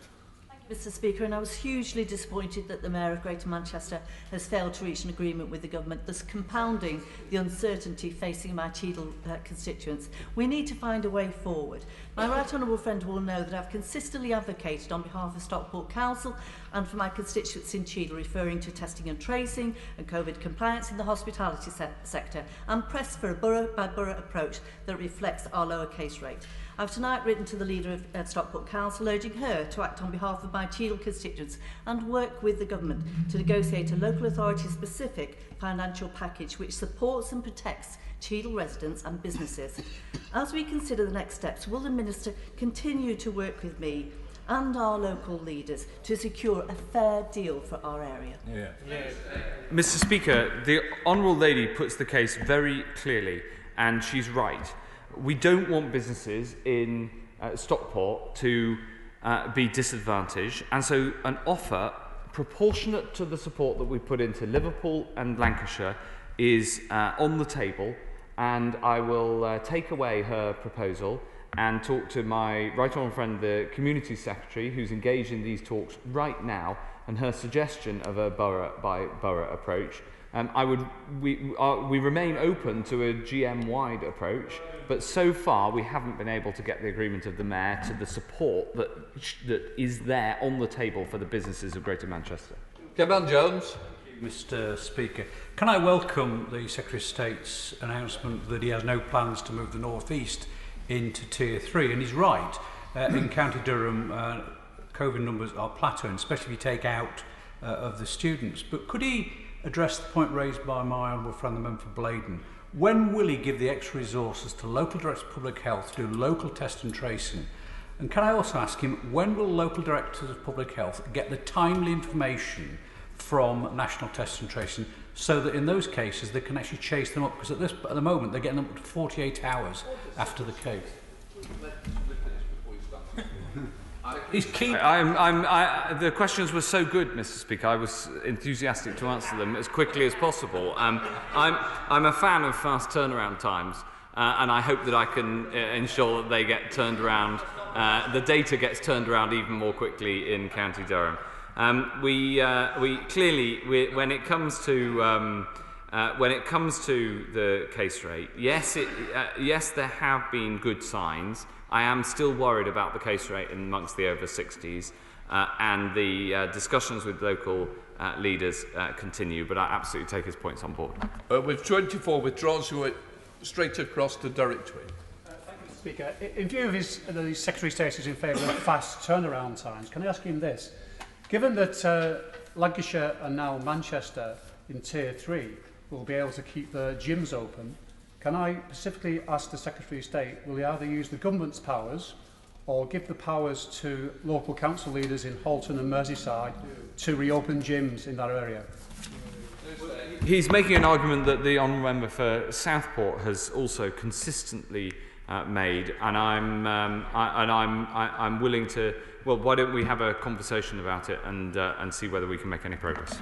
Mr. Speaker, and I was hugely disappointed that the Mayor of Greater Manchester has failed to reach an agreement with the government, thus compounding the uncertainty facing my Cheadle constituents. We need to find a way forward. My right honourable friend will know that I've consistently advocated on behalf of Stockport Council and for my constituents in Cheadle, referring to testing and tracing and COVID compliance in the hospitality sector, and pressed for a borough-by-borough approach that reflects our lower case rate. I've tonight written to the leader of Stockport Council, urging her to act on behalf of my Cheadle constituents and work with the government to negotiate a local authority-specific financial package which supports and protects Cheadle residents and businesses. As we consider the next steps, will the Minister continue to work with me and our local leaders to secure a fair deal for our area? Mr. Speaker, the Honourable Lady puts the case very clearly, and she's right. We don't want businesses in Stockport to be disadvantaged, and so an offer proportionate to the support that we put into Liverpool and Lancashire is on the table, and I will take away her proposal and talk to my right honourable friend, the Community Secretary, who's engaged in these talks right now, and her suggestion of a borough-by-borough approach, we remain open to a GM-wide approach, but so far we haven't been able to get the agreement of the Mayor to the support that is there on the table for the businesses of Greater Manchester. Kevin Jones. Mr. Speaker, can I welcome the Secretary of State's announcement that he has no plans to move the North East into Tier 3, and he's right. In County Durham, COVID numbers are plateauing, especially if you take out of the students. But could he address the point raised by my honourable friend, the member for Blaydon? When will he give the extra resources to local directors of public health to do local test and tracing? And can I also ask him, when will local directors of public health get the timely information from national test and tracing, so that in those cases they can actually chase them up? Because at the moment they're getting them up to 48 hours after the case. The questions were so good, Mr. Speaker. I was enthusiastic to answer them as quickly as possible. I'm a fan of fast turnaround times, and I hope that I can ensure that they get turned around. The data gets turned around even more quickly in County Durham. We clearly, when it comes to the case rate, yes, there have been good signs. I am still worried about the case rate amongst the over 60s, and the discussions with local leaders continue, but I absolutely take his points on board. With 24 withdrawn, so we're straight across to Derek Twig. Thank you, Mr. Speaker. In view of the Secretary of State is in favour of fast turnaround times, can I ask him this? Given that Lancashire and now Manchester in Tier 3 will be able to keep their gyms open, can I specifically ask the Secretary of State, will he either use the government's powers or give the powers to local council leaders in Halton and Merseyside to reopen gyms in that area? He's making an argument that the honourable member for Southport has also consistently made, and I'm willing to. Well, why don't we have a conversation about it and see whether we can make any progress?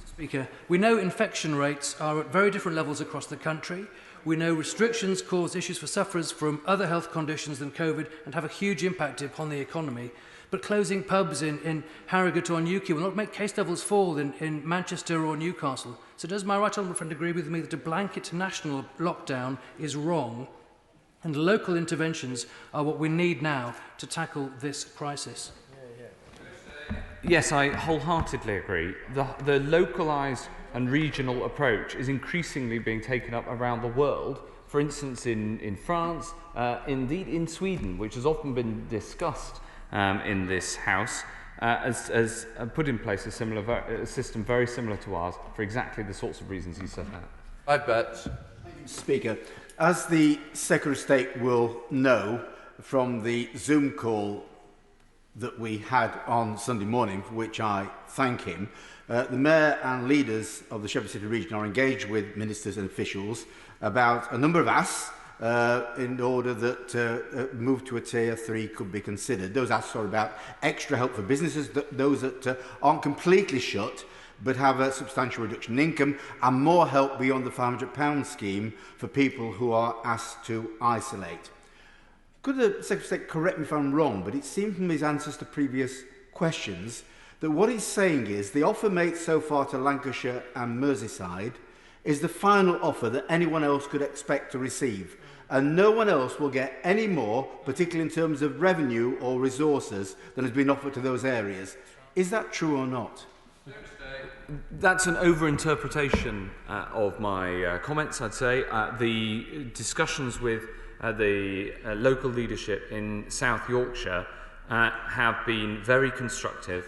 Speaker, we know infection rates are at very different levels across the country. We know restrictions cause issues for sufferers from other health conditions than COVID and have a huge impact upon the economy. But closing pubs in Harrogate or Newquay will not make case levels fall in Manchester or Newcastle. So does my right honourable friend agree with me that a blanket national lockdown is wrong, and local interventions are what we need now to tackle this crisis? Yes, I wholeheartedly agree. The localised and regional approach is increasingly being taken up around the world. For instance, in France, indeed in Sweden, which has often been discussed in this House, has put in place a system very similar to ours for exactly the sorts of reasons you set out. I bet. Speaker, as the Secretary of State will know from the Zoom call that we had on Sunday morning, for which I thank him, the Mayor and leaders of the Sheffield City region are engaged with ministers and officials about a number of asks in order that move to a Tier 3 could be considered. Those asks are about extra help for businesses, those that aren't completely shut but have a substantial reduction in income, and more help beyond the £500 scheme for people who are asked to isolate. Could the Secretary of State correct me if I'm wrong, but it seemed from his answers to previous questions that what he's saying is the offer made so far to Lancashire and Merseyside is the final offer that anyone else could expect to receive, and no one else will get any more, particularly in terms of revenue or resources, than has been offered to those areas. Is that true or not? That's an overinterpretation of my comments, I'd say. The discussions with the local leadership in South Yorkshire have been very constructive,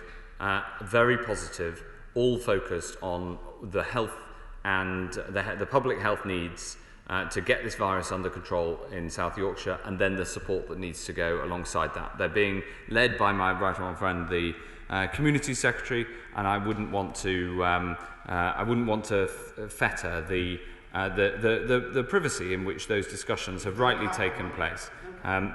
very positive, all focused on the health and the public health needs to get this virus under control in South Yorkshire, and then the support that needs to go alongside that. They're being led by my right honourable friend, the Community Secretary, and I wouldn't want to fetter the privacy in which those discussions have rightly taken place. And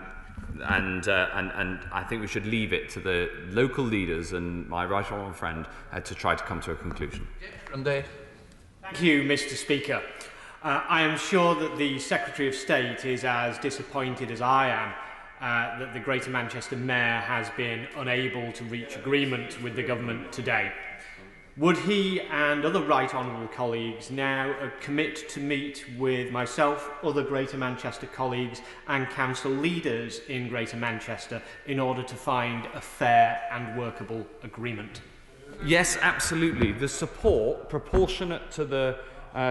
I think we should leave it to the local leaders and my right honourable friend to try to come to a conclusion. Thank you, Mr. Speaker. I am sure that the Secretary of State is as disappointed as I am that the Greater Manchester Mayor has been unable to reach agreement with the government today. Would he and other right honourable colleagues now commit to meet with myself, other Greater Manchester colleagues and council leaders in Greater Manchester in order to find a fair and workable agreement? Yes, absolutely. The support, proportionate to the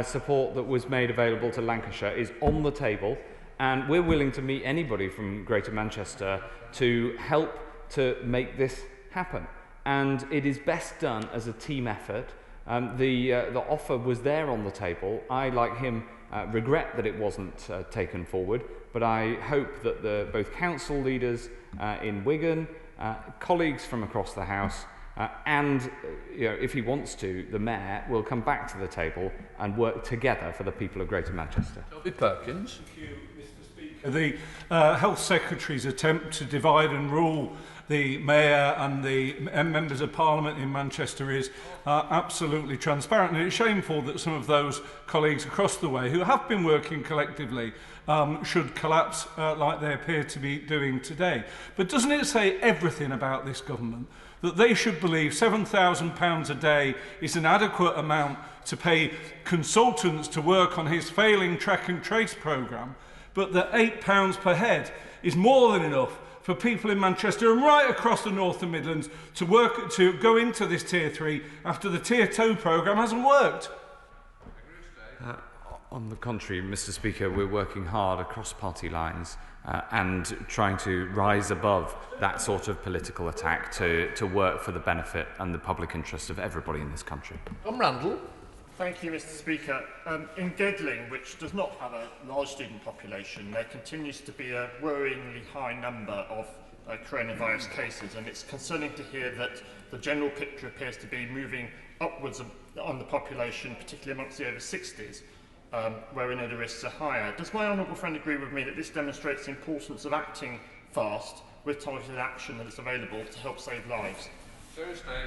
support that was made available to Lancashire, is on the table, and we're willing to meet anybody from Greater Manchester to help to make this happen. And it is best done as a team effort. The offer was there on the table. I, like him, regret that it wasn't taken forward, but I hope that both council leaders in Wigan, colleagues from across the House, and if he wants to, the Mayor will come back to the table and work together for the people of Greater Manchester. Toby Perkins. Thank you, Mr. Speaker. The Health Secretary's attempt to divide and rule the Mayor and the members of Parliament in Manchester is absolutely transparent, and it's shameful that some of those colleagues across the way who have been working collectively should collapse like they appear to be doing today. But doesn't it say everything about this government that they should believe £7,000 a day is an adequate amount to pay consultants to work on his failing track and trace programme, but that £8 per head is more than enough for people in Manchester and right across the North and Midlands to go into this Tier 3 after the Tier 2 programme hasn't worked? On the contrary, Mr. Speaker, we're working hard across party lines and trying to rise above that sort of political attack to work for the benefit and the public interest of everybody in this country. Tom Randall. Thank you, Mr. Speaker. In Gedling, which does not have a large student population, there continues to be a worryingly high number of coronavirus cases, and it's concerning to hear that the general picture appears to be moving upwards on the population, particularly amongst the over 60s, where we know the risks are higher. Does my honourable friend agree with me that this demonstrates the importance of acting fast with targeted action that is available to help save lives?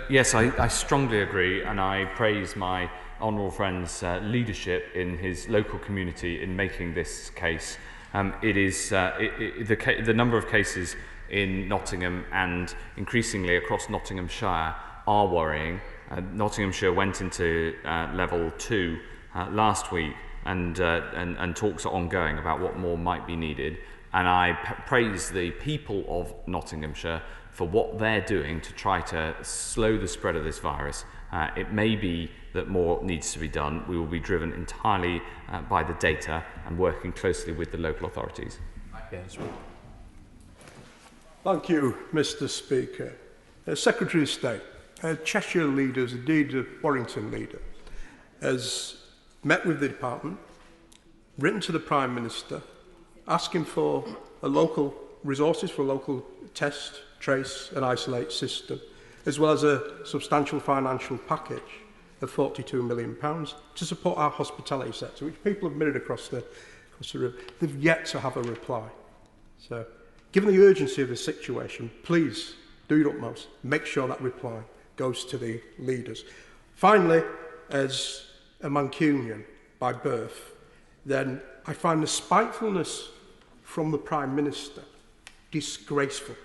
Yes, I strongly agree, and I praise my honourable friend's leadership in his local community in making this case. The number of cases in Nottingham and increasingly across Nottinghamshire are worrying. Nottinghamshire went into level 2 last week, and talks are ongoing about what more might be needed. And I praise the people of Nottinghamshire for what they're doing to try to slow the spread of this virus. It may be that more needs to be done. We will be driven entirely by the data and working closely with the local authorities. Thank you, Mr. Speaker. Secretary of State, Cheshire leaders, indeed the Warrington leader, has met with the department, written to the Prime Minister, asking for local resources for a local test, trace and isolate system, as well as a substantial financial package of £42 million to support our hospitality sector, which people have mirrored across the room. They've yet to have a reply. So, given the urgency of the situation, please do your utmost, make sure that reply goes to the leaders. Finally, as a Mancunian by birth, then I find the spitefulness from the Prime Minister disgraceful.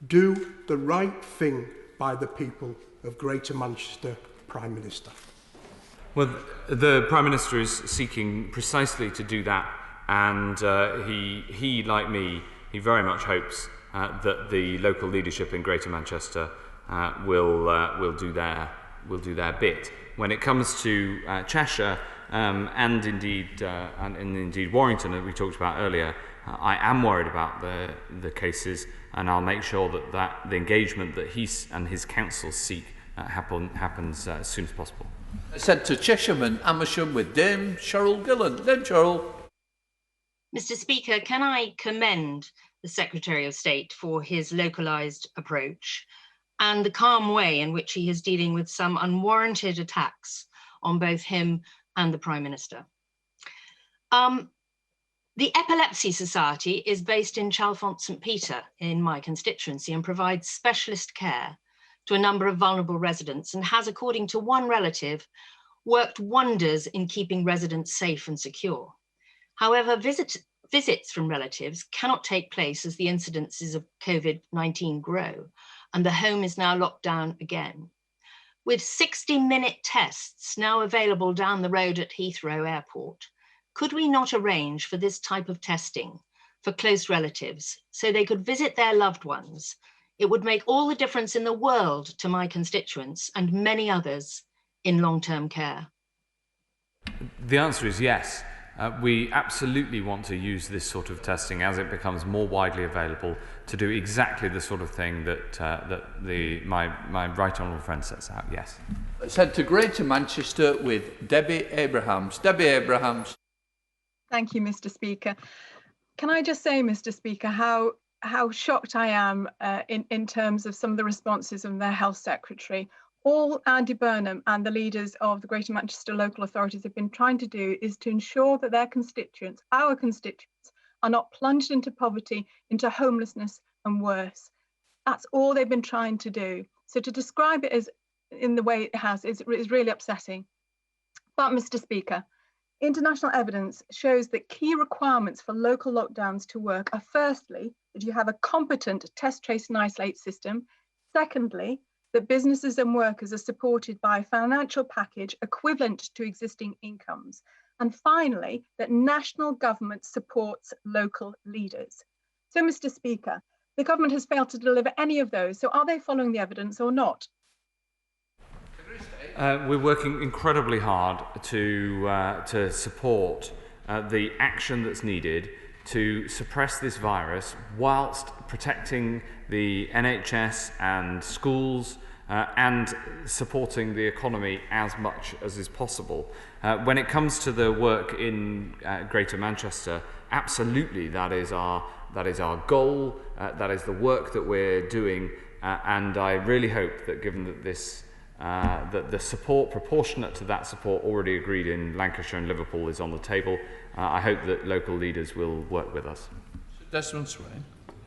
Do the right thing by the people of Greater Manchester, Prime Minister. Well, the Prime Minister is seeking precisely to do that, and he, like me, he very much hopes that the local leadership in Greater Manchester will do their bit. When it comes to Cheshire and indeed Warrington, that we talked about earlier, I am worried about the cases, and I'll make sure that the engagement that he and his council seek happens as soon as possible. Sent to Cheshireman Amersham with Dame Cheryl Gillan. Dame Cheryl. Mr. Speaker, can I commend the Secretary of State for his localised approach and the calm way in which he is dealing with some unwarranted attacks on both him and the Prime Minister. The Epilepsy Society is based in Chalfont St Peter in my constituency and provides specialist care to a number of vulnerable residents and has, according to one relative, worked wonders in keeping residents safe and secure. However, visits from relatives cannot take place as the incidences of COVID-19 grow, and the home is now locked down again. With 60-minute tests now available down the road at Heathrow Airport, could we not arrange for this type of testing for close relatives so they could visit their loved ones? It would make all the difference in the world to my constituents and many others in long-term care. The answer is yes. We absolutely want to use this sort of testing as it becomes more widely available to do exactly the sort of thing that my right honourable friend sets out. Yes. Let's head to Greater Manchester with Debbie Abrahams. Debbie Abrahams. Thank you, Mr. Speaker. Can I just say, Mr. Speaker, how shocked I am in terms of some of the responses of their Health Secretary. All Andy Burnham and the leaders of the Greater Manchester local authorities have been trying to do is to ensure that their constituents, our constituents, are not plunged into poverty, into homelessness and worse. That's all they've been trying to do. So to describe it as in the way it has is really upsetting. But Mr. Speaker, international evidence shows that key requirements for local lockdowns to work are firstly, that you have a competent test, trace and isolate system. Secondly, that businesses and workers are supported by a financial package equivalent to existing incomes. And finally, that national government supports local leaders. So, Mr. Speaker, the government has failed to deliver any of those. So are they following the evidence or not? We're working incredibly hard to support the action that's needed to suppress this virus whilst protecting the NHS and schools and supporting the economy as much as is possible. When it comes to the work in Greater Manchester, absolutely that is our goal, that is the work that we're doing, and I really hope that given that this that the support proportionate to that support already agreed in Lancashire and Liverpool is on the table, I hope that local leaders will work with us. Desmond Swain.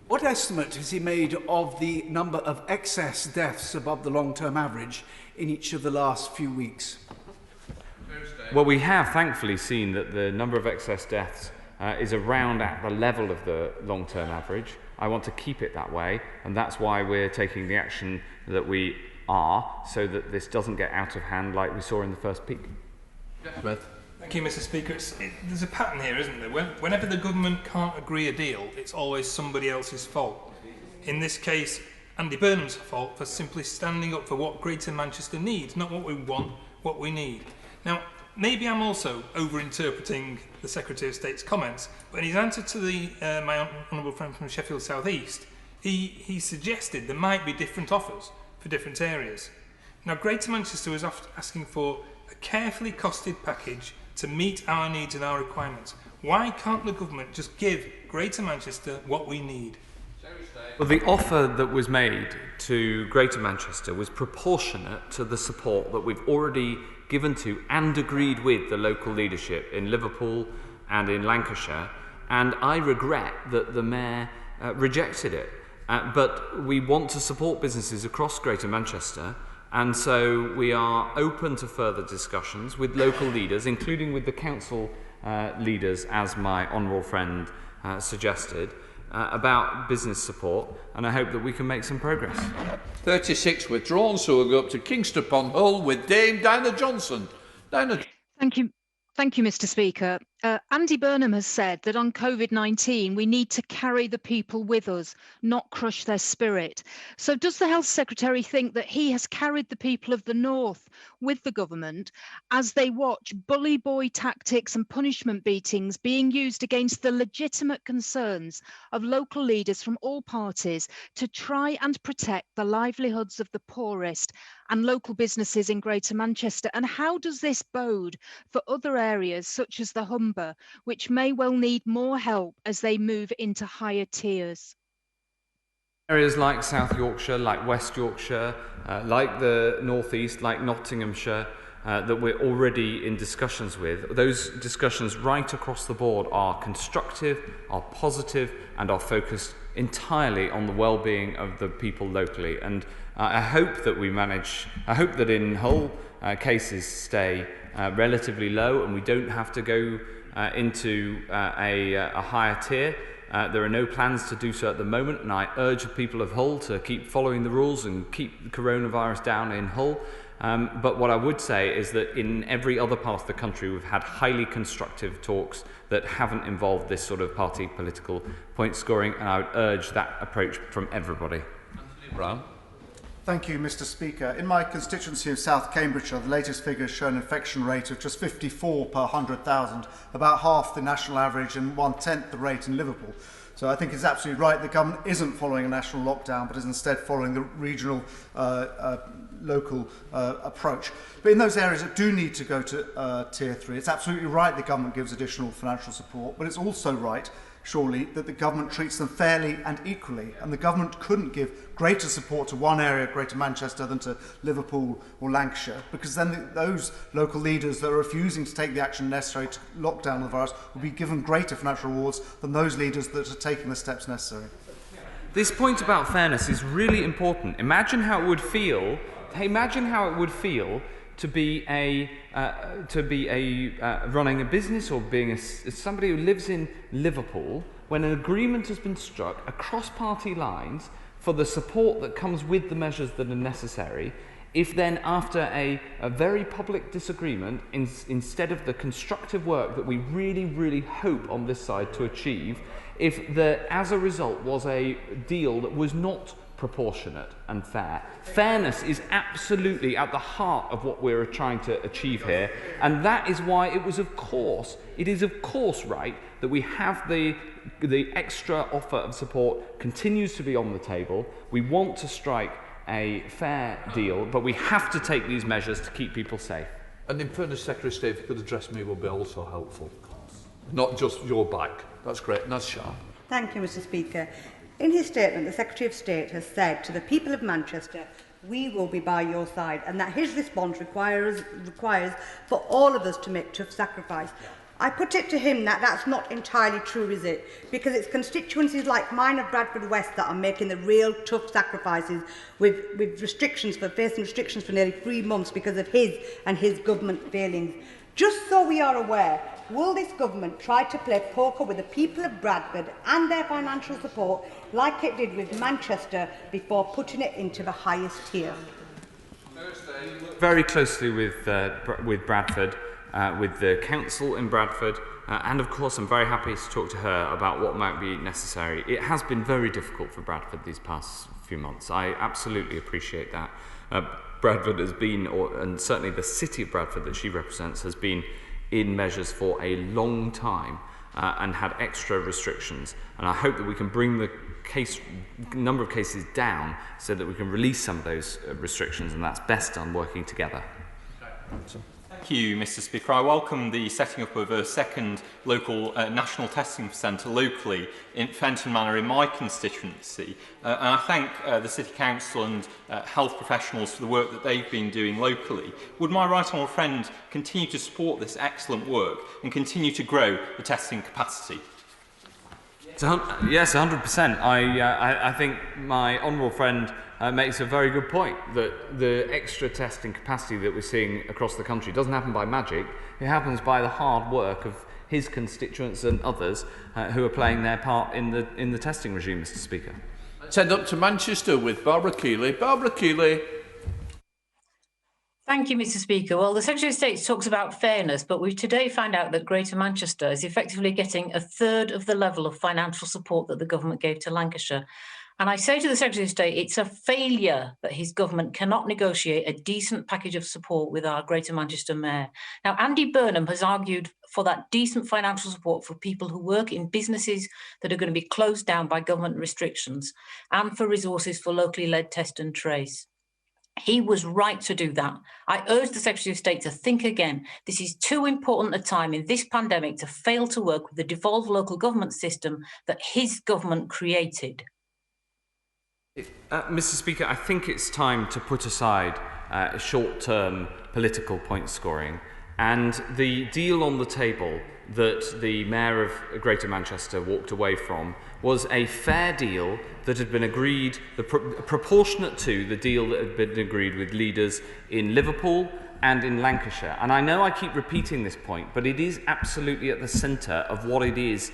What estimate has he made of the number of excess deaths above the long-term average in each of the last few weeks? Well, we have thankfully seen that the number of excess deaths is around at the level of the long-term average. I want to keep it that way, and that's why we're taking the action that we are, so that this doesn't get out of hand like we saw in the first peak. Thank you, Mr. Speaker. There's a pattern here, isn't there? Whenever the government can't agree a deal, it's always somebody else's fault. In this case, Andy Burnham's fault for simply standing up for what Greater Manchester needs, not what we want, what we need. Now, maybe I'm also over-interpreting the Secretary of State's comments, but in his answer to my honourable friend from Sheffield South East, he suggested there might be different offers for different areas. Now, Greater Manchester was asking for a carefully costed package to meet our needs and our requirements. Why can't the government just give Greater Manchester what we need? Well, the offer that was made to Greater Manchester was proportionate to the support that we've already given to and agreed with the local leadership in Liverpool and in Lancashire, and I regret that the Mayor rejected it. But we want to support businesses across Greater Manchester, and so we are open to further discussions with local leaders, including with the council leaders, as my honourable friend suggested, about business support, and I hope that we can make some progress. 36 withdrawn, so we'll go up to Kingston upon Hull with Dame Dinah Johnson. Dinah. Thank you, Mr. Speaker. Andy Burnham has said that on COVID-19 we need to carry the people with us, not crush their spirit. So does the Health Secretary think that he has carried the people of the North with the government as they watch bully boy tactics and punishment beatings being used against the legitimate concerns of local leaders from all parties to try and protect the livelihoods of the poorest and local businesses in Greater Manchester? And how does this bode for other areas such as the Humber, which may well need more help as they move into higher tiers? Areas like South Yorkshire, like West Yorkshire, like the North East, like Nottinghamshire, that we're already in discussions with. Those discussions right across the board are constructive, are positive, and are focused entirely on the well-being of the people locally. And I hope that I hope that in Hull cases stay relatively low and we don't have to go into a higher tier. There are no plans to do so at the moment, and I urge the people of Hull to keep following the rules and keep the coronavirus down in Hull. But what I would say is that in every other part of the country, we've had highly constructive talks that haven't involved this sort of party political point scoring, and I would urge that approach from everybody. Anthony Brown. Thank you, Mr. Speaker. In my constituency of South Cambridgeshire, the latest figures show an infection rate of just 54 per 100,000, about half the national average and 1/10 the rate in Liverpool. So I think it's absolutely right the government isn't following a national lockdown, but is instead following the regional, local approach. But in those areas that do need to go to Tier 3, it's absolutely right the government gives additional financial support, but it's also right, surely, that the government treats them fairly and equally, and the government couldn't give greater support to one area, Greater Manchester, than to Liverpool or Lancashire, because then those local leaders that are refusing to take the action necessary to lock down the virus will be given greater financial rewards than those leaders that are taking the steps necessary. This point about fairness is really important. Imagine how it would feel to be running a business or being somebody who lives in Liverpool when an agreement has been struck across party lines for the support that comes with the measures that are necessary. If then after a very public disagreement, instead of the constructive work that we really hope on this side to achieve, if there as a result was a deal that was not proportionate and fair. Fairness is absolutely at the heart of what we're trying to achieve here, and that is why it is of course right that we have the extra offer of support continues to be on the table. We want to strike a fair deal, but we have to take these measures to keep people safe. And in fairness, Secretary of State, if you could address me, will be also helpful. Not just your back. That's great. Naz Shah. Thank you, Mr. Speaker. In his statement, the Secretary of State has said to the people of Manchester, we will be by your side, and that his response requires for all of us to make tough sacrifice. I put it to him that that's not entirely true, is it? Because it's constituencies like mine of Bradford West that are making the real tough sacrifices with facing restrictions for nearly 3 months because of his and his government failings. Just so we are aware, will this government try to play poker with the people of Bradford and their financial support like it did with Manchester before putting it into the highest tier? Very closely with Bradford, with the council in Bradford, and of course I'm very happy to talk to her about what might be necessary. It has been very difficult for Bradford these past few months. I absolutely appreciate that. Bradford has been, and certainly the city of Bradford that she represents, has been in measures for a long time and had extra restrictions. And I hope that we can bring the number of cases down so that we can release some of those restrictions, and that's best done working together. Thank you, Mr. Speaker. I welcome the setting up of a second local national testing centre locally in Fenton Manor in my constituency. And I thank the City Council and health professionals for the work that they've been doing locally. Would my right honourable friend continue to support this excellent work and continue to grow the testing capacity? Yes, 100%. I think my honourable friend makes a very good point that the extra testing capacity that we're seeing across the country doesn't happen by magic. It happens by the hard work of his constituents and others who are playing their part in the testing regime, Mr. Speaker. Let's head up to Manchester with Barbara Keeley. Barbara Keeley. Thank you, Mr. Speaker. Well, the Secretary of State talks about fairness, but we've today found out that Greater Manchester is effectively getting 1/3 of the level of financial support that the government gave to Lancashire. And I say to the Secretary of State, it's a failure that his government cannot negotiate a decent package of support with our Greater Manchester Mayor. Now, Andy Burnham has argued for that decent financial support for people who work in businesses that are going to be closed down by government restrictions, and for resources for locally led test and trace. He was right to do that. I urge the Secretary of State to think again. This is too important a time in this pandemic to fail to work with the devolved local government system that his government created. Mr. Speaker, I think it's time to put aside short-term political point scoring, and the deal on the table that the Mayor of Greater Manchester walked away from was a fair deal that had been agreed, proportionate to the deal that had been agreed with leaders in Liverpool, and in Lancashire. And I know I keep repeating this point, but it is absolutely at the centre of what it is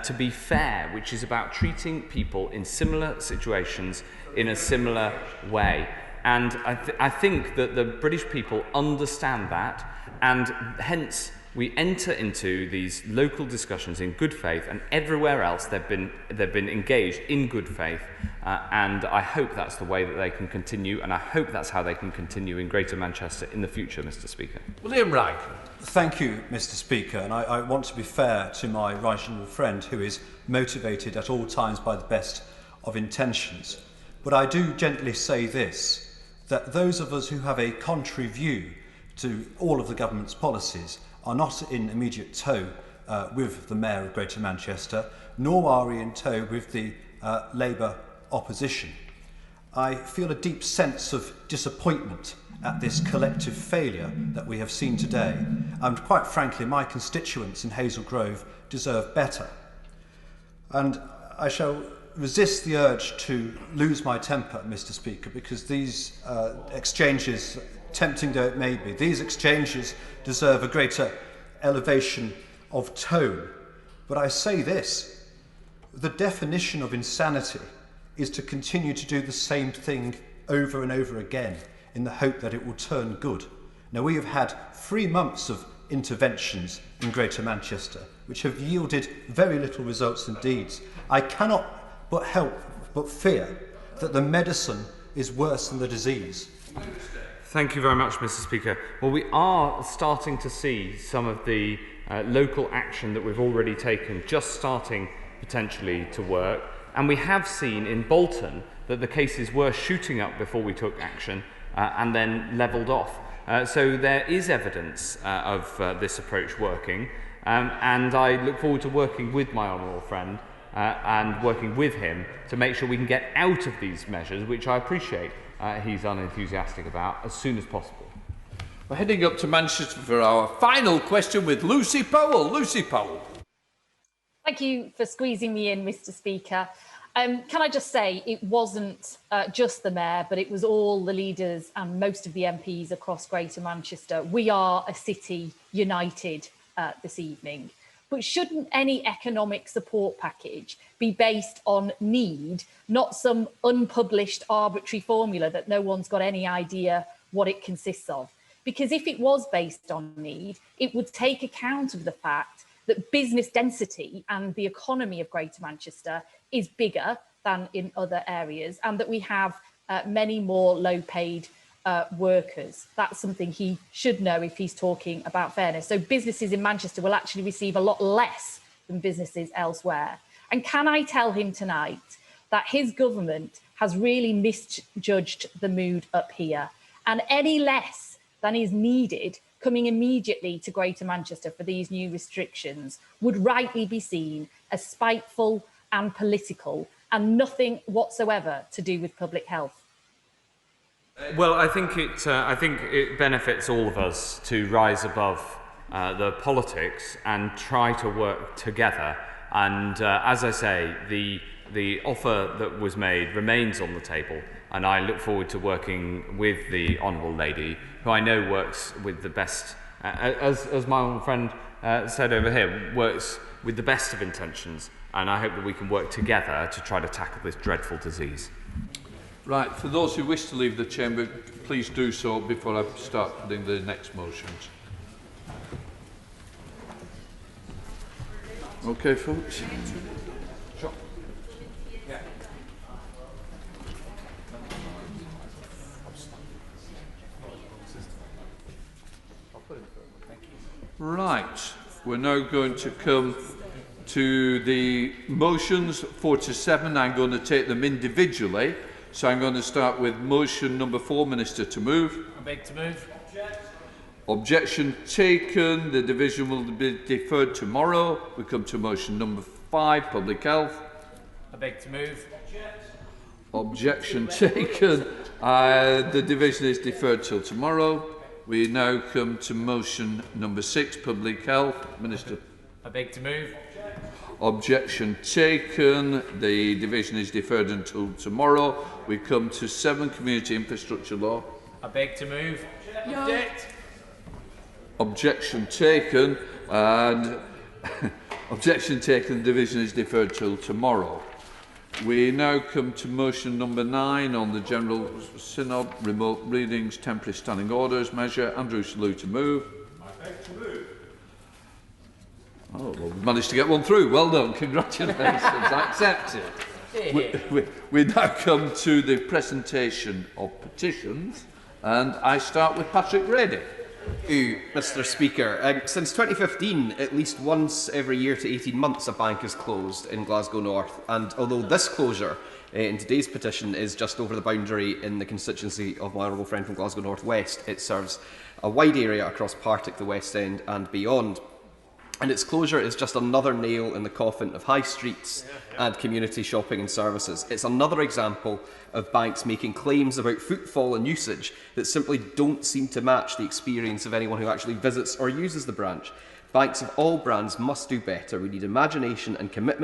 to be fair, which is about treating people in similar situations in a similar way. And I think that the British people understand that, and hence we enter into these local discussions in good faith, and everywhere else they've been engaged in good faith, and I hope that's the way that they can continue, and I hope that's how they can continue in Greater Manchester in the future, Mr. Speaker. William Wright. Thank you, Mr. Speaker, and I want to be fair to my right honourable friend, who is motivated at all times by the best of intentions. But I do gently say this, that those of us who have a contrary view to all of the government's policies are not in immediate tow with the Mayor of Greater Manchester, nor are we in tow with the Labour opposition. I feel a deep sense of disappointment at this collective failure that we have seen today, and quite frankly my constituents in Hazel Grove deserve better. And I shall resist the urge to lose my temper, Mr. Speaker, because these exchanges, tempting though it may be, these exchanges deserve a greater elevation of tone. But I say this, the definition of insanity is to continue to do the same thing over and over again in the hope that it will turn good. Now, we have had 3 months of interventions in Greater Manchester, which have yielded very little results indeed. I cannot but help but fear that the medicine is worse than the disease. Thank you very much, Mr. Speaker. Well, we are starting to see some of the local action that we've already taken just starting potentially to work. And we have seen in Bolton that the cases were shooting up before we took action and then levelled off. So there is evidence of this approach working. And I look forward to working with my honourable friend and working with him to make sure we can get out of these measures, which I appreciate he's unenthusiastic about, as soon as possible. We're heading up to Manchester for our final question with Lucy Powell. Lucy Powell. Thank you for squeezing me in, Mr. Speaker. Can I just say it wasn't just the Mayor, but it was all the leaders and most of the MPs across Greater Manchester. We are a city united this evening. But shouldn't any economic support package be based on need, not some unpublished arbitrary formula that no one's got any idea what it consists of? Because if it was based on need, it would take account of the fact that business density and the economy of Greater Manchester is bigger than in other areas, and that we have many more low-paid workers. That's something he should know if he's talking about fairness. So businesses in Manchester will actually receive a lot less than businesses elsewhere. And can I tell him tonight that his government has really misjudged the mood up here, and any less than is needed coming immediately to Greater Manchester for these new restrictions would rightly be seen as spiteful and political and nothing whatsoever to do with public health. Well, I think it benefits all of us to rise above the politics and try to work together. And as I say, the offer that was made remains on the table, and I look forward to working with the Honourable Lady, who I know works with the best, as my own friend said over here, works with the best of intentions. And I hope that we can work together to try to tackle this dreadful disease. Right, for those who wish to leave the chamber, please do so before I start putting the next motions. Okay, folks. Sure. Yeah. Right, we're now going to come to the motions 4 to 7. I'm going to take them individually. So I'm going to start with motion number 4, Minister to move. I beg to move. Objection taken. The division will be deferred tomorrow. We come to motion number 5, Public Health. I beg to move. Objection taken. The division is deferred till tomorrow. We now come to motion number 6, Public Health. Minister. I beg to move. Objection taken. The division is deferred until tomorrow. We come to 7, Community Infrastructure Law. I beg to move. Object. Objection taken, and objection taken. The division is deferred till tomorrow. We now come to motion number 9 on the General Synod Remote Readings Temporary Standing Orders measure. Andrew Salou to move. I beg to move. Oh, well, we managed to get one through. Well done. Congratulations. Accepted. We now come to the presentation of petitions, and I start with Patrick Grady. Thank you, Mr. Speaker. Since 2015, at least once every year to 18 months, a bank is closed in Glasgow North. And although this closure in today's petition is just over the boundary in the constituency of my honourable friend from Glasgow North West, it serves a wide area across Partick, the West End and beyond. And its closure is just another nail in the coffin of high streets and community shopping and services. It's another example of banks making claims about footfall and usage that simply don't seem to match the experience of anyone who actually visits or uses the branch. Banks of all brands must do better. We need imagination and commitment